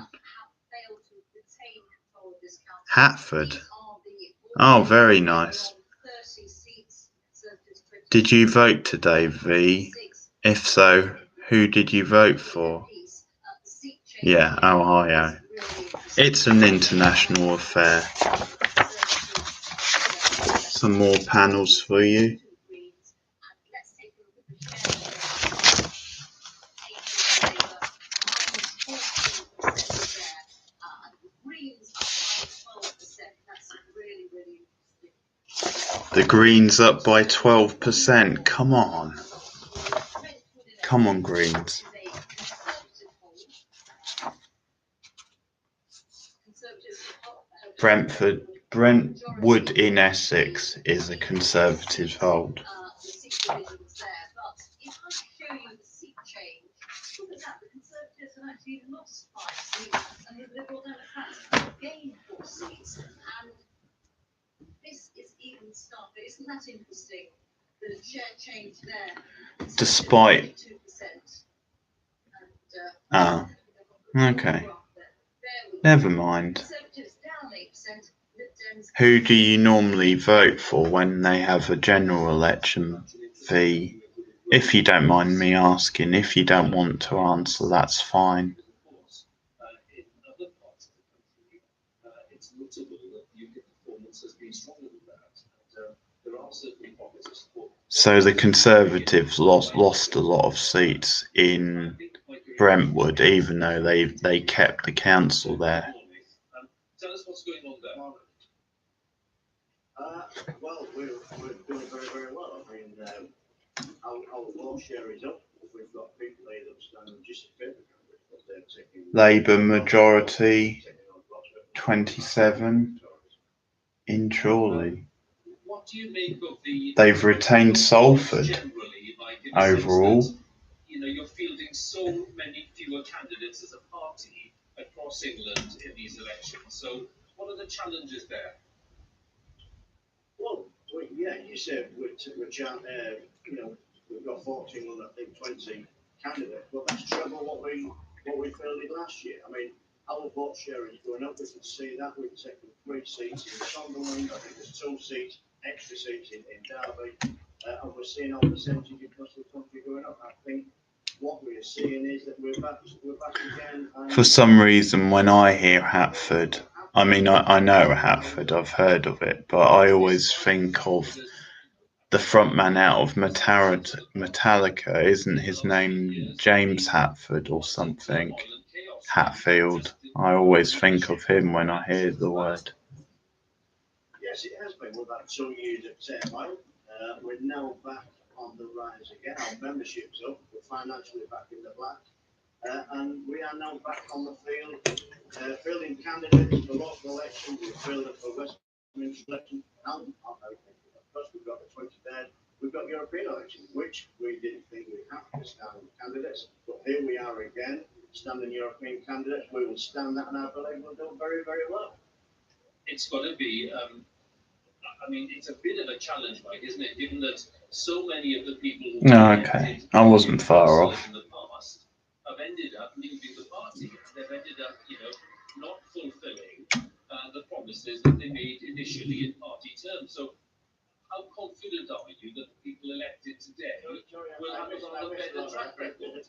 Hatford. Oh, very nice. Did you vote today, V? If so, who did you vote for? Yeah, Ohio. It's an international affair. Some more panels for you. The Greens up by 12%. Come on. Come on, Greens. Brentwood in Essex is a Conservative hold. Despite. Oh, okay. Never mind. Who do you normally vote for when they have a general election, V? If you don't mind me asking. If you don't want to answer, that's fine. So the Conservatives lost a lot of seats in Brentwood, even though they kept the council there. Tell us what's going on there. Well, we're doing very, very well. I mean, our vote share is up. We've got people here that stand just in favour of it. Labour majority 27 in Chorley. What do you make of the? They've retained Salford overall. You know, you're fielding so many fewer candidates as a party across England in these elections. So, what are the challenges there? Well, yeah, you said you know, we've got 14 on, I think, 20 candidates, but that's treble what we fielded last year. I mean, our vote share is going up. We can see that we've taken 3 seats in Sunderland. I think there's 2 seats, extra seats in Derby, and we're seeing our percentage across the country going up. I think what we're seeing is that we're back again. For some reason, when I hear Hatford, I mean, I know Hatford, I've heard of it, but I always think of the frontman out of Metallica. Isn't his name James Hatford or something? Hatfield. I always think of him when I hear the word. Yes, it has been. We've had 2 years at 10 mile. We're now back on the rise again. Our membership's up. We're financially back in the black. And we are now back on the field, fielding candidates for local elections. We're fielding for Westminster election. And because we've got the 23rd, we've got European elections, which we didn't think we'd have to stand candidates. But here we are again, standing European candidates. We will stand that, and I believe we'll do very, very well. It's got to be. I mean, it's a bit of a challenge, Mike, isn't it? Given that so many of the people who okay, I wasn't far off. In the past have ended up leaving the party. They've ended up, you know, not fulfilling the promises that they made initially in party terms. So, how confident confident are you that the people elected today will have a better track record?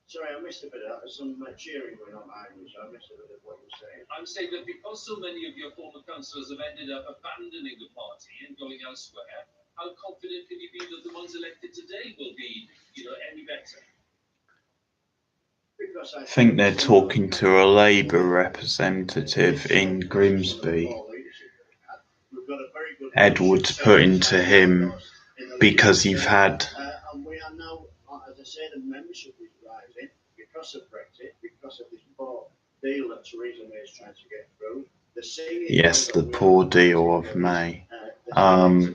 Sorry, I missed a bit of that. There's some cheering going on behind me, so I missed a bit of what you were saying. I'm saying that because so many of your former councillors have ended up abandoning the party and going elsewhere, how confident can you be that the ones elected today will be, any better? I think they're talking to a Labour representative in Grimsby. Edward's putting to him, because you've had... And we are now, as I said, the membership is rising because of Brexit, because of this poor deal that Theresa May is trying to get through. Yes, the poor deal of May. And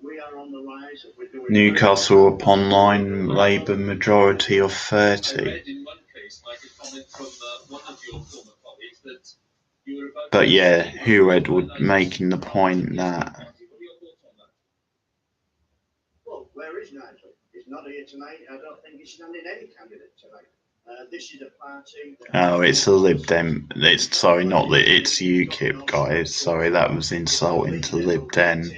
we are on the rise. Newcastle upon Lyme, Labour majority of 30. But yeah, Hugh Edward making the point that... Well, where is Nigel? He's not here tonight. I don't think he's standing any candidate tonight. This is a party... Oh, it's a Lib Dem... it's UKIP, guys. Sorry, that was insulting to Lib Dem. And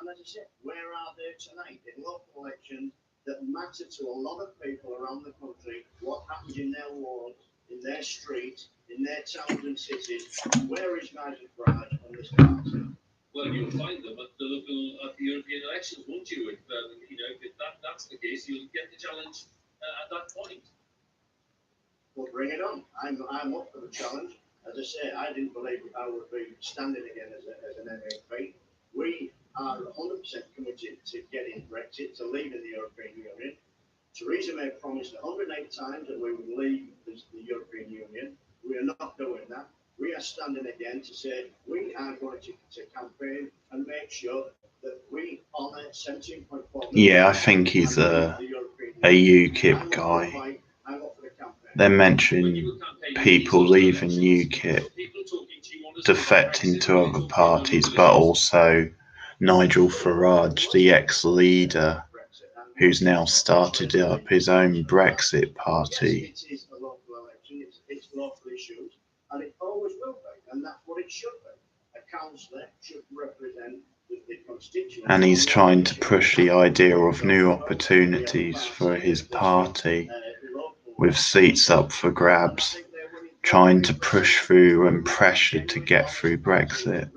as I said, where are they tonight? In local elections that matter to a lot of people around the country, what happens in their wards, in their streets, in their towns and cities, where is Nigel Farage on this party? Well, you'll find them at the European elections, won't you? If that's the case, you'll get the challenge at that point. Well, bring it on. I'm up for the challenge. As I say, I didn't believe I would be standing again as an MEP. We are 100% committed to getting Brexit, to leaving the European Union. Theresa May promised 108 times that we would leave the European Union. We are not doing that. We are standing again to say we are going to campaign and make sure that we honour 17.4 million. Yeah, I think he's a UKIP guy. They're mentioning people leaving UKIP, defecting to other parties, but also Nigel Farage, the ex-leader, who's now started up his own Brexit party. Yes, it is a local election. It's local issues, and it always will be, and that's what it should be. A councillor should represent the constituents. And he's trying to push the idea of new opportunities for his party, with seats up for grabs, trying to push through and pressure to get through Brexit.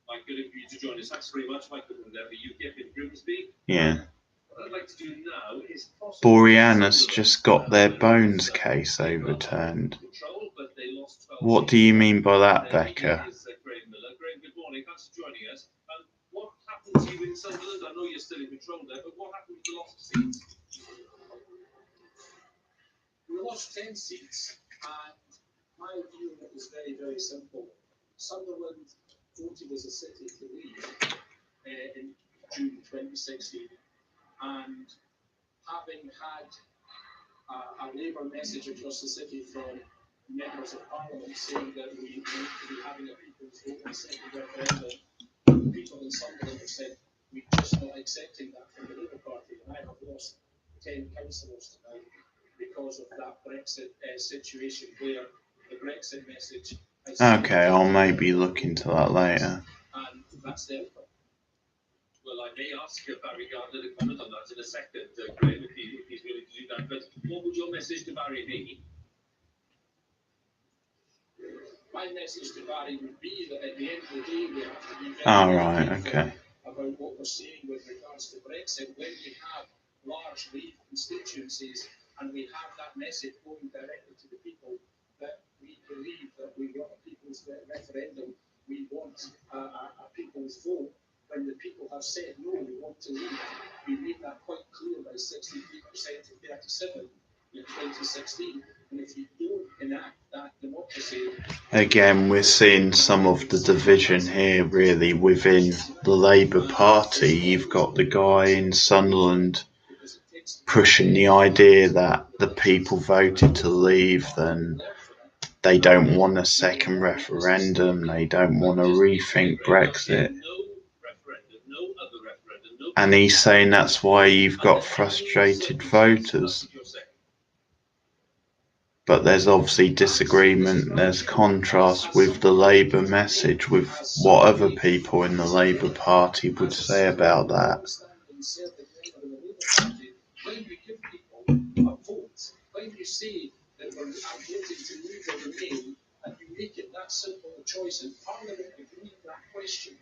Michael, if you to join us, thanks very much, Michael, from the UKIP in Grimsby. Yeah. What I'd like to do now is Boreanaz just got their Bones case overturned. What do you mean by that, Becca? Graham, good morning. Thanks for joining us. What happened to you in Sunderland? I know you're still in control there, but what happened with the loss of seats? We lost 10 seats, and my view on it was very, very simple. Sunderland voted as a city to leave in June 2016, and having had a Labour message across the city from members of Parliament saying that we need to be having a people's vote and second referendum, people in Sunderland have said we're just not accepting that from the Labour Party, and I have lost 10 councillors tonight because of that Brexit situation where the Brexit message has... Okay, I'll maybe look into that later. And that's the outcome. Well, I may ask Barry Gardner to comment on that in a second, Graham, if he's willing to do that. But what would your message to Barry be? My message to Barry would be that at the end of the day, we have to be Right, okay. about what we're saying with regards to Brexit. When we have large Leave constituencies and we have that message going directly to the people that we believe that we want a people's referendum, we want a people's vote. When the people have said no, we want to leave, we made that quite clear by 63% to 37% in 2016. And if you don't enact that democracy... Again, we're seeing some of the division here, really, within the Labour Party. You've got the guy in Sunderland pushing the idea that the people voted to leave, then they don't want a second referendum, they don't want to rethink Brexit. And he's saying that's why you've got frustrated voters. but there's obviously disagreement, there's contrast with the Labour message, with what other people in the Labour Party would say about that. When you give people a vote, when you say that I'm voting to leave or remain, and you make it that simple a choice, and Parliament agree that question,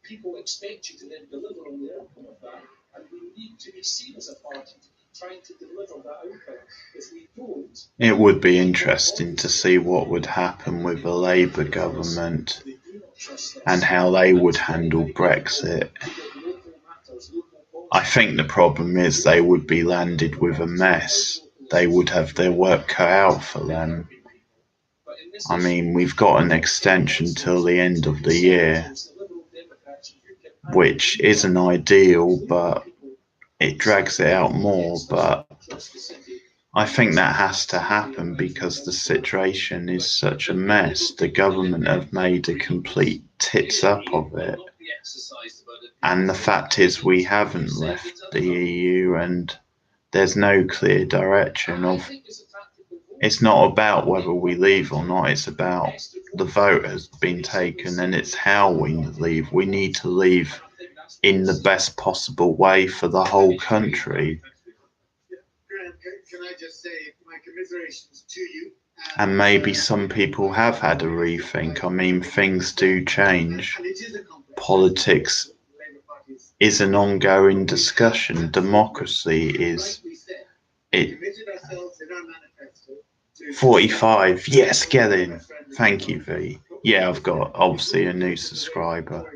people expect you to then deliver on the outcome of that, and we need to be seen as a party to be trying to deliver that outcome. If we don't, it would be interesting to see what would happen with a Labour government and how they would handle Brexit. I think the problem is they would be landed with a mess. They would have their work cut out for them. I mean, we've got an extension till the end of the year, which isn't ideal, but it drags it out more. But I think that has to happen because the situation is such a mess. The government have made a complete tits up of it. And the fact is we haven't left the EU, and there's no clear direction of. It's not about whether we leave or not, it's about the vote has been taken and it's how we leave. We need to leave in the best possible way for the whole country. Graham, can I just say my commiserations to you? And maybe some people have had a rethink. I mean, things do change. Politics is an ongoing discussion. Democracy is. It. 45. Yes, get in. Thank you, V. Yeah, I've got obviously a new subscriber.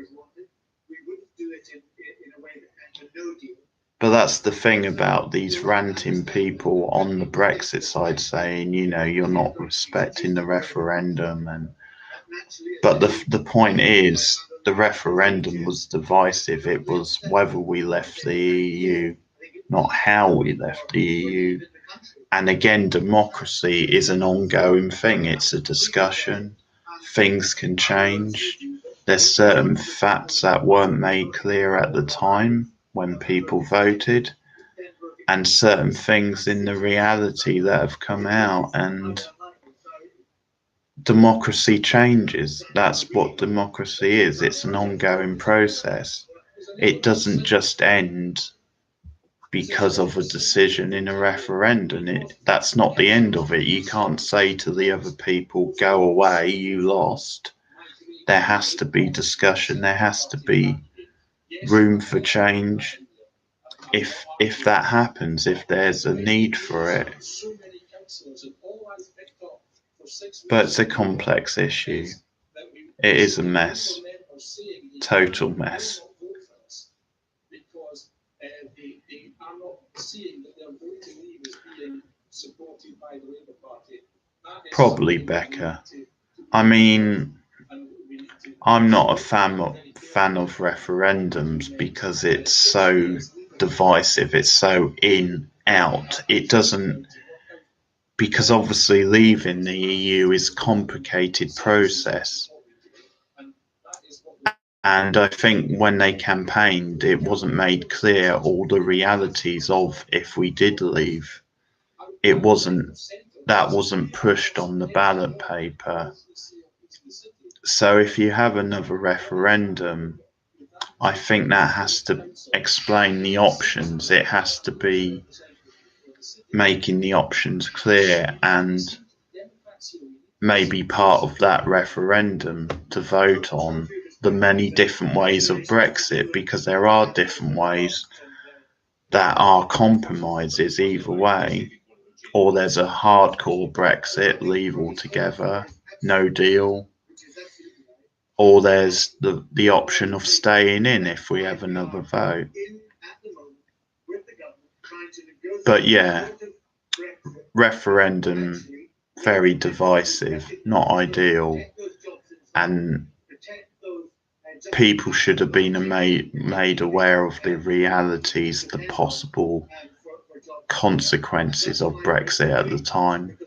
But that's the thing about these ranting people on the Brexit side saying, you know, you're not respecting the referendum. But the point is, the referendum was divisive. It was whether we left the EU, not how we left the EU. And again, democracy is an ongoing thing. It's a discussion. Things can change. There's certain facts that weren't made clear at the time when people voted, and certain things in the reality that have come out, and democracy changes. That's what democracy is. It's an ongoing process. It doesn't just end because of a decision in a referendum. That's not the end of it. You can't say to the other people, go away, you lost. There has to be discussion. There has to be room for change. If that happens, if there's a need for it. But it's a complex issue. It is a mess. Total mess. Probably Becca. I mean, I'm not a fan of referendums because it's so divisive. It's so in, out. It doesn't, because obviously leaving the EU is a complicated process. And I think when they campaigned, it wasn't made clear all the realities of if we did leave. That wasn't pushed on the ballot paper. So if you have another referendum, I think that has to explain the options. It has to be making the options clear, and maybe part of that referendum to vote on the many different ways of Brexit, because there are different ways that are compromises either way. Or there's a hardcore Brexit, leave altogether, no deal. Or there's the option of staying in if we have another vote. But yeah, referendum, very divisive, not ideal. And people should have been made aware of the realities, the possible consequences of Brexit at the time.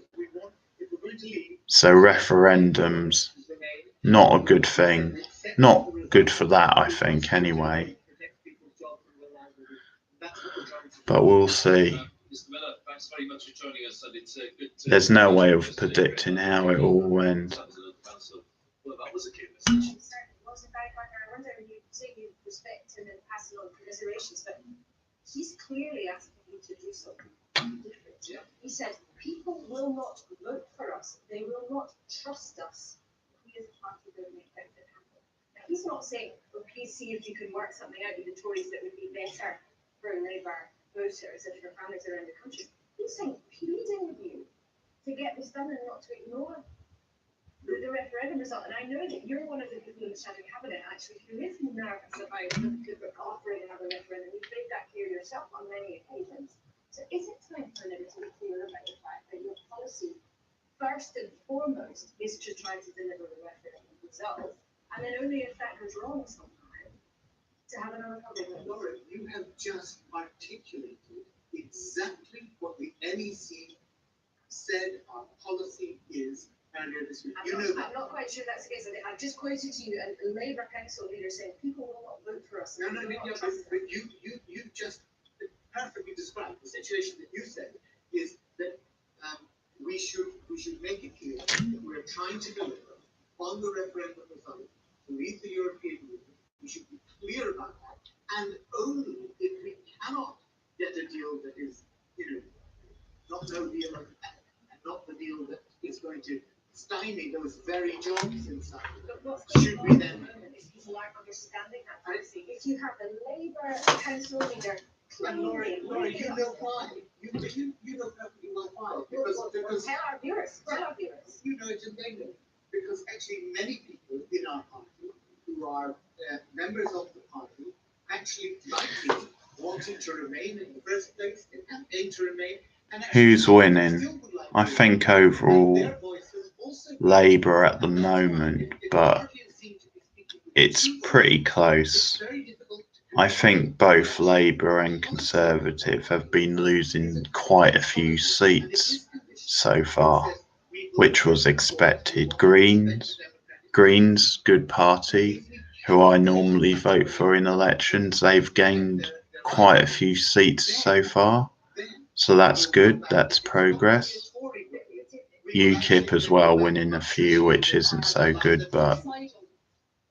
So referendums, not a good thing. Not good for that, I think, anyway. But we'll see. thanks very much for joining us, and it's good to... There's no way of predicting how it all went. Well, that was a key I message. wonder if you say you respect him and pass on commiserations, but he's clearly asking you to do something different. Yeah. He said, people will not vote for us. They will not trust us. We as a party will make things happen. Now, he's not saying, well, please see if you can work something out with the Tories that would be better for Labour voters and for families around the country. He's saying, pleading with you to get this done and not to ignore the referendum result. And I know that you're one of the people in the shadow cabinet actually who is nervous about offering another referendum. You've made that clear yourself on many occasions. So is it time for Labour to be clear about the fact that your policy, first and foremost, is to try to deliver the referendum result, and then only if that goes wrong somehow, to have another public vote? Laura, you have just articulated exactly what the NEC said our policy is earlier this week. I'm not quite sure that's the case. I've just quoted to you a Labour council leader saying people will not vote for us. No, but you just perfectly described the situation that you said is that we should make it clear that we're trying to deliver on the referendum result to leave the European Union. We should be clear about that, and only if we cannot get a deal that is, not no deal and not the deal that is going to stymie those very jobs inside. Should we then? If people aren't understanding that policy, if you have a Labour council leader, Laura, you know why? You know perfectly well why. Because tell our viewers. You know it in England. Because actually many people in our party who are members of the party actually likely wanted to remain in the first place, they campaigned to remain. Who's winning? I think overall Labour at the moment, but it's pretty close. I think both Labour and Conservative have been losing quite a few seats so far, which was expected. Greens, good party, who I normally vote for in elections, they've gained quite a few seats so far. So that's good, that's progress. UKIP as well winning a few, which isn't so good, but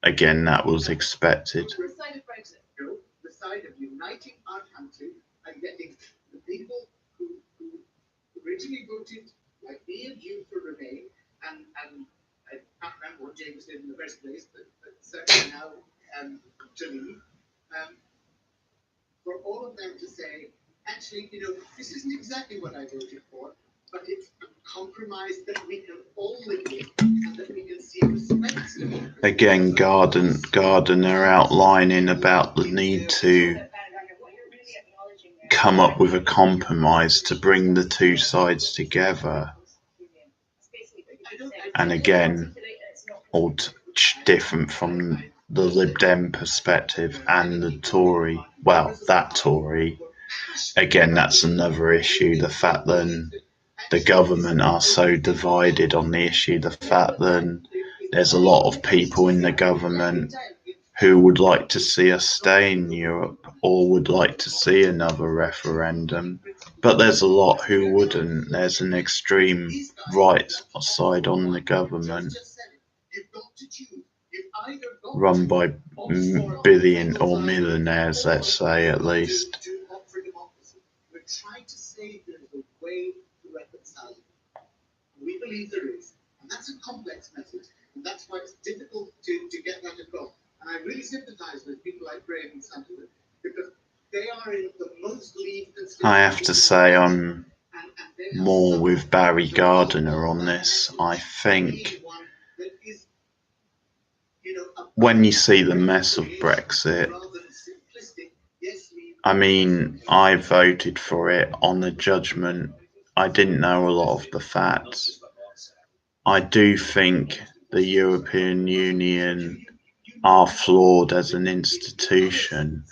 again, that was expected. The side of uniting our country and getting the people who originally voted like me and you for Remain, and I can't remember what James did in the first place, but certainly now to leave, for all of them to say, actually, this isn't exactly what I voted for, but it's a compromise that we can all live with and that we can see respect. Again, Gardiner outlining about the need to come up with a compromise to bring the two sides together. And again, all different from the Lib Dem perspective and the Tory. Well, that Tory. Again, that's another issue. The fact that the government are so divided on the issue. The fact that there's a lot of people in the government who would like to see us stay in Europe or would like to see another referendum. But there's a lot who wouldn't. There's an extreme right side on the government, run by billion or millionaires, let's say, at least. We're trying to say there's a way to reconcile. We believe there is. And that's a complex message. And that's why it's difficult to get that across. And I really sympathize with people like Graham and Sunderland because they are in the most Leave constituency. I have to say I'm more with Barry Gardiner on this. I think when you see the mess of Brexit, I mean, I voted for it on the judgment. I didn't know a lot of the facts. I do think the European Union are flawed as an institution.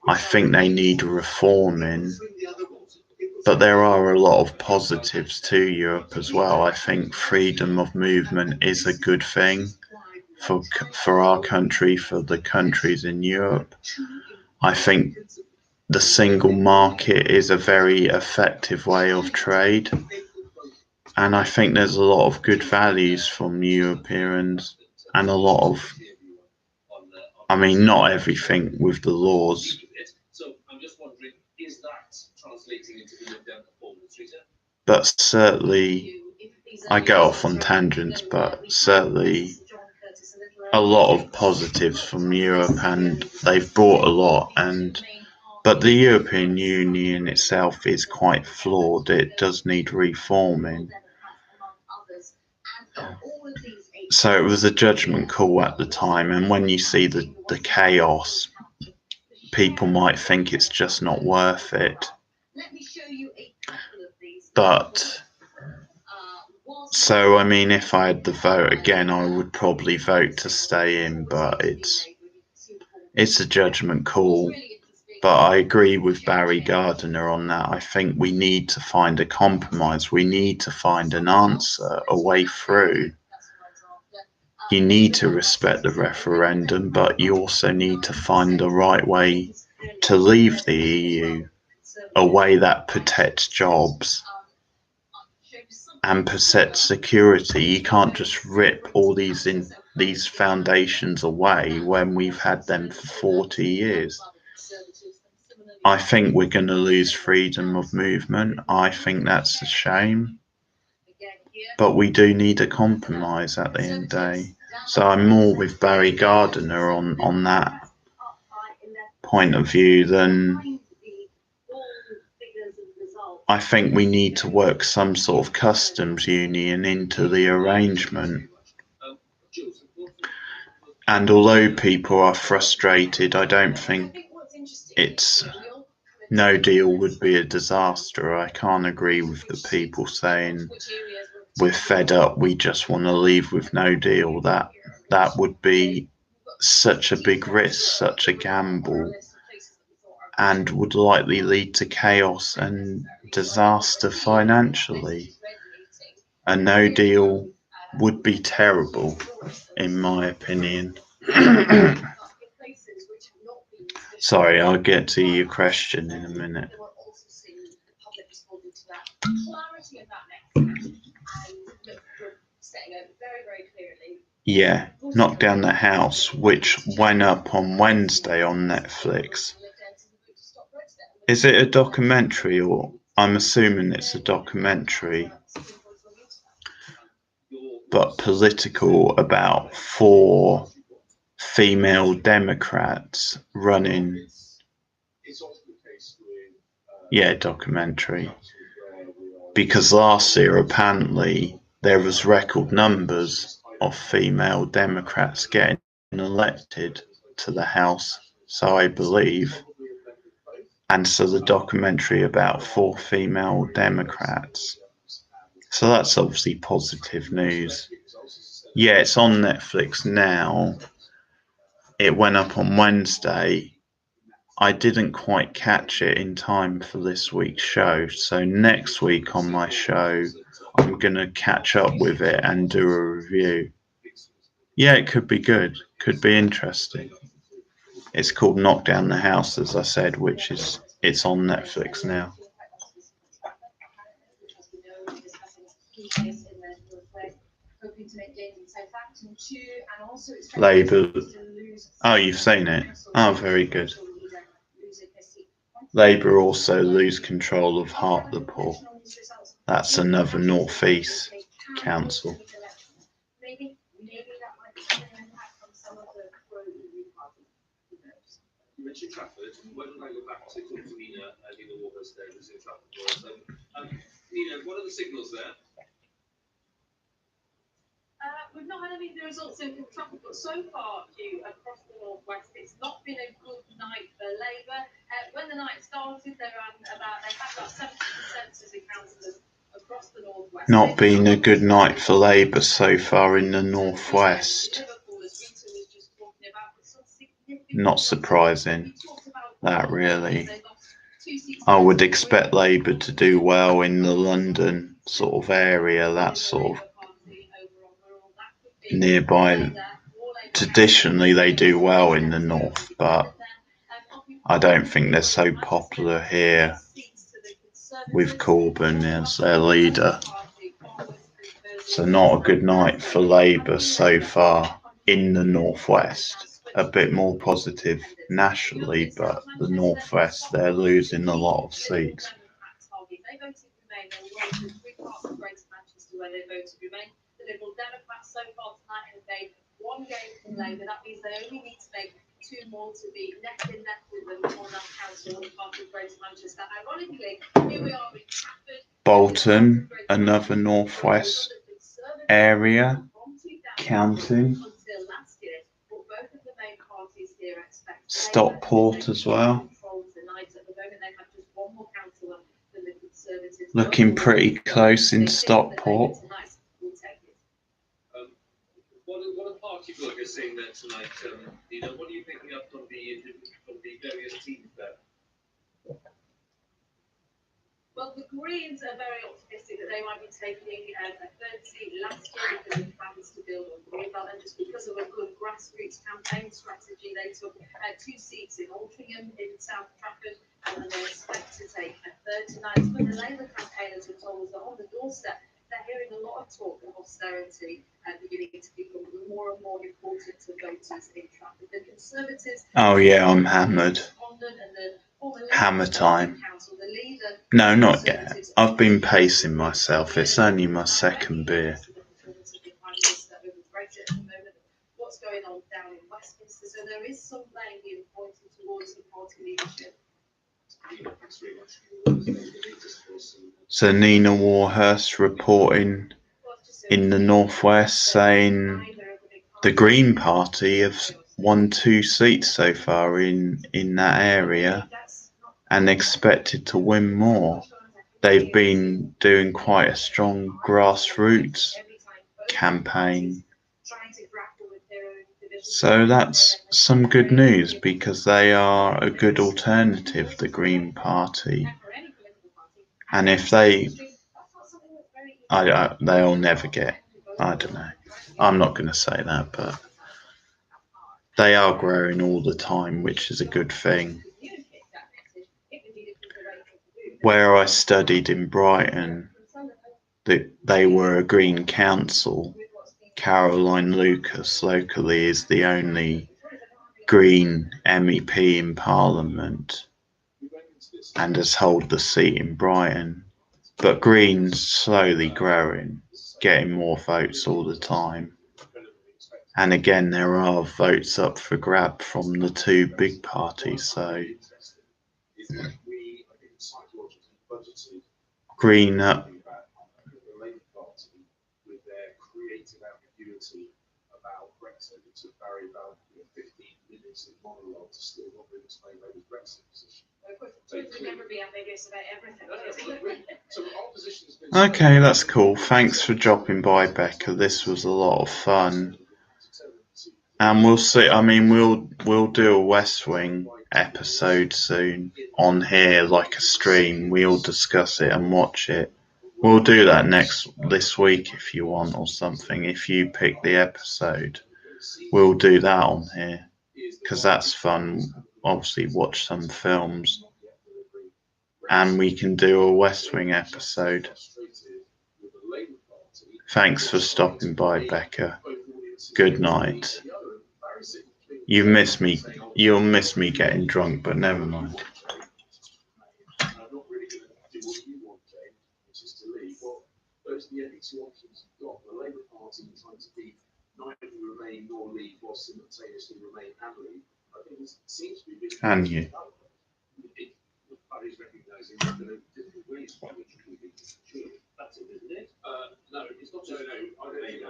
I think they need reforming. But there are a lot of positives to Europe as well. I think freedom of movement is a good thing for our country, for the countries in Europe. I think the single market is a very effective way of trade. And I think there's a lot of good values from Europeans and a lot of, I mean, not everything with the laws. So I'm just wondering, is that translating into the performance, Rita? But certainly, I go off on tangents, but certainly a lot of positives from Europe, and they've brought a lot. But the European Union itself is quite flawed. It does need reforming. So it was a judgment call at the time, and when you see the chaos, people might think it's just not worth it. But so, I mean, if I had the vote again, I would probably vote to stay in, but it's a judgment call. But I agree with Barry Gardiner on that. I think we need to find a compromise. We need to find an answer, a way through. You need to respect the referendum, but you also need to find the right way to leave the EU, a way that protects jobs and protects security. You can't just rip all these foundations away when we've had them for 40 years. I think we're going to lose freedom of movement. I think that's a shame. But we do need a compromise at the end of the day. So I'm more with Barry Gardiner on that point of view than I think we need to work some sort of customs union into the arrangement. And although people are frustrated, I don't think it's no deal would be a disaster. I can't agree with the people saying we're fed up, we just want to leave with no deal. That would be such a big risk, such a gamble, and would likely lead to chaos and disaster financially. A no deal would be terrible, in my opinion. Sorry, I'll get to your question in a minute. Yeah, Knock Down the House, which went up on Wednesday on Netflix. Is it a documentary, or I'm assuming it's a documentary, but political, about 4 female Democrats running. Yeah, documentary. Because last year, apparently, there was record numbers of female Democrats getting elected to the House, so I believe. And so the documentary about 4 female Democrats. So that's obviously positive news. Yeah, it's on Netflix now. It went up on Wednesday. I didn't quite catch it in time for this week's show, so next week on my show, I'm going to catch up with it and do a review. Yeah, it could be good, could be interesting. It's called Knock Down the House, as I said, it's on Netflix now. Labour. Oh, you've seen it? Oh, very good. Labour also lose control of Hartlepool. That's another North East council. You mentioned Trafford. Why don't I go back to Nina Walker's there, who's in Trafford? So, Nina, what are the signals there? We've not had any of the results in from Trafford, but so far, across the northwest, it's not been a good night for Labour. When the night started, they had about 70% of the councillors across the northwest. Not been a good night for Labour so far in the northwest. Not surprising, that really. I would expect Labour to do well in the London sort of area, that sort of nearby. Traditionally they do well in the north, but I don't think they're so popular here with Corbyn as their leader. So not a good night for Labour so far in the Northwest. A bit more positive nationally, but the Northwest, they're losing a lot of seats. They voted Remain. They won in 3 parts of Greater Manchester where they voted Remain. The Liberal Democrats so far tonight have made 1 game from Labour. That means they only need to make 2 more to be neck and neck with them on that council in part of Greater Manchester. Ironically, here we are in Trafford. Bolton, another Northwest area, counting. Stockport as well. Looking pretty close in Stockport. What are party bloggers saying there tonight? What are you picking up from the various teams there? Well, the Greens are very optimistic that they might be taking a 3rd seat last year because of plans to build on Greenbelt, and just because of a good grassroots campaign strategy, they took 2 seats in Altrincham in South Trafford, and they expect to take a 3rd tonight. But the Labour campaigners have told us that on the doorstep, they're hearing a lot of talk of austerity beginning to become more and more important to voters in Trafford. The Conservatives. Oh yeah, I'm hammered. Hammer time. No, not yet. I've been pacing myself. It's only my 2nd beer. What's going on down in Westminster? So there is some blame being pointed towards the party leadership. So Nina Warhurst reporting in the Northwest saying the Green Party have won 2 seats so far in that area and expected to win more. They've been doing quite a strong grassroots campaign. So that's some good news because they are a good alternative, the Green Party. And if they'll never get, I don't know. I'm not going to say that, but they are growing all the time, which is a good thing. Where I studied in Brighton, they were a Green Council. Caroline Lucas locally is the only Green MEP in Parliament and has held the seat in Brighton. But Green's slowly growing, getting more votes all the time. And again, there are votes up for grab from the 2 big parties. So Green up. About Brexit, it took Barry about 15 minutes of monologue to still not really explain Labour's Brexit position. Okay, that's cool. Thanks for dropping by, Becca. This was a lot of fun. And we'll see. I mean, we'll do a West Wing episode soon on here, like a stream. We'll discuss it and watch it. We'll do that this week if you want, or something. If you pick the episode, we'll do that on here because that's fun. Obviously, watch some films, and we can do a West Wing episode. Thanks for stopping by, Becca. Good night. You'll miss me getting drunk, but never mind. Those are the only 2 options you've got. The Labour Party trying to be neither Remain nor Leave while simultaneously Remain and Leave. I think it seems to be And you. The party's recognising that there are different ways by which we can achieve. That's it, isn't it? No, it's not just. No, I don't think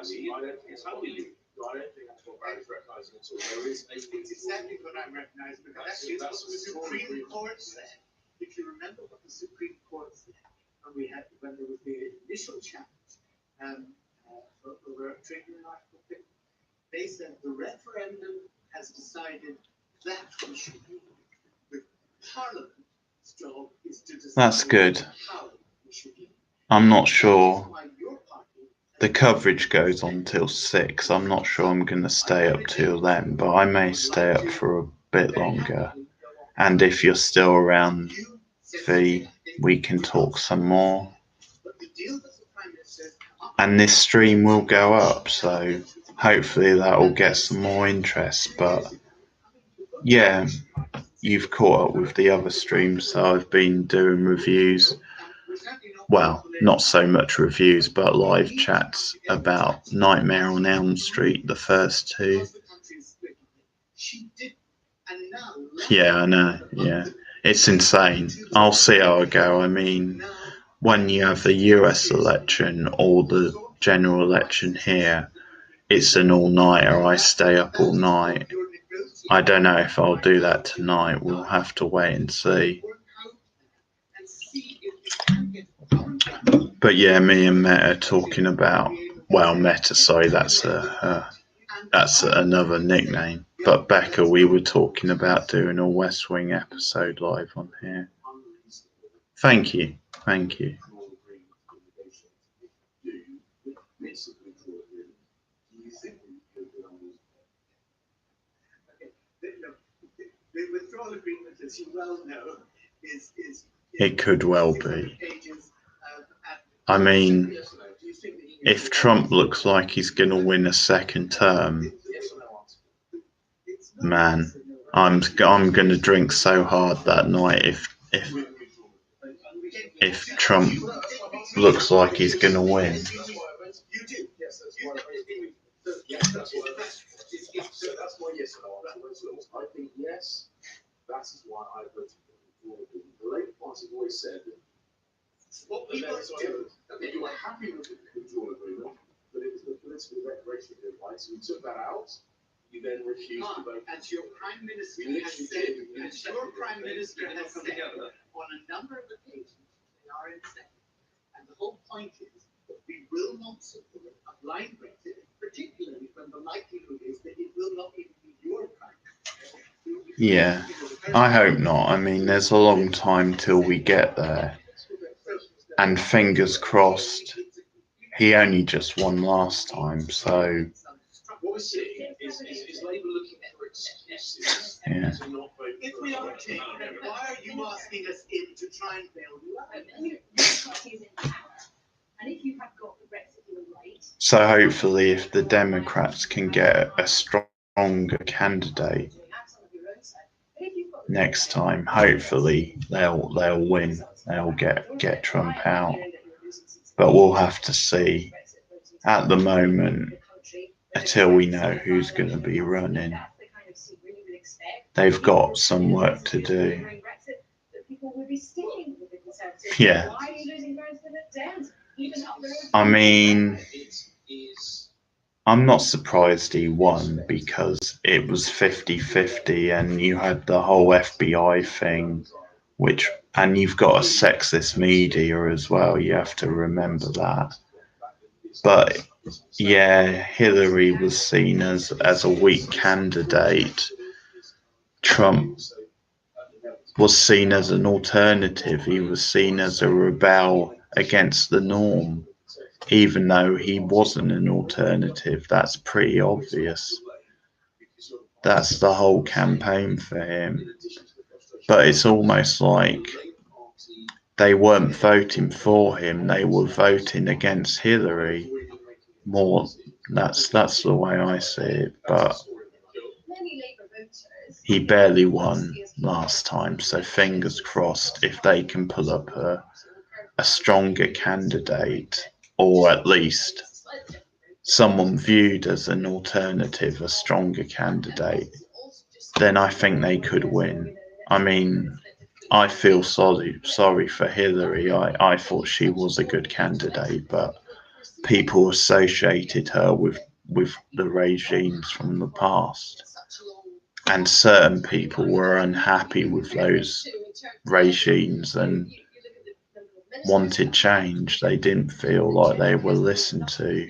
it's how we leave. No, I don't think that's what Barry's recognising at all. There is a It's exactly what I'm recognising, because actually that's what the Supreme Court said. If you remember what the Supreme Court said, when there was the initial challenge over triggering Article 50, they said the referendum has decided that we should be. The Parliament's job is to decide. That's good. How we should be. I'm not sure. The coverage goes on till 6. I'm not sure I'm going to stay up till then, but I may stay up for a bit longer. And if you're still around, V, we can talk some more. And this stream will go up, so hopefully that will get some more interest. But yeah, you've caught up with the other streams, so I've been doing reviews. Well, not so much reviews, but live chats about Nightmare on Elm Street, the first two. Yeah, I know, yeah. It's insane. I'll see how I go. I mean, when you have the US election or the general election here, it's an all-nighter. I stay up all night. I don't know if I'll do that tonight. We'll have to wait and see. But yeah, me and Meta are talking about, well, Meta, sorry, that's another nickname. But Becca, we were talking about doing a West Wing episode live on here. Thank you, thank you. The withdrawal agreement, as you well know, is it could well be. I mean, if Trump looks like he's going to win a second term, man, I'm going to drink so hard that night if Trump looks like he's going to win. That's my yes or no. I think yes. That is why I voted for the Labour Party have always said that what people do, you were happy with the withdrawal agreement, but it was the political declaration of rights. So we took that out. You then refused to vote. As your Prime Minister has said, on a number of occasions, they are insane. And the whole point is that we will not support a blind Brexit, particularly when the likelihood is that it will not even be your Prime Minister. Yeah, I hope not. I mean, there's a long time till we get there. And fingers crossed, he only just won last time, so... What we're seeing is Labour looking for excuses to not vote. If we are taking it, why are you asking us in to try and bail you out? And if you have got the Brexit deal right. So hopefully if the Democrats can get a stronger candidate next time, hopefully they'll win. They'll get Trump out. But we'll have to see. At the moment, until we know who's going to be running, they've got some work to do. Yeah. I mean, I'm not surprised he won because it was 50-50 and you had the whole FBI thing, and you've got a sexist media as well. You have to remember that. But yeah, Hillary was seen as a weak candidate. Trump was seen as an alternative. He was seen as a rebel against the norm, even though he wasn't an alternative. That's pretty obvious. That's the whole campaign for him. But it's almost like they weren't voting for him, they were voting against Hillary. More, that's the way I see it. But he barely won last time, so fingers crossed if they can pull up a stronger candidate, or at least someone viewed as an alternative, a stronger candidate, then I think they could win. I mean, I feel sorry for Hillary. I thought she was a good candidate, but people associated her with the regimes from the past. And certain people were unhappy with those regimes and wanted change. They didn't feel like they were listened to.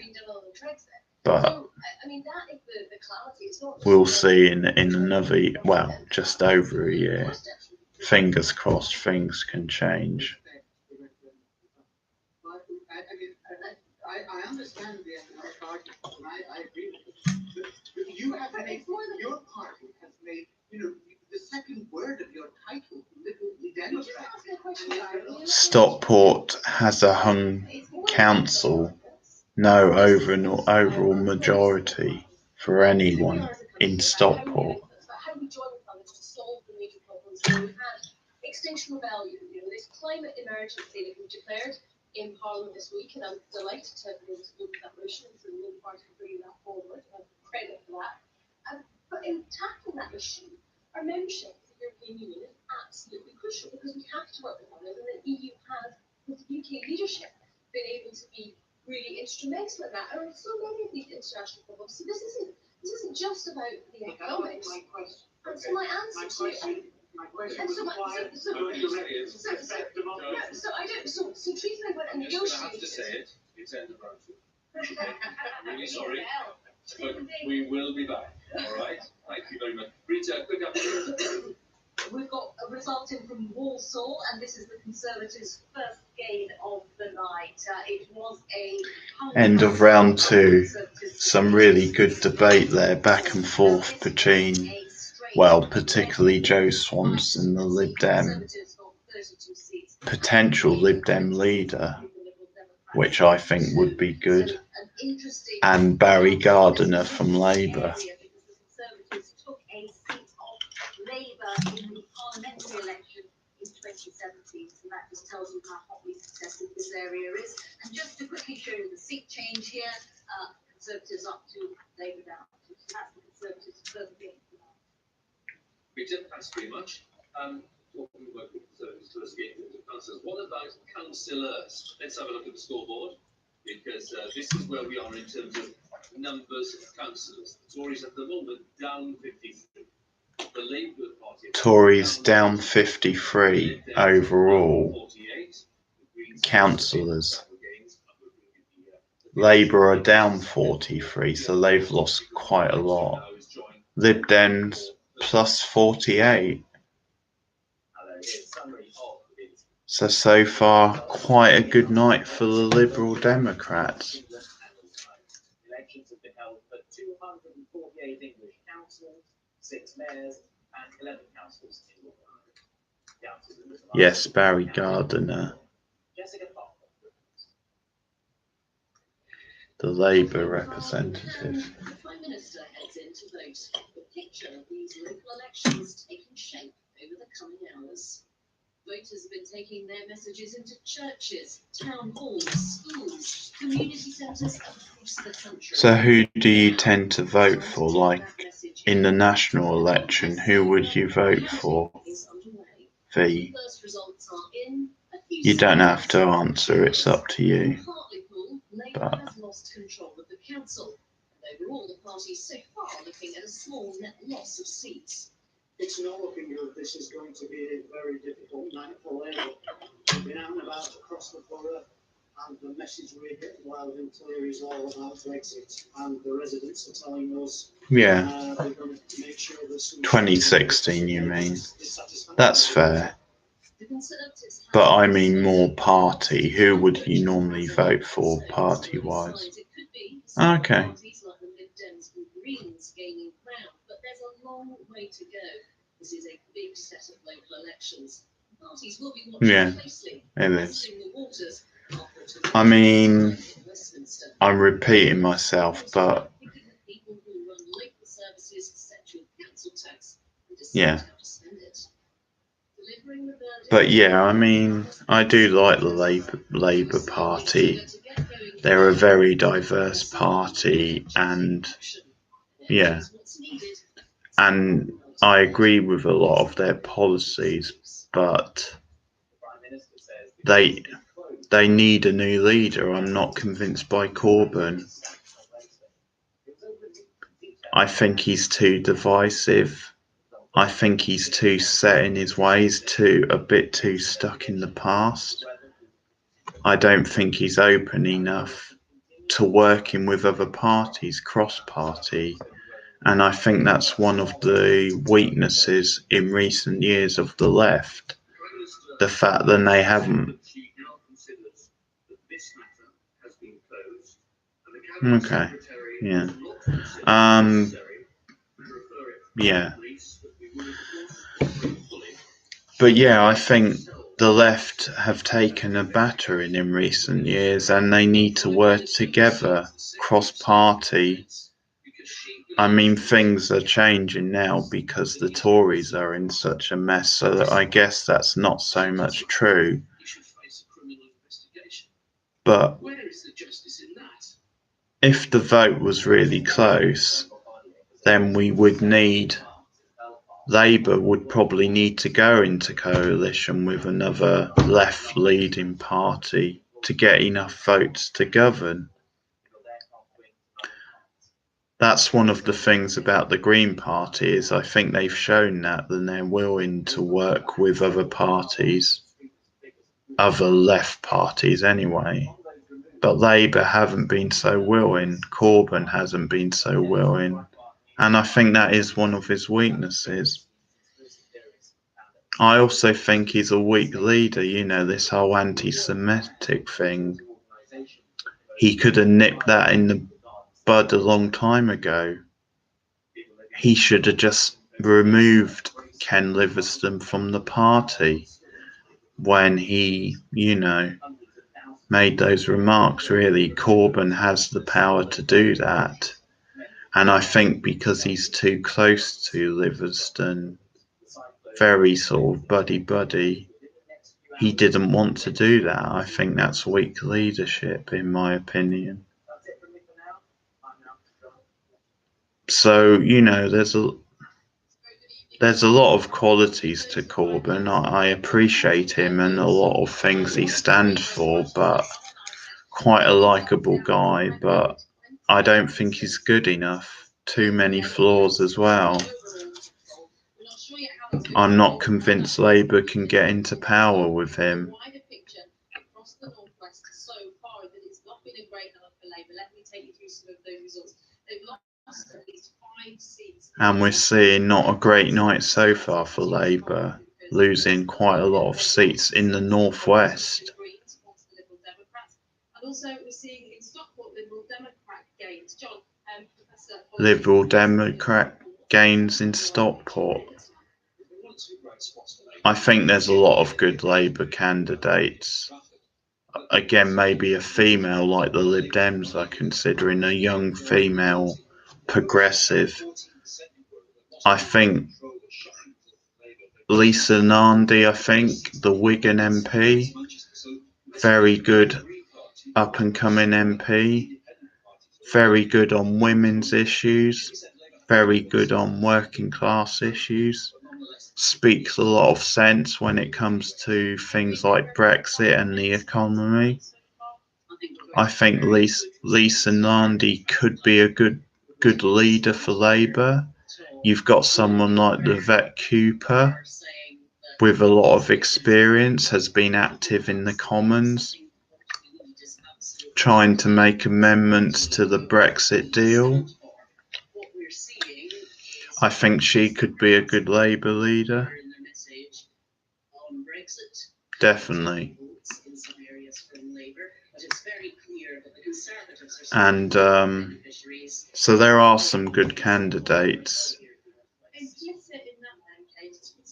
But we'll see in another, well, just over a year. Fingers crossed things can change. I understand the argument, and I agree with it. But you have made, your party has made, the second word of your title, Liberal Democrat. Stockport has a hung council, no overall majority for anyone in Stockport. How we join with others to solve the major problems that we've had. Extinction Rebellion, this climate emergency that we've declared in Parliament this week, and I'm delighted to be able to look at that motion for the Labour Party for bringing that forward. Credit for that. But in tackling that issue, our membership of the European Union is absolutely crucial because we have to work with others, and the EU has, with UK leadership, been able to be really instrumental in that. And so many of these international problems. So this isn't just about the economics. My question. And so my answer to it. My question And was so, why so I don't. So Teresa and I went and I'm just going to have to negotiated. say it. It's end of round two. I'm really sorry, but we will be back. All right. Thank you very much. Rita, quick update. We've got a result in from Walsall, and this is the Conservatives' first gain of the night. It was a End of round two. Some really good debate there, back and forth between, well, particularly Joe Swanson, the Lib Dem, potential Lib Dem leader, which I think would be good, and Barry Gardiner from Labour. Labour in the parliamentary election in 2017, so that just tells you how hotly contested this area is. And just to quickly show you the seat change here, Conservatives up to Labour down. So that's the Conservatives' first game. Rita, thanks very much. Talking about the Conservatives' first game into councillors, what about councillors? Let's have a look at the scoreboard, because this is where we are in terms of numbers of councillors. The Tories at the moment down 53. The Labour Party Tories down 53 overall councillors. Labour are down 43, so they've lost quite a lot. Lib Dems plus 48. So far, quite a good night for the Liberal Democrats. Elections have been held for 248 English councils, 6 mayors, and 11 councils in Northern Ireland. Yes, Barry Gardiner, the Labour representative. The Prime Minister heads in to vote. The picture of these local elections taking shape over the coming hours. Voters have been taking their messages into churches, town halls, schools, community centres across the country. So who do you tend to vote for? Like in the national election, who would you vote for? V. You don't have to answer, it's up to you. But lost control of the council. Overall, the party so far looking at a small net loss of seats. It's not looking good. This is going to be a very difficult night for Labour. We've been out and about across the borough, and the message we're getting loud and clear is all about Brexit. And the residents are telling us, yeah, they're going to make sure there's some 2016 you mean? That's fair. But I mean more party. Who would you normally vote for party-wise? Okay. But there's a long way to go. This is a big set of local elections. Parties will be watching closely. It is. I mean, I'm repeating myself, but yeah. But yeah, I mean, I do like the Labour Party. They're a very diverse party, and yeah. And I agree with a lot of their policies, but they need a new leader. I'm not convinced by Corbyn. I think he's too divisive. I think he's too set in his ways, a bit too stuck in the past. I don't think he's open enough to working with other parties, cross-party. And I think that's one of the weaknesses in recent years of the left. The fact that they haven't. Okay. Yeah. Yeah. But yeah, I think the left have taken a battering in recent years, and they need to work together, cross-party. I mean, things are changing now because the Tories are in such a mess, so that I guess that's not so much true. But if the vote was really close, then we would need Labour would probably need to go into coalition with another left-leading party to get enough votes to govern. That's one of the things about the Green Party is I think they've shown that they're willing to work with other parties, other left parties anyway. But Labour haven't been so willing, Corbyn hasn't been so willing, and I think that is one of his weaknesses. I also think he's a weak leader, this whole anti-Semitic thing. He could have nipped that in the bud a long time ago. He should have just removed Ken Livingstone from the party when he, made those remarks, really. Corbyn has the power to do that. And I think because he's too close to Livingstone, very sort of buddy, he didn't want to do that. I think that's weak leadership, in my opinion. So, there's a lot of qualities to Corbyn. I appreciate him and a lot of things he stands for, but quite a likeable guy, but I don't think he's good enough. Too many flaws as well. I'm not convinced Labour can get into power with him. And we're seeing not a great night so far for Labour, losing quite a lot of seats in the northwest. Liberal Democrat gains in Stockport. I think there's a lot of good Labour candidates. Again, maybe a female like the Lib Dems are considering, a young female progressive. I think Lisa Nandy, the Wigan MP, very good up and coming MP, very good on women's issues, very good on working class issues, speaks a lot of sense when it comes to things like Brexit and the economy. I think Lisa Nandy could be a good leader for Labour. You've got someone like Yvette Cooper with a lot of experience, has been active in the Commons, trying to make amendments to the Brexit deal. I think she could be a good Labour leader. Definitely. And so there are some good candidates.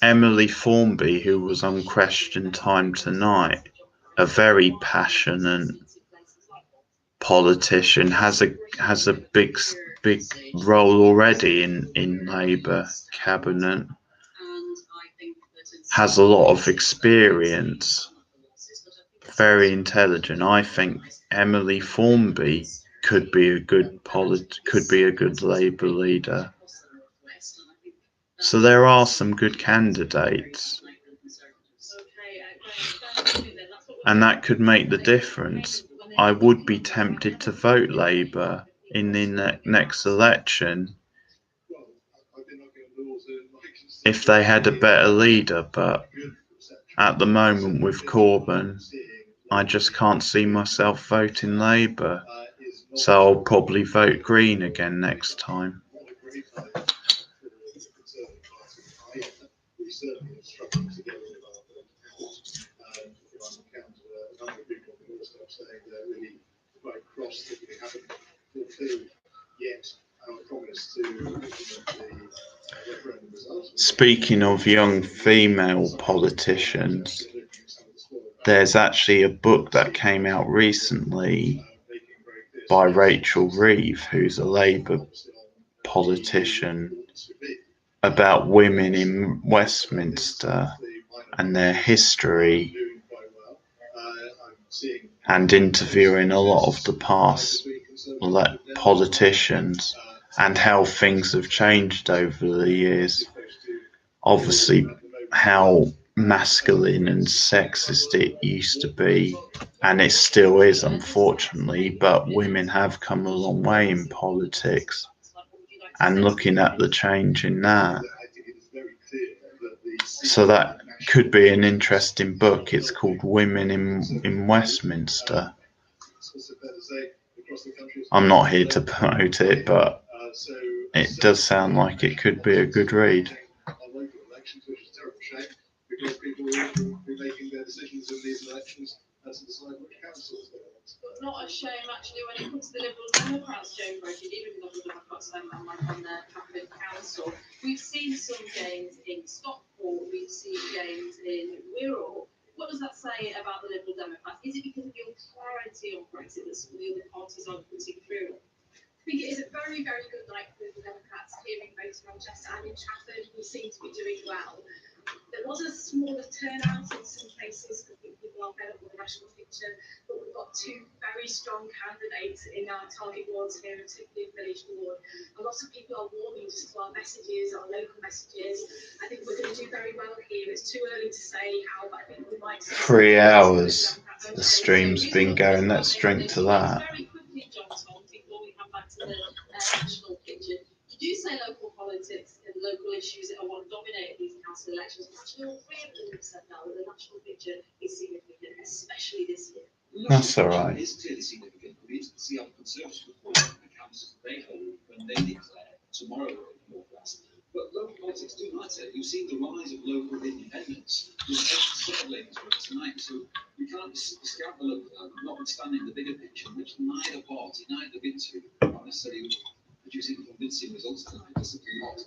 Emily Formby, who was on Question Time tonight, a very passionate politician, has a big role already in Labour cabinet, has a lot of experience, very intelligent. I think Emily Formby could be a good Labour leader. So there are some good candidates, and that could make the difference. I would be tempted to vote Labour in the next election if they had a better leader, but at the moment with Corbyn, I just can't see myself voting Labour, so I'll probably vote Green again next time. Speaking of young female politicians, there's actually a book that came out recently by Rachel Reeve, who's a Labour politician, about women in Westminster and their history, and interviewing a lot of the past politicians and how things have changed over the years. Obviously, how masculine and sexist it used to be, and it still is, unfortunately, but women have come a long way in politics, and looking at the change in that. So that could be an interesting book. It's called Women in Westminster. I'm not here to promote it, but it does sound like it could be a good read. Not a shame, actually, when it comes to the Liberal Democrats, Joan Bridget, even the Liberal Democrats on their Trafford Council. We've seen some gains in Stockport, we've seen gains in Wirral. What does that say about the Liberal Democrats? Is it because of the clarity on Brexit that some of the other parties aren't putting through? I think it is a very, very good night for the Democrats here in Greater Manchester and in Trafford. We seem to be doing well. There was a smaller turnout in some places because people are fed up with the national picture, but we've got two very strong candidates in our target wards here, particularly in Village Ward. A lot of people are warming just to our messages, our local messages. I think we're going to do very well here. It's too early to say how, but I think we might. 3 hours the stream's been going. Let's drink to that. Very quickly, John Tom, before we come back to the national picture. You do say local politics and local issues that are what dominate these council elections. Actually, all three of them have said now that the national picture is significant, especially this year. That's all right. It is clearly significant. We need to see how the Conservatives report on the councils they hold when they declare tomorrow in the Northwest. But local politics do matter. You've seen the rise of local independence. There's extra lanes tonight, so we can't discount the local, notwithstanding the bigger picture, which neither party, neither Vinci, are necessarily producing convincing results tonight. Just simply not.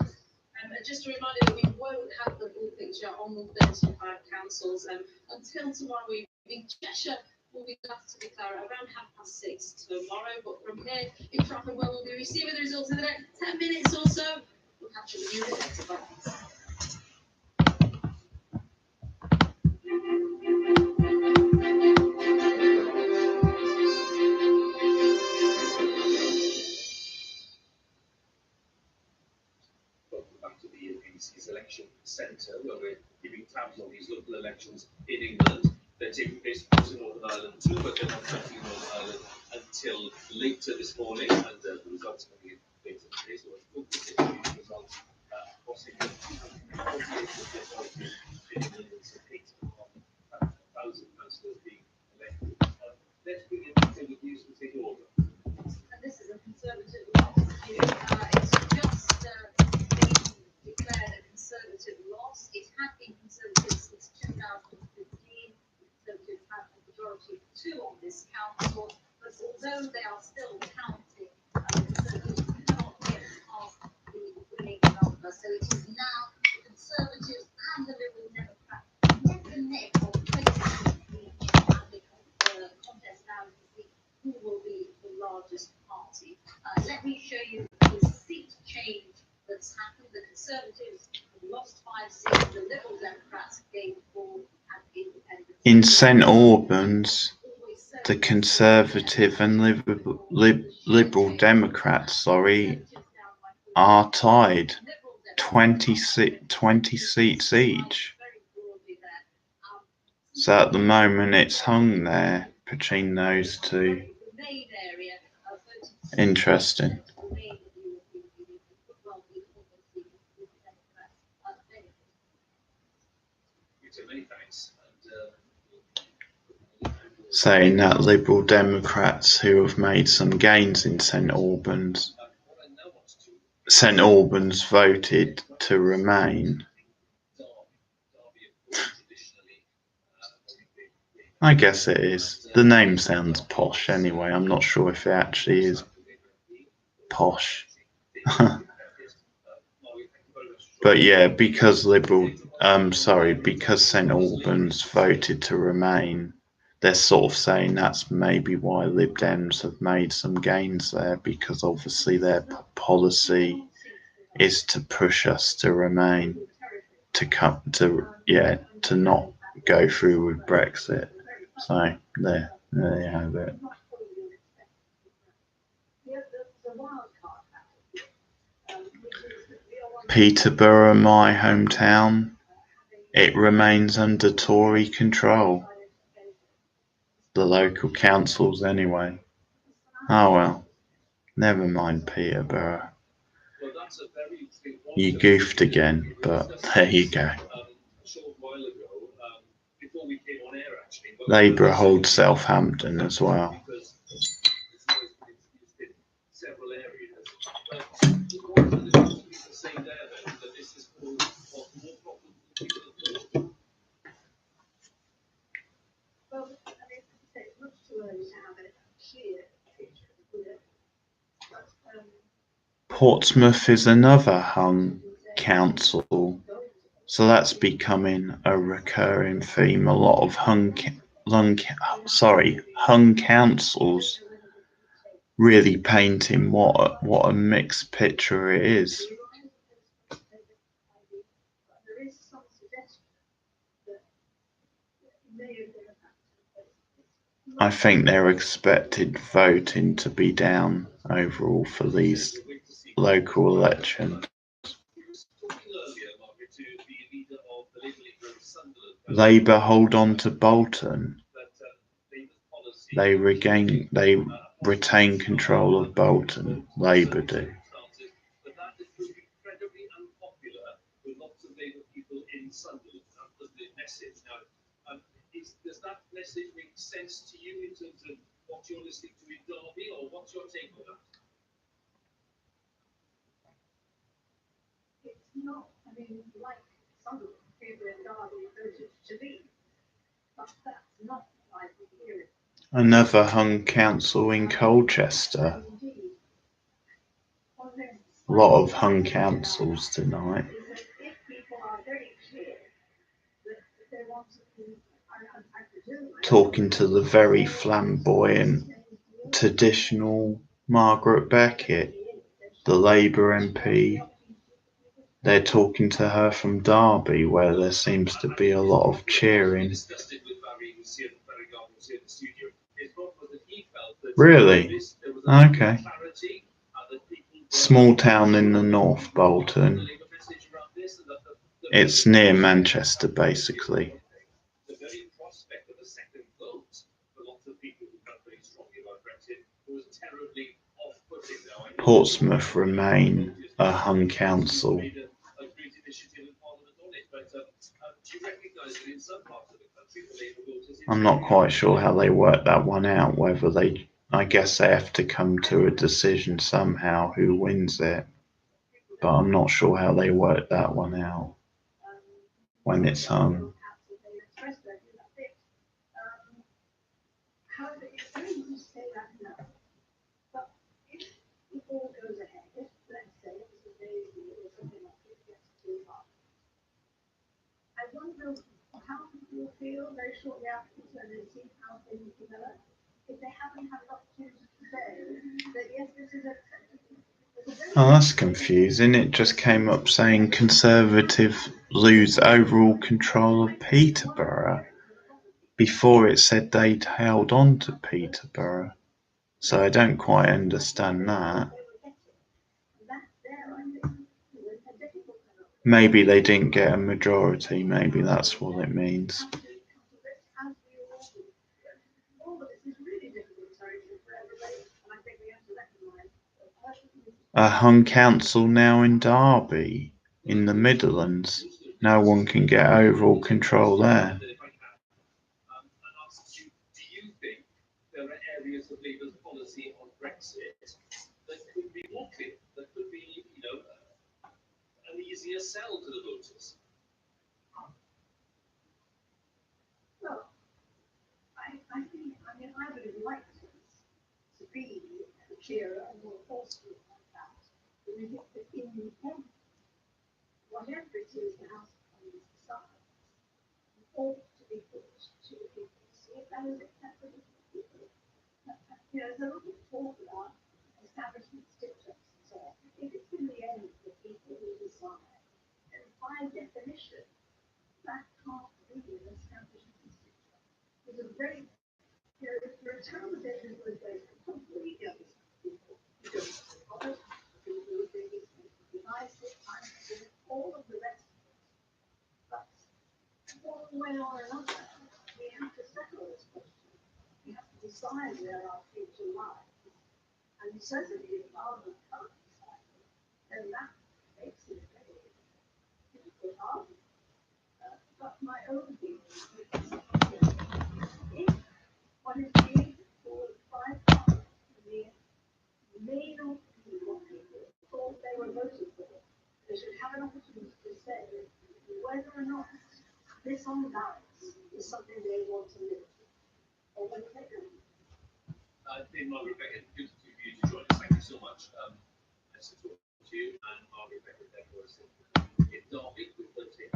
Just a reminder that we won't have the full picture on the 35 councils until tomorrow evening. Cheshire will be left to declare around 6:30 tomorrow, but from here in Trafford, where we'll be receiving the results in the next 10 minutes or so, we'll catch up with you in the next part. Back to the BBC's election centre, where we're giving tabs on these local elections in England. They're taking place across Northern Ireland too, but they're not touching Northern Ireland until later this morning, and the results will be later today. So it's good to see the results across England. 48% in England, and some 8,000 councillors being elected. Let's begin with news to take over. And this is a Conservative loss. It's just declared a Conservative loss. It had been Conservative since 2015. Conservatives have a majority of 2 on this council, but although they are still counting, Conservatives cannot get past the winning number. So it is now the Conservatives and the Liberal Democrats neck and neck on 20 each, and the contest now to see who will be the largest party. Let me show you the seat change that's happened. The Conservatives have lost 5 seats, the Liberal Democrats gained 4, and the Independents. In St Albans, the Conservative and Liberal Democrats, are tied, 20 seats each. So at the moment it's hung there between those two. Interesting. Saying that Liberal Democrats who have made some gains in St Albans voted to remain. I guess it is. The name sounds posh anyway. I'm not sure if it actually is posh. But yeah, because because St Albans voted to remain, they're sort of saying that's maybe why Lib Dems have made some gains there, because obviously their policy is to push us to remain, to not go through with Brexit. So there you have it. Peterborough, my hometown, it remains under Tory control. The local councils, anyway. Oh well, never mind Peterborough. You goofed again, but there you go. Labour hold Southampton as well. Portsmouth is another hung council, so that's becoming a recurring theme. A lot of hung councils really painting what a mixed picture it is. I think they're expected voting to be down overall for these local elections. Labour hold on to Bolton. They retain control of Bolton. Labour do. Does that message make sense to you in terms of what you're listening to in Derby, or what's your take on that? It's not, I mean, like Sunderland, people in Derby voted to leave, but that's not like here. Another hung council in Colchester. A lot of hung councils tonight. Talking to the very flamboyant, traditional Margaret Beckett, the Labour MP. They're talking to her from Derby, where there seems to be a lot of cheering. Really? Okay. Small town in the north, Bolton. It's near Manchester, basically. Portsmouth remain a hung council. I'm not quite sure how they work that one out, I guess they have to come to a decision somehow who wins it, but I'm not sure how they work that one out when it's hung. How people will feel very shortly afterwards when they see how things develop, if they haven't had an opportunity to say that yes, this is acceptable. Oh, that's confusing. It just came up saying Conservative lose overall control of Peterborough before it said they'd held on to Peterborough. So I don't quite understand that. Maybe they didn't get a majority. Maybe that's what it means. A hung council now in Derby, in the Midlands. No one can get overall control there. Do you think there are areas of Labour's policy on Brexit that could be more clear, that could be, an easier sell to the voters? Well, I think, I would have liked to be clearer and more forceful on that. But we think that in the end, what whatever it is the House of Commons decides, ought to be put to the people to see if that is acceptable to the people. There's a lot of talk about establishment stick-ups and so on. If it's in the end the people who decide, then by definition, that can't be an establishment stick-up. There's a very, there are terrible dangers with those completely understand people who don't support it, people who think it's divisive, all of the rest of it. But one way or another, we have to settle this question. We have to decide where our future lies. And certainly if Parliament can't decide, then that makes it very difficult argument. But my own view is that if what is being called by Parliament, the main people thought they were voting for, they should have an opportunity to say whether or not this on balance is something they want to live with, or whether they don't. Rebecca, good for you to join us. Thank you so much. Nice to talk to you. And our Rebecca there was in Derby with Buffy.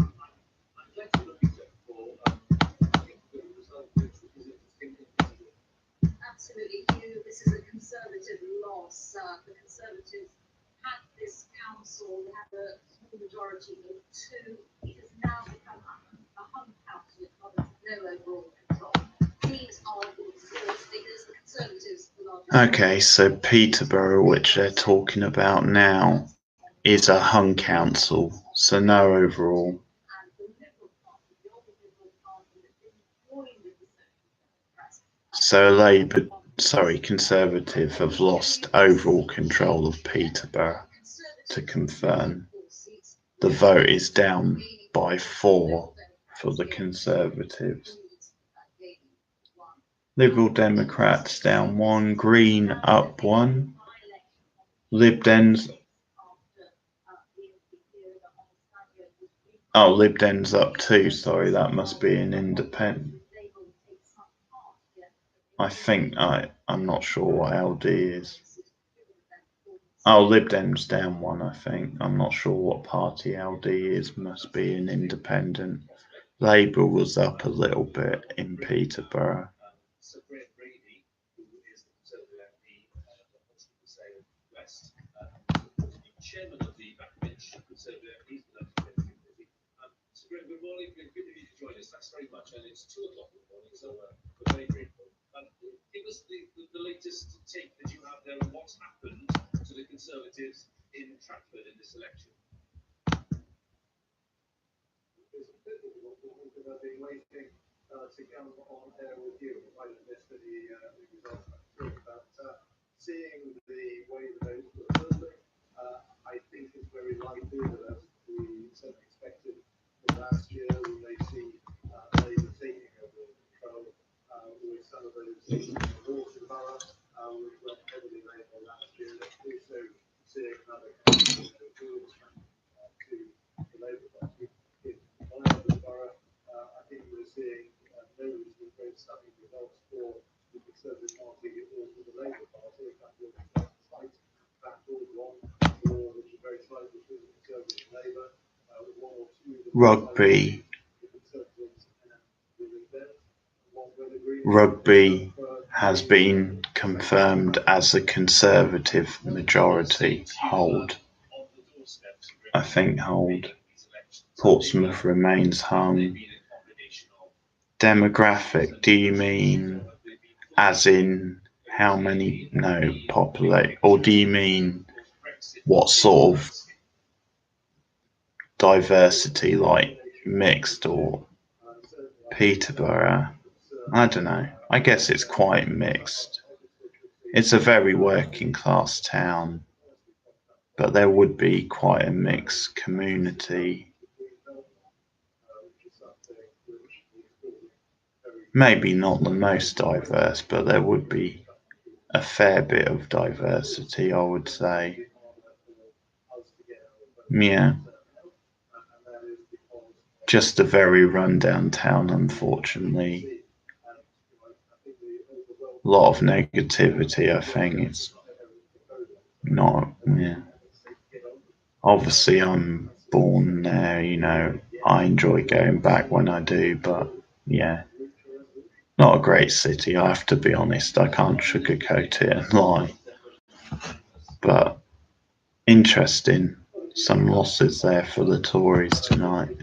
I'd like to look at for I think the result, which is interesting. Absolutely, Hugh. This is a Conservative loss. The Conservatives had this council, they had a small majority of 2. It has now become a hung council. It has no overall control. These are the source figures. The Conservatives are the largest. Okay, so Peterborough, which they're talking about now, is a hung council, so no overall. And the Liberal Party, the old Liberal Party that didn't join with the Social Democrats. Conservative have lost overall control of Peterborough. To confirm, the vote is down by 4 for the Conservatives. Liberal Democrats down 1, Green up 1, Lib Dems. Oh, Lib Dems up 2. Sorry, that must be an independent. I'm not sure what LD is. Oh, Lib Dems down 1, I think. I'm not sure what party LD is. Must be an independent. Labour was up a little bit in Peterborough. So Graham Brady, who is the Conservative MP, West, the chairman of the bench, Conservative MPs, so Graham, good morning. Good of you to join us. Thanks very much. And it's 2 o'clock in the morning, so we're very grateful. Give us the latest take that you have there on what's happened to the Conservatives in Trafford in this election. I've been waiting to come on air with you. I might have missed any results through, but seeing the way the votes were filtering, I think it's very likely that as we certainly expected from last year, we may see Labour taking over control with some of those seats in the Walton Borough, which went heavily Labour last year. Also seeing another kind of rules to the Labour Party in London Borough. I think we're seeing those with very stunning results for the Conservative Party or for the Labour Party. A couple of slight battles, one war which is very slight between the Conservative and Labour, with 1 or 2 Rugby. The Conservatives and the Lib Dems. One where the Greens Rugby has been confirmed as a Conservative majority hold. I think hold. Portsmouth remains hung. Demographic, do you mean as in how many, populate, or do you mean what sort of diversity, like mixed or Peterborough? I don't know. I guess it's quite mixed. It's a very working class town, but there would be quite a mixed community. Maybe not the most diverse, but there would be a fair bit of diversity, I would say. Yeah. Just a very rundown town, unfortunately. A lot of negativity, I think. It's not, yeah. obviously I'm born there, you know, I enjoy going back when I do, but yeah, not a great city, I have to be honest. I can't sugarcoat it and lie. But interesting. Some losses there for the Tories tonight.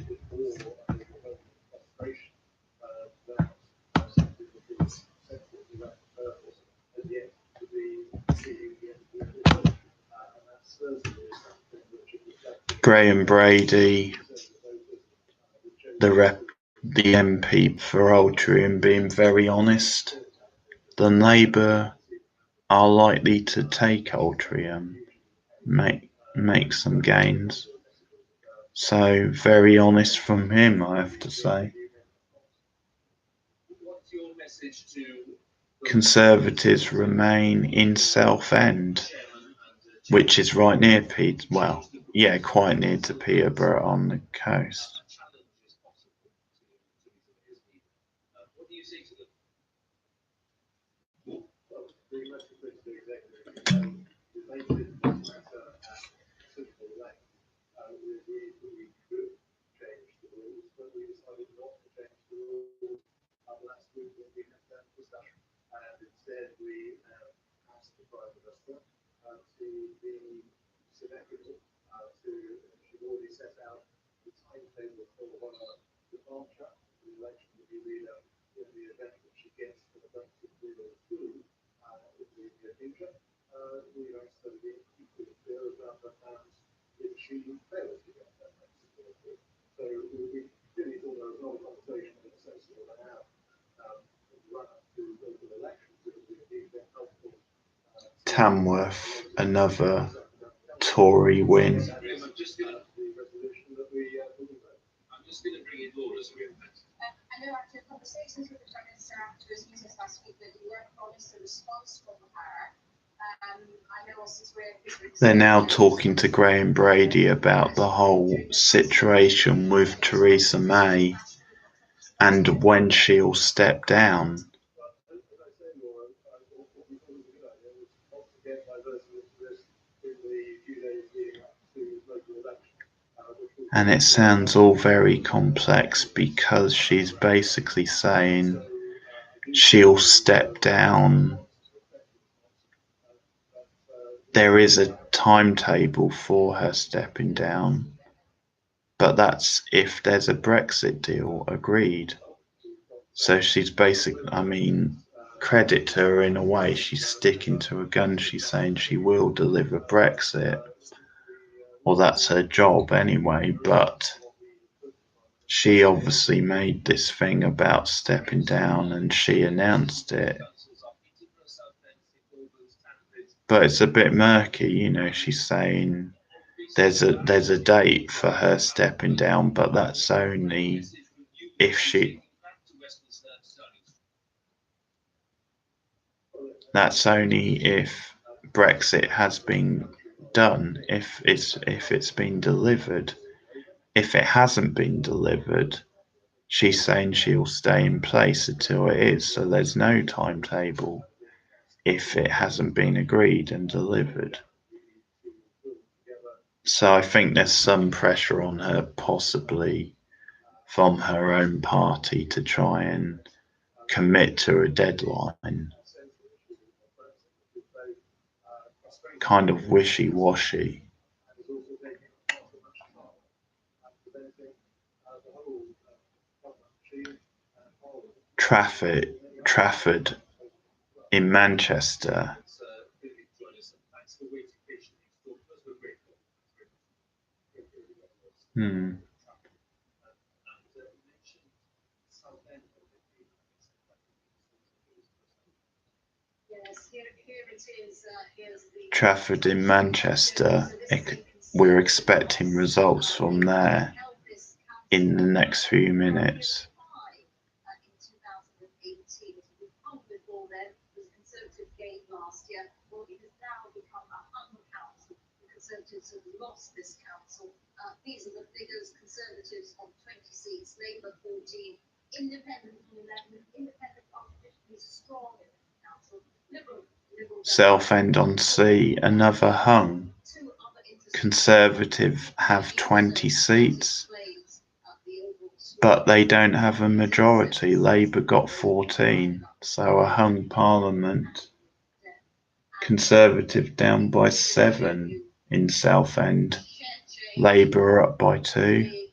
Graham Brady, the MP for Altrincham, being very honest, then Labour are likely to take Altrincham, make some gains. So very honest from him, I have to say. Conservatives remain in Southend, which is right near quite near to Peterborough on the coast. Tamworth, another Tory win. I know after conversations with the Prime Minister after his meetings last week that you weren't promised a response from her. I know also they're now talking to Graham Brady about the whole situation with Theresa May and when she'll step down. And it sounds all very complex because she's basically saying she'll step down. There is a timetable for her stepping down, but that's if there's a Brexit deal agreed. So she's credit to her in a way, she's sticking to her gun. She's saying she will deliver Brexit. Well, that's her job anyway, but she obviously made this thing about stepping down and she announced it. But it's a bit murky, you know, she's saying there's a date for her stepping down, but that's only if Brexit has been done, if it's been delivered. If it hasn't been delivered, she's saying she'll stay in place until it is, so there's no timetable if it hasn't been agreed and delivered. So I think there's some pressure on her, possibly from her own party, to try and commit to a deadline. Kind of wishy-washy. Trafford in Manchester. Trafford in Manchester. We're expecting results from there in the next few minutes. Conservatives have lost this council. These are the figures: Conservatives on 20 seats, Labour 14, Independent on 11, Independent opposition is strong in the council, Liberal Southend on Sea, another hung. Conservative have 20 seats, but they don't have a majority. Labour got 14, so a hung parliament. Conservative down by 7 in Southend. Labour up by 2.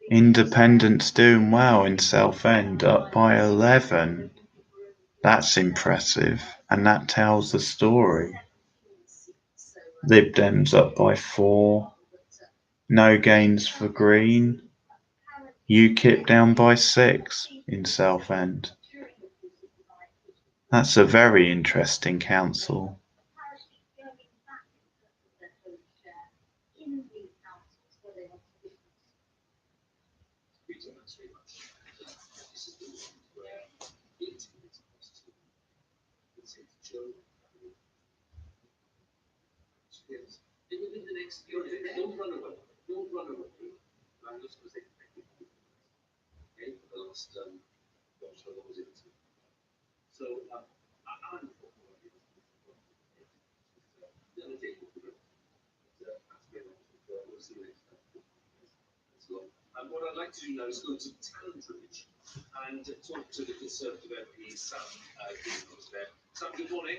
Independents doing well in Southend, up by 11. That's impressive, and that tells the story. Lib Dems up by 4. No gains for Green. UKIP down by 6 in Southend. That's a very interesting council. Within the next, don't run away. Don't run away. I'm just going to say, okay, for the last, gosh, how long was it? So, I'm and what I'd like to do now is go to Tandridge and talk to the Conservative MP, Sam Green, who's there. Sam, good morning.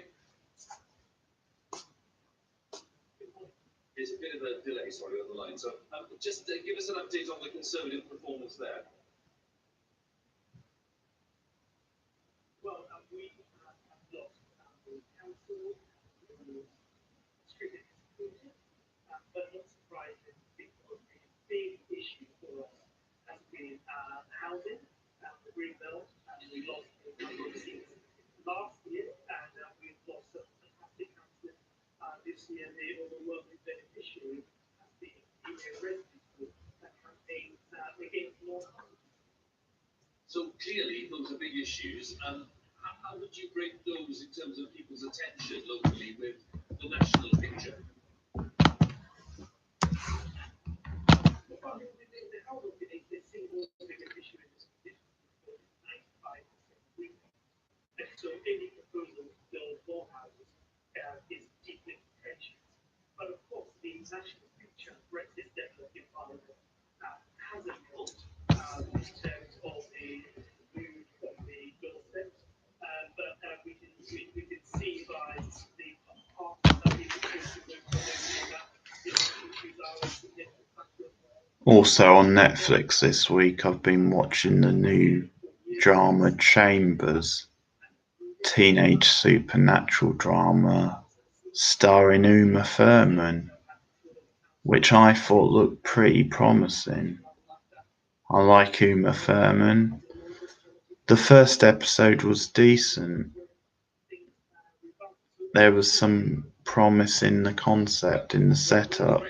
There's a bit of a delay, sorry, on the line. So just give us an update on the Conservative performance there. Well, we have lost the council, strict exclusion, but not surprising because the big issue for us has been housing, the green belt, and we lost a number of seats last year, and we've lost some fantastic councillors this year. The overwhelming beneficiary has been email residents that campaigns against more housing. So clearly, those are big issues. How would you break those in terms of people's attention locally with the national picture? The housing is the single biggest issue in this condition, 95% and so any proposal to build more houses is deeply contentious. But of course, the national picture, Brexit definitely part of it, hasn't helped in terms of the mood of the doorstep. But we can see by the parts that we that issues are a significant factor. Also on Netflix this week, I've been watching the new drama Chambers, teenage supernatural drama starring Uma Thurman, which I thought looked pretty promising. I like Uma Thurman. The first episode was decent. There was some promise in the concept, in the setup.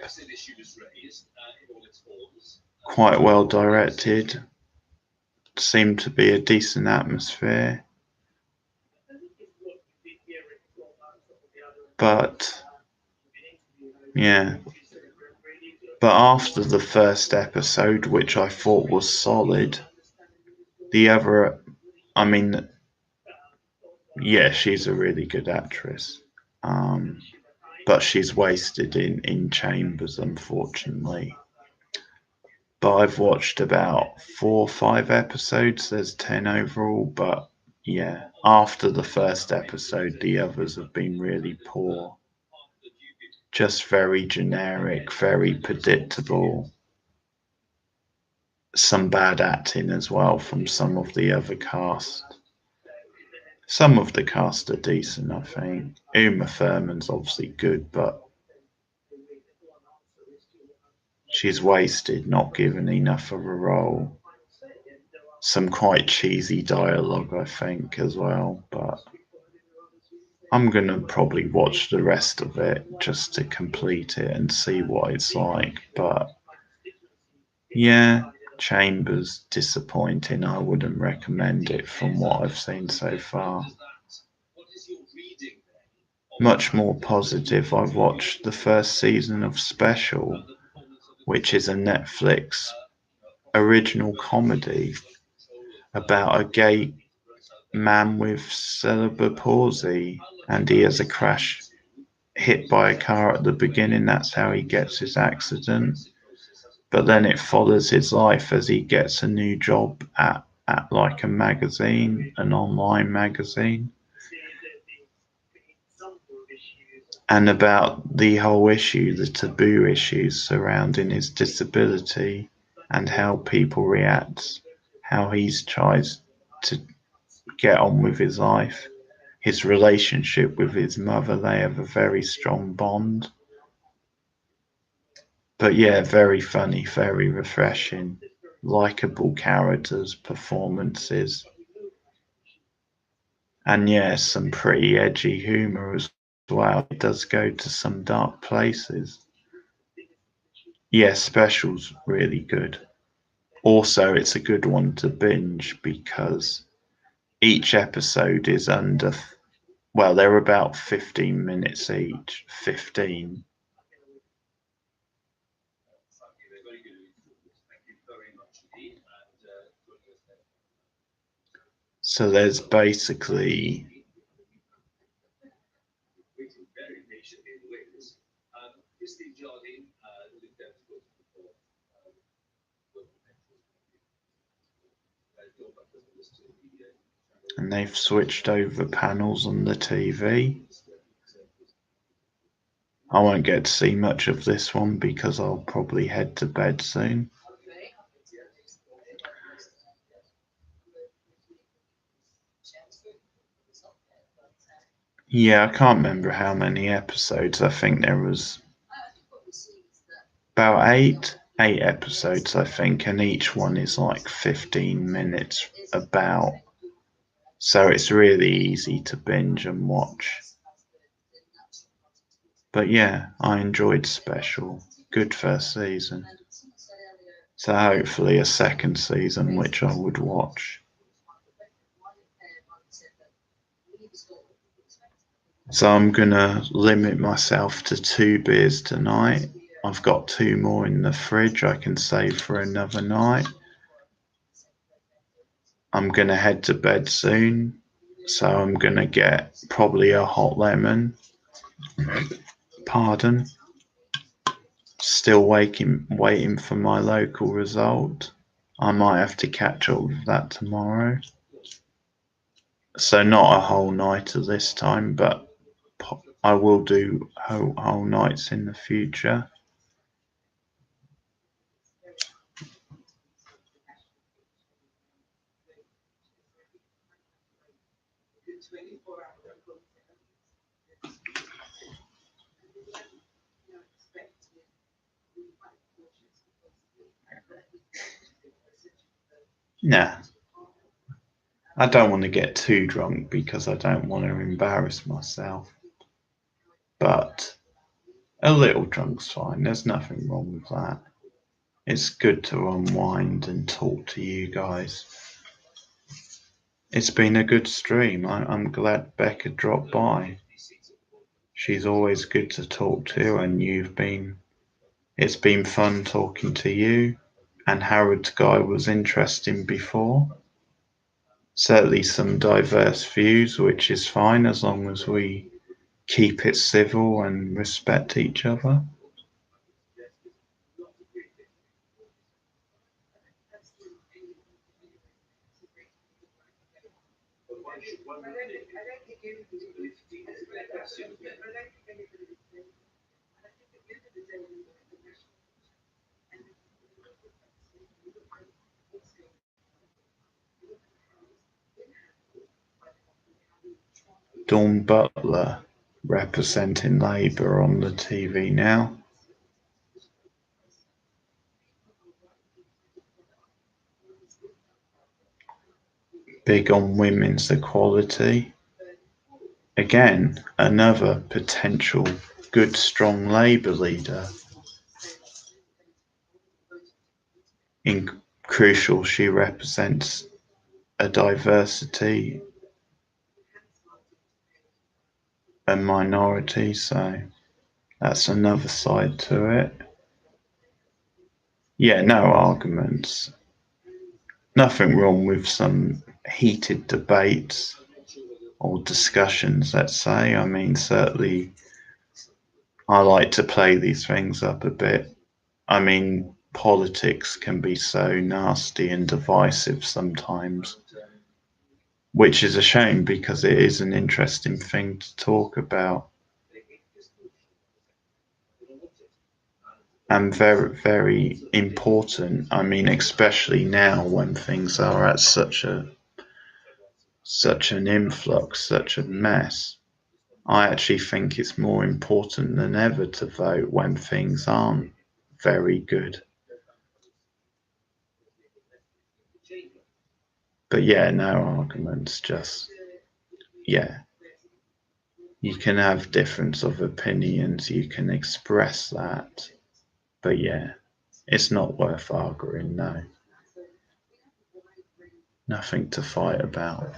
Quite well directed. Seemed to be a decent atmosphere. But, yeah. But after the first episode, which I thought was solid, the other, I mean, yeah, she's a really good actress. But she's wasted in Chambers, unfortunately. But I've watched about 4 or 5 episodes. There's 10 overall, but yeah, after the first episode, the others have been really poor. Just very generic, very predictable. Some bad acting as well from some of the other cast. Some of the cast are decent, I think. Uma Thurman's obviously good, but she's wasted, not given enough of a role. Some quite cheesy dialogue, I think, as well, but I'm going to probably watch the rest of it just to complete it and see what it's like. But yeah, Chambers, disappointing. I wouldn't recommend it from what I've seen so far. Much more positive, I've watched the first season of Special, which is a Netflix original comedy about a gay man with cerebral palsy, and he has a crash, hit by a car at the beginning. That's how he gets his accident. But then it follows his life as he gets a new job at like a magazine, an online magazine, and about the whole issue, the taboo issues surrounding his disability and how people react, how he's tries to get on with his life. His relationship with his mother, they have a very strong bond. But yeah, very funny, very refreshing, likable characters, performances, and yeah, some pretty edgy humour as well. It does go to some dark places. Yeah, special's really good. Also, it's a good one to binge because each episode is under, well, they're about 15 minutes each. 15. So there's basically and they've switched over panels on the TV. I won't get to see much of this one because I'll probably head to bed soon. Yeah, I can't remember how many episodes. I think there was about eight episodes, I think, and each one is like 15 minutes about. So it's really easy to binge and watch. But yeah, I enjoyed Special. Good first season. So hopefully a second season, which I would watch. So I'm gonna limit myself to 2 beers tonight. I've got 2 more in the fridge I can save for another night. I'm gonna head to bed soon, so I'm gonna get probably a hot lemon. Pardon. Still waiting for my local result. I might have to catch up with that tomorrow. So not a whole nighter this time, but I will do whole nights in the future. Nah, I don't want to get too drunk because I don't want to embarrass myself. But a little drunk's fine. There's nothing wrong with that. It's good to unwind and talk to you guys. It's been a good stream. I'm glad Becca dropped by. She's always good to talk to, and it's been fun talking to you. And Harrod's guy was interesting before. Certainly some diverse views, which is fine as long as we keep it civil and respect each other. Dawn Butler representing Labour on the TV now. Big on women's equality. Again, another potential good, strong Labour leader. Crucial, she represents a diversity, a minority, so that's another side to it. Yeah, no arguments. Nothing wrong with some heated debates or discussions, let's say. I mean, certainly I like to play these things up a bit. I mean, politics can be so nasty and divisive sometimes, which is a shame because it is an interesting thing to talk about. And very, very important. I mean, especially now when things are at such an influx, such a mess. I actually think it's more important than ever to vote when things aren't very good. But yeah, no arguments, just, yeah. You can have difference of opinions, you can express that. But yeah, it's not worth arguing, no. Nothing to fight about.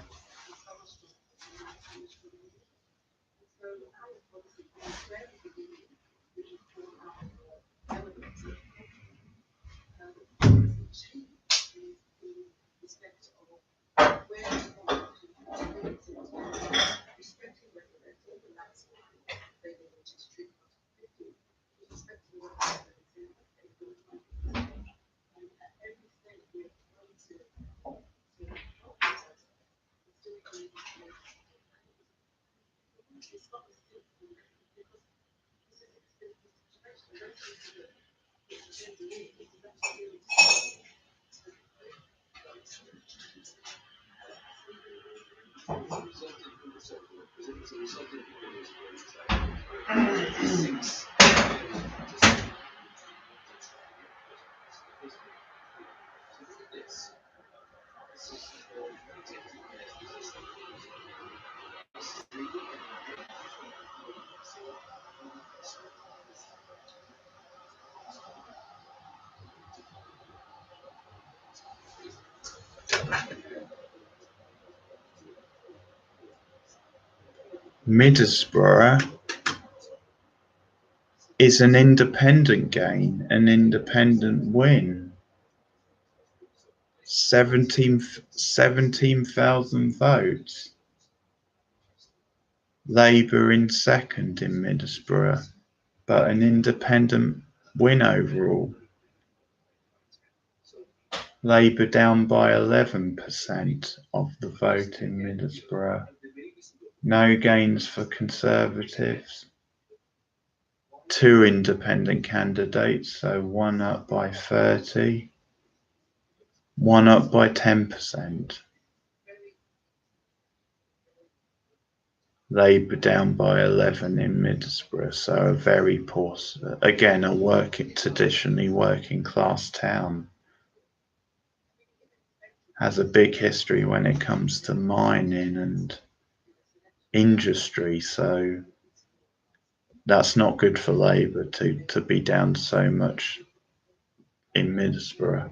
Middlesbrough is an independent gain, an independent win. 17,000 votes. Labour in second in Middlesbrough, but an independent win overall. Labour down by 11% of the vote in Middlesbrough. No gains for Conservatives. 2 independent candidates, so one up by 30, one up by 10%. Labour down by 11 in Middlesbrough, so a very poor, again, traditionally working class town. Has a big history when it comes to mining and industry, so that's not good for Labour to be down so much in Middlesbrough.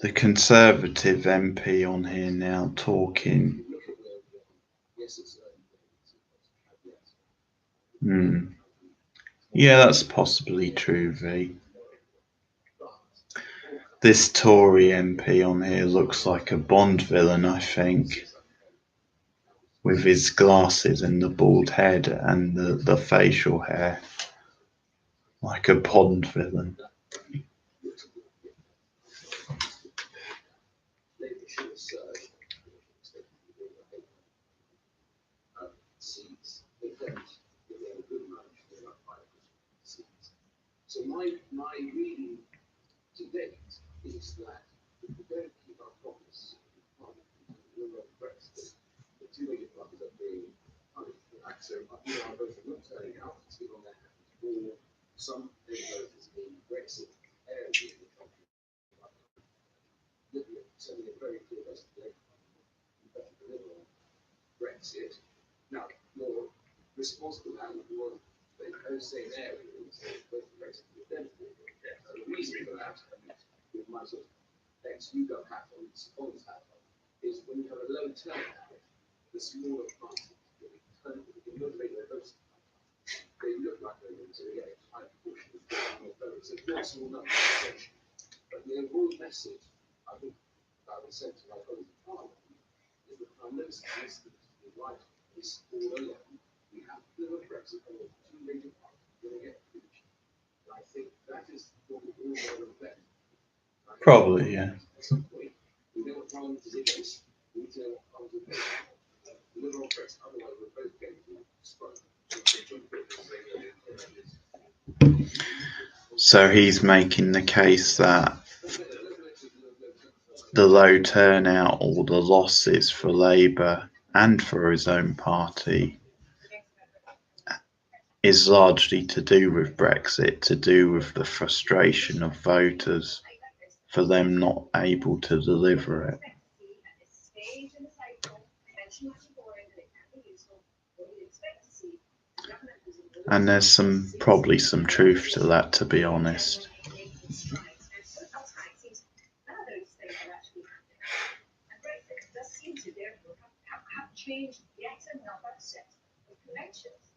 The Conservative MP on here now talking. Yeah, that's possibly true, V. This Tory MP on here looks like a Bond villain, I think, with his glasses and the bald head and the facial hair, like a Bond villain. So my reading to date are both not turning out to be on their hands, or some voters in Brexit areas of the country. Sending a very clear message that you better deliver on Brexit. Now, your responsible hand for those same areas, both Brexit and Brexit. The reason for that, with my sort of ex-UGO hat on, Scotland's hat on, is when you have a low turnout, the smaller parties that motivate their votes. They look like they're going to get a high proportion of votes. It's not small number, but the overall message, I think, that was sent to my colleagues in Parliament is that Prime Minister needs to be right this all along. We have to do a Brexit or two major parties going to get finished. And I think that is what we all want to reflect. Probably, yeah. At some point, we know what Parliament is against. We need to know what Parliament is against. Deliver on Brexit, otherwise we're both going to struggle. So he's making the case that the low turnout or the losses for Labour and for his own party is largely to do with Brexit, to do with the frustration of voters for them not able to deliver it. And there's probably some truth to that, to be honest. Changed yet another set of conventions.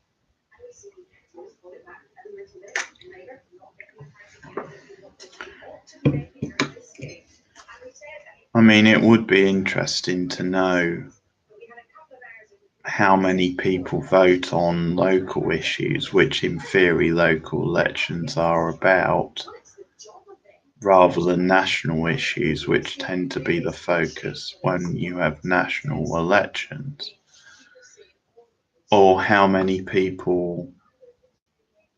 And we see let's put it back a little bit later, not getting ought to be making at this stage. And we said that I mean, it would be interesting to know how many people vote on local issues, which in theory local elections are about, rather than national issues, which tend to be the focus when you have national elections, or how many people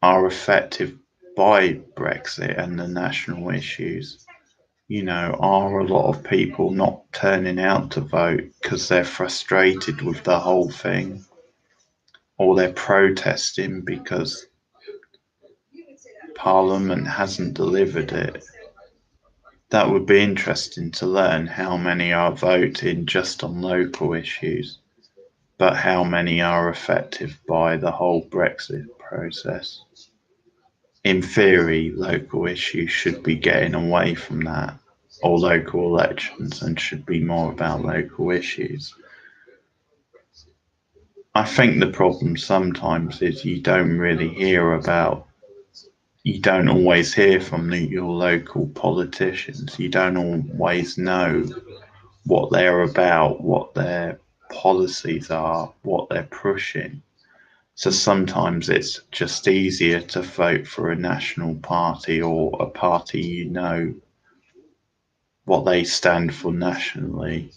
are affected by Brexit and the national issues. You know, are a lot of people not turning out to vote because they're frustrated with the whole thing, or they're protesting because Parliament hasn't delivered it? That would be interesting to learn how many are voting just on local issues, but how many are affected by the whole Brexit process. In theory, local issues should be getting away from that, or local elections, and should be more about local issues. I think the problem sometimes is you don't always hear from your local politicians. You don't always know what they're about, what their policies are, what they're pushing. So sometimes it's just easier to vote for a national party or a party you know what they stand for nationally,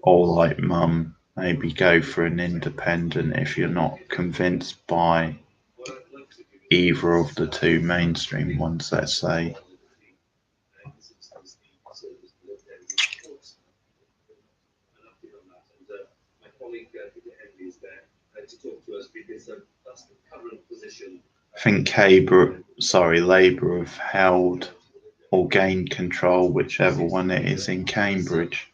or like Mum, maybe go for an independent if you're not convinced by either of the two mainstream ones, let's say. I think Labour have held or gained control, whichever one it is, in Cambridge.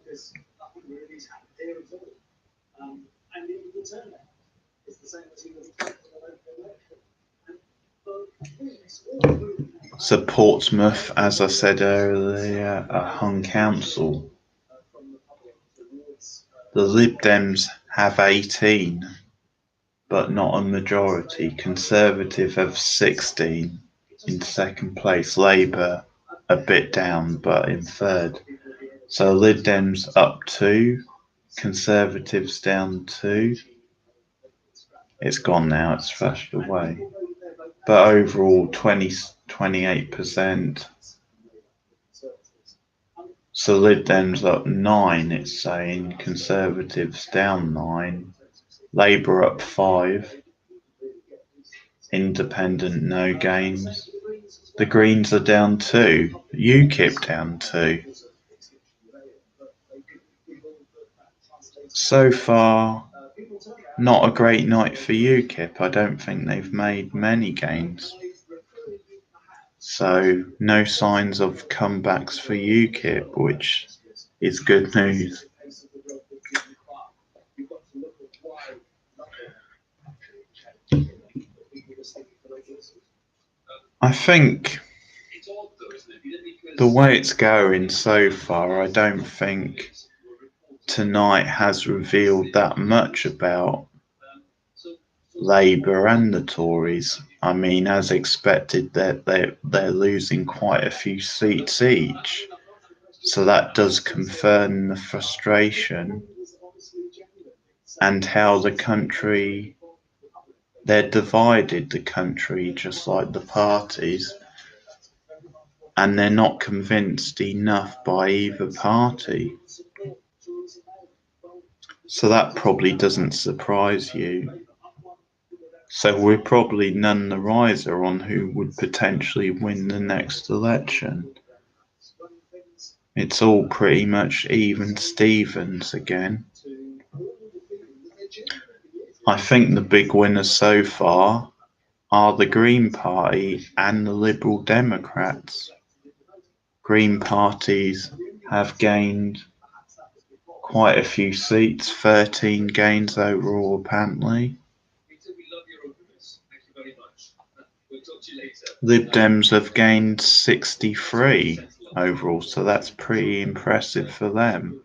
Because nothing really has happened here at all. And the turnout is the same as you would expect in a local election. So Portsmouth, as I said earlier, a hung council. The Lib Dems have 18, but not a majority. Conservative have 16 in second place. Labour a bit down, but in third. So Lib Dems up 2, Conservatives down 2. It's gone now, it's flashed away. But overall 28%. So Lib Dems up 9, it's saying. Conservatives down 9. Labour up 5. Independent no gains. The Greens are down 2. UKIP down 2. So far, not a great night for UKIP. I don't think they've made many gains. So no signs of comebacks for UKIP, which is good news. I think the way it's going so far, I don't think tonight has revealed that much about Labour and the Tories. I mean, as expected, they're losing quite a few seats each. So that does confirm the frustration and how the country, they're divided the country just like the parties, and they're not convinced enough by either party. So that probably doesn't surprise you. So we're probably none the wiser on who would potentially win the next election. It's all pretty much even Stevens again. I think the big winners so far are the Green Party and the Liberal Democrats. Green parties have gained quite a few seats, 13 gains overall apparently. Lib Dems have gained 63 overall, so that's pretty impressive for them.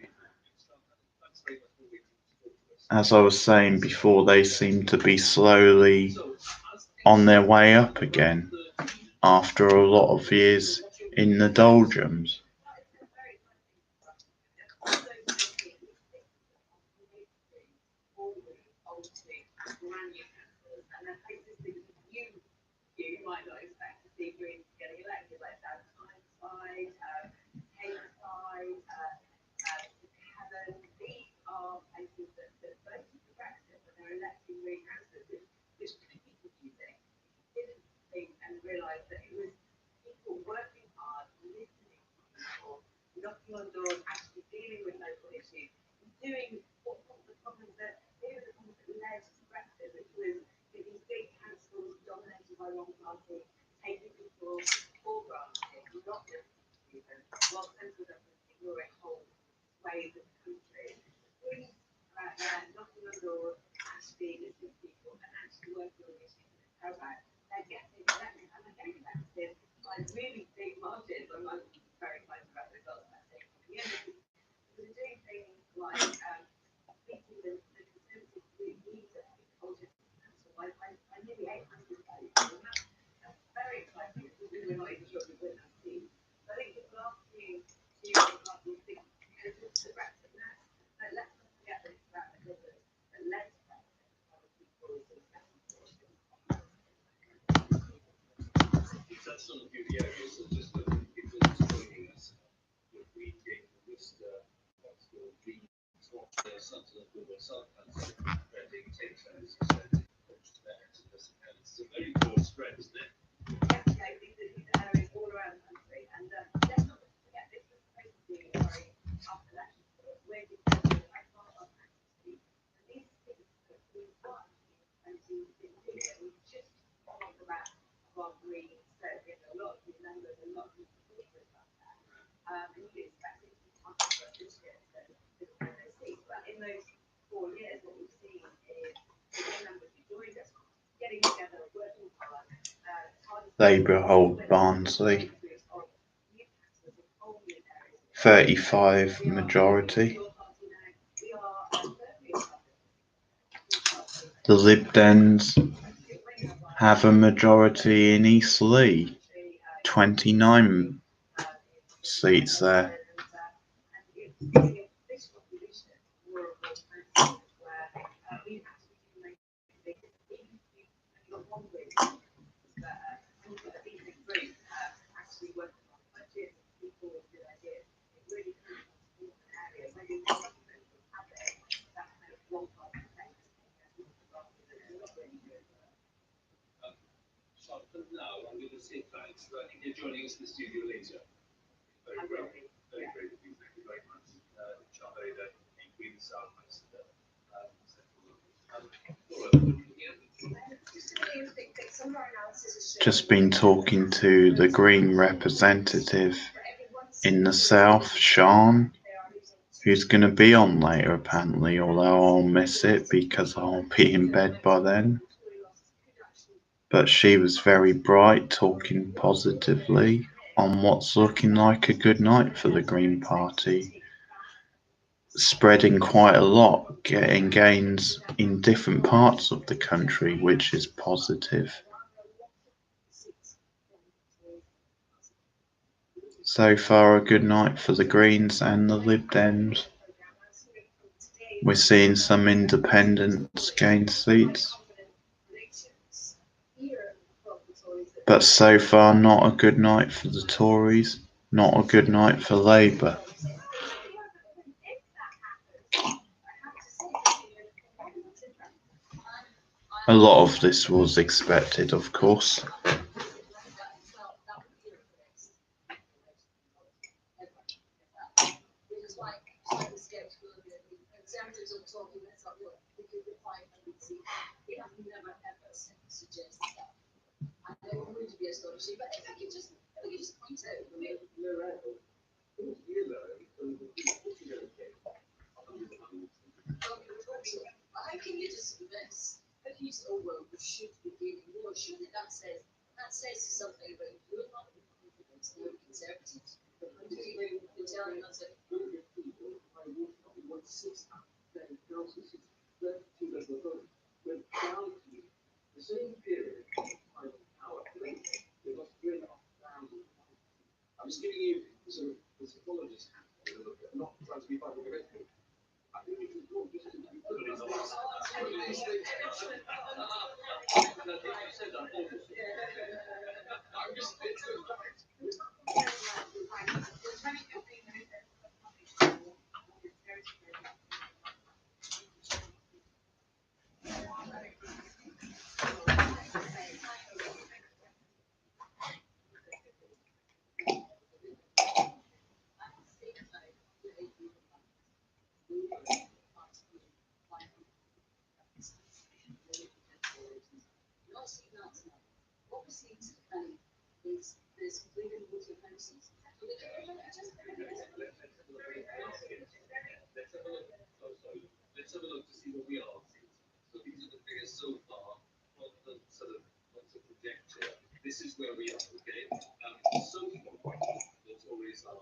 As I was saying before, they seem to be slowly on their way up again after a lot of years in the doldrums. Labour hold Barnsley, 35 majority. The Lib Dems have a majority in East Leigh, 29 seats there. positive thanks. I think you're joining us in the studio later. Very well. Very great of you. Thank you very much. Charlie, the Queen South. Just been talking to the Green representative in the South, Sean, who's going to be on later apparently, although I'll miss it because I'll be in bed by then. But she was very bright, talking positively on what's looking like a good night for the Green Party. Spreading quite a lot, getting gains in different parts of the country, which is positive. So far, a good night for the Greens and the Lib Dems. We're seeing some independents gain seats. But so far, not a good night for the Tories, not a good night for Labour. A lot of this was expected, of course. How can you dismiss a piece of work which should be giving more? Surely that says something about you and not the confidence of the Conservatives. You're telling us that the same period of power, they lost 3,500. I'm just giving you sort of the psychologist, not trying to be part of the rhetoric. I think it is good just to be put in the last. Let's have a look to see what we are. So these are the figures so far, not the sort of projection. This is where we are, okay? So far, the Tories are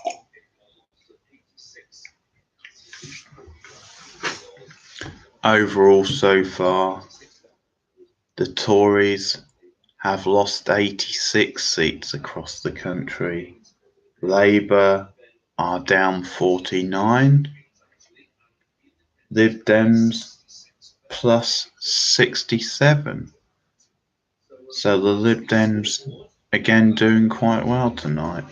lots of 86. Overall, so far, the Tories have lost 86 seats across the country. Labour are down 49. Lib Dems plus 67. So the Lib Dems again doing quite well tonight.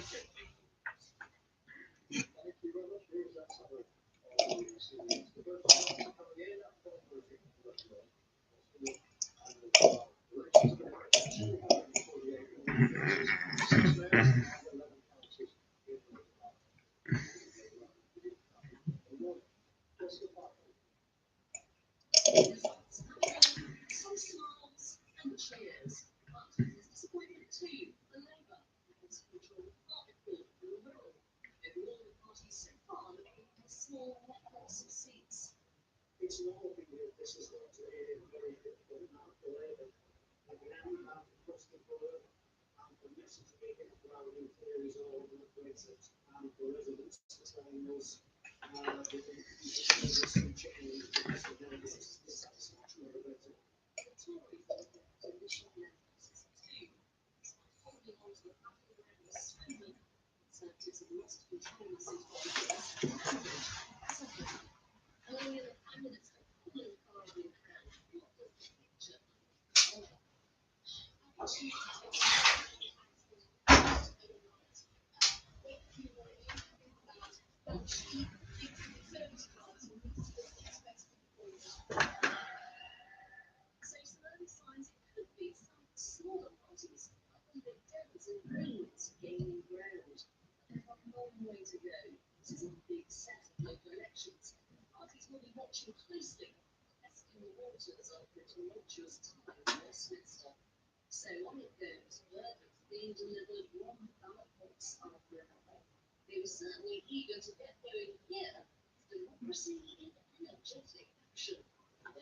So on it goes, verdicts being delivered one ballot box after another. They were certainly eager to get going here. Democracy in energetic action.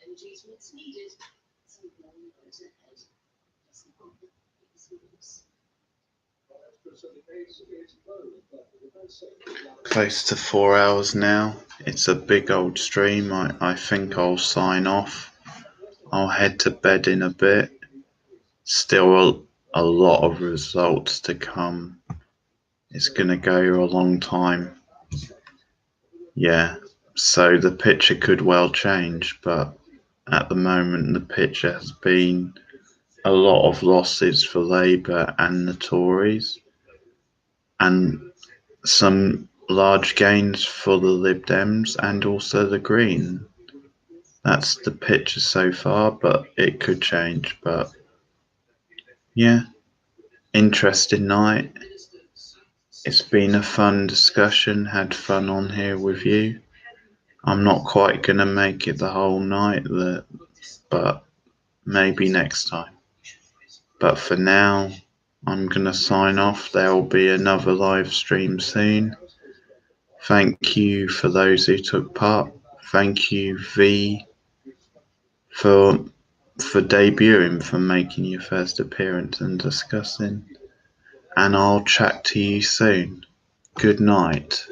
Energy's what's needed. Some long road ahead. Just not the moves. Close to 4 hours now. It's a big old stream. I think I'll sign off. I'll head to bed in a bit. Still a lot of results to come. It's gonna go a long time. Yeah, so the picture could well change, but at the moment the picture has been a lot of losses for Labour and the Tories, and some large gains for the Lib Dems and also the Green. That's the picture so far, but it could change. But yeah, interesting night. It's been a fun discussion, had fun on here with you. I'm not quite gonna make it the whole night, but maybe next time. But for now, I'm gonna sign off. There'll be another live stream soon. Thank you for those who took part. Thank you, V, for debuting, for making your first appearance and discussing. And I'll chat to you soon. Good night.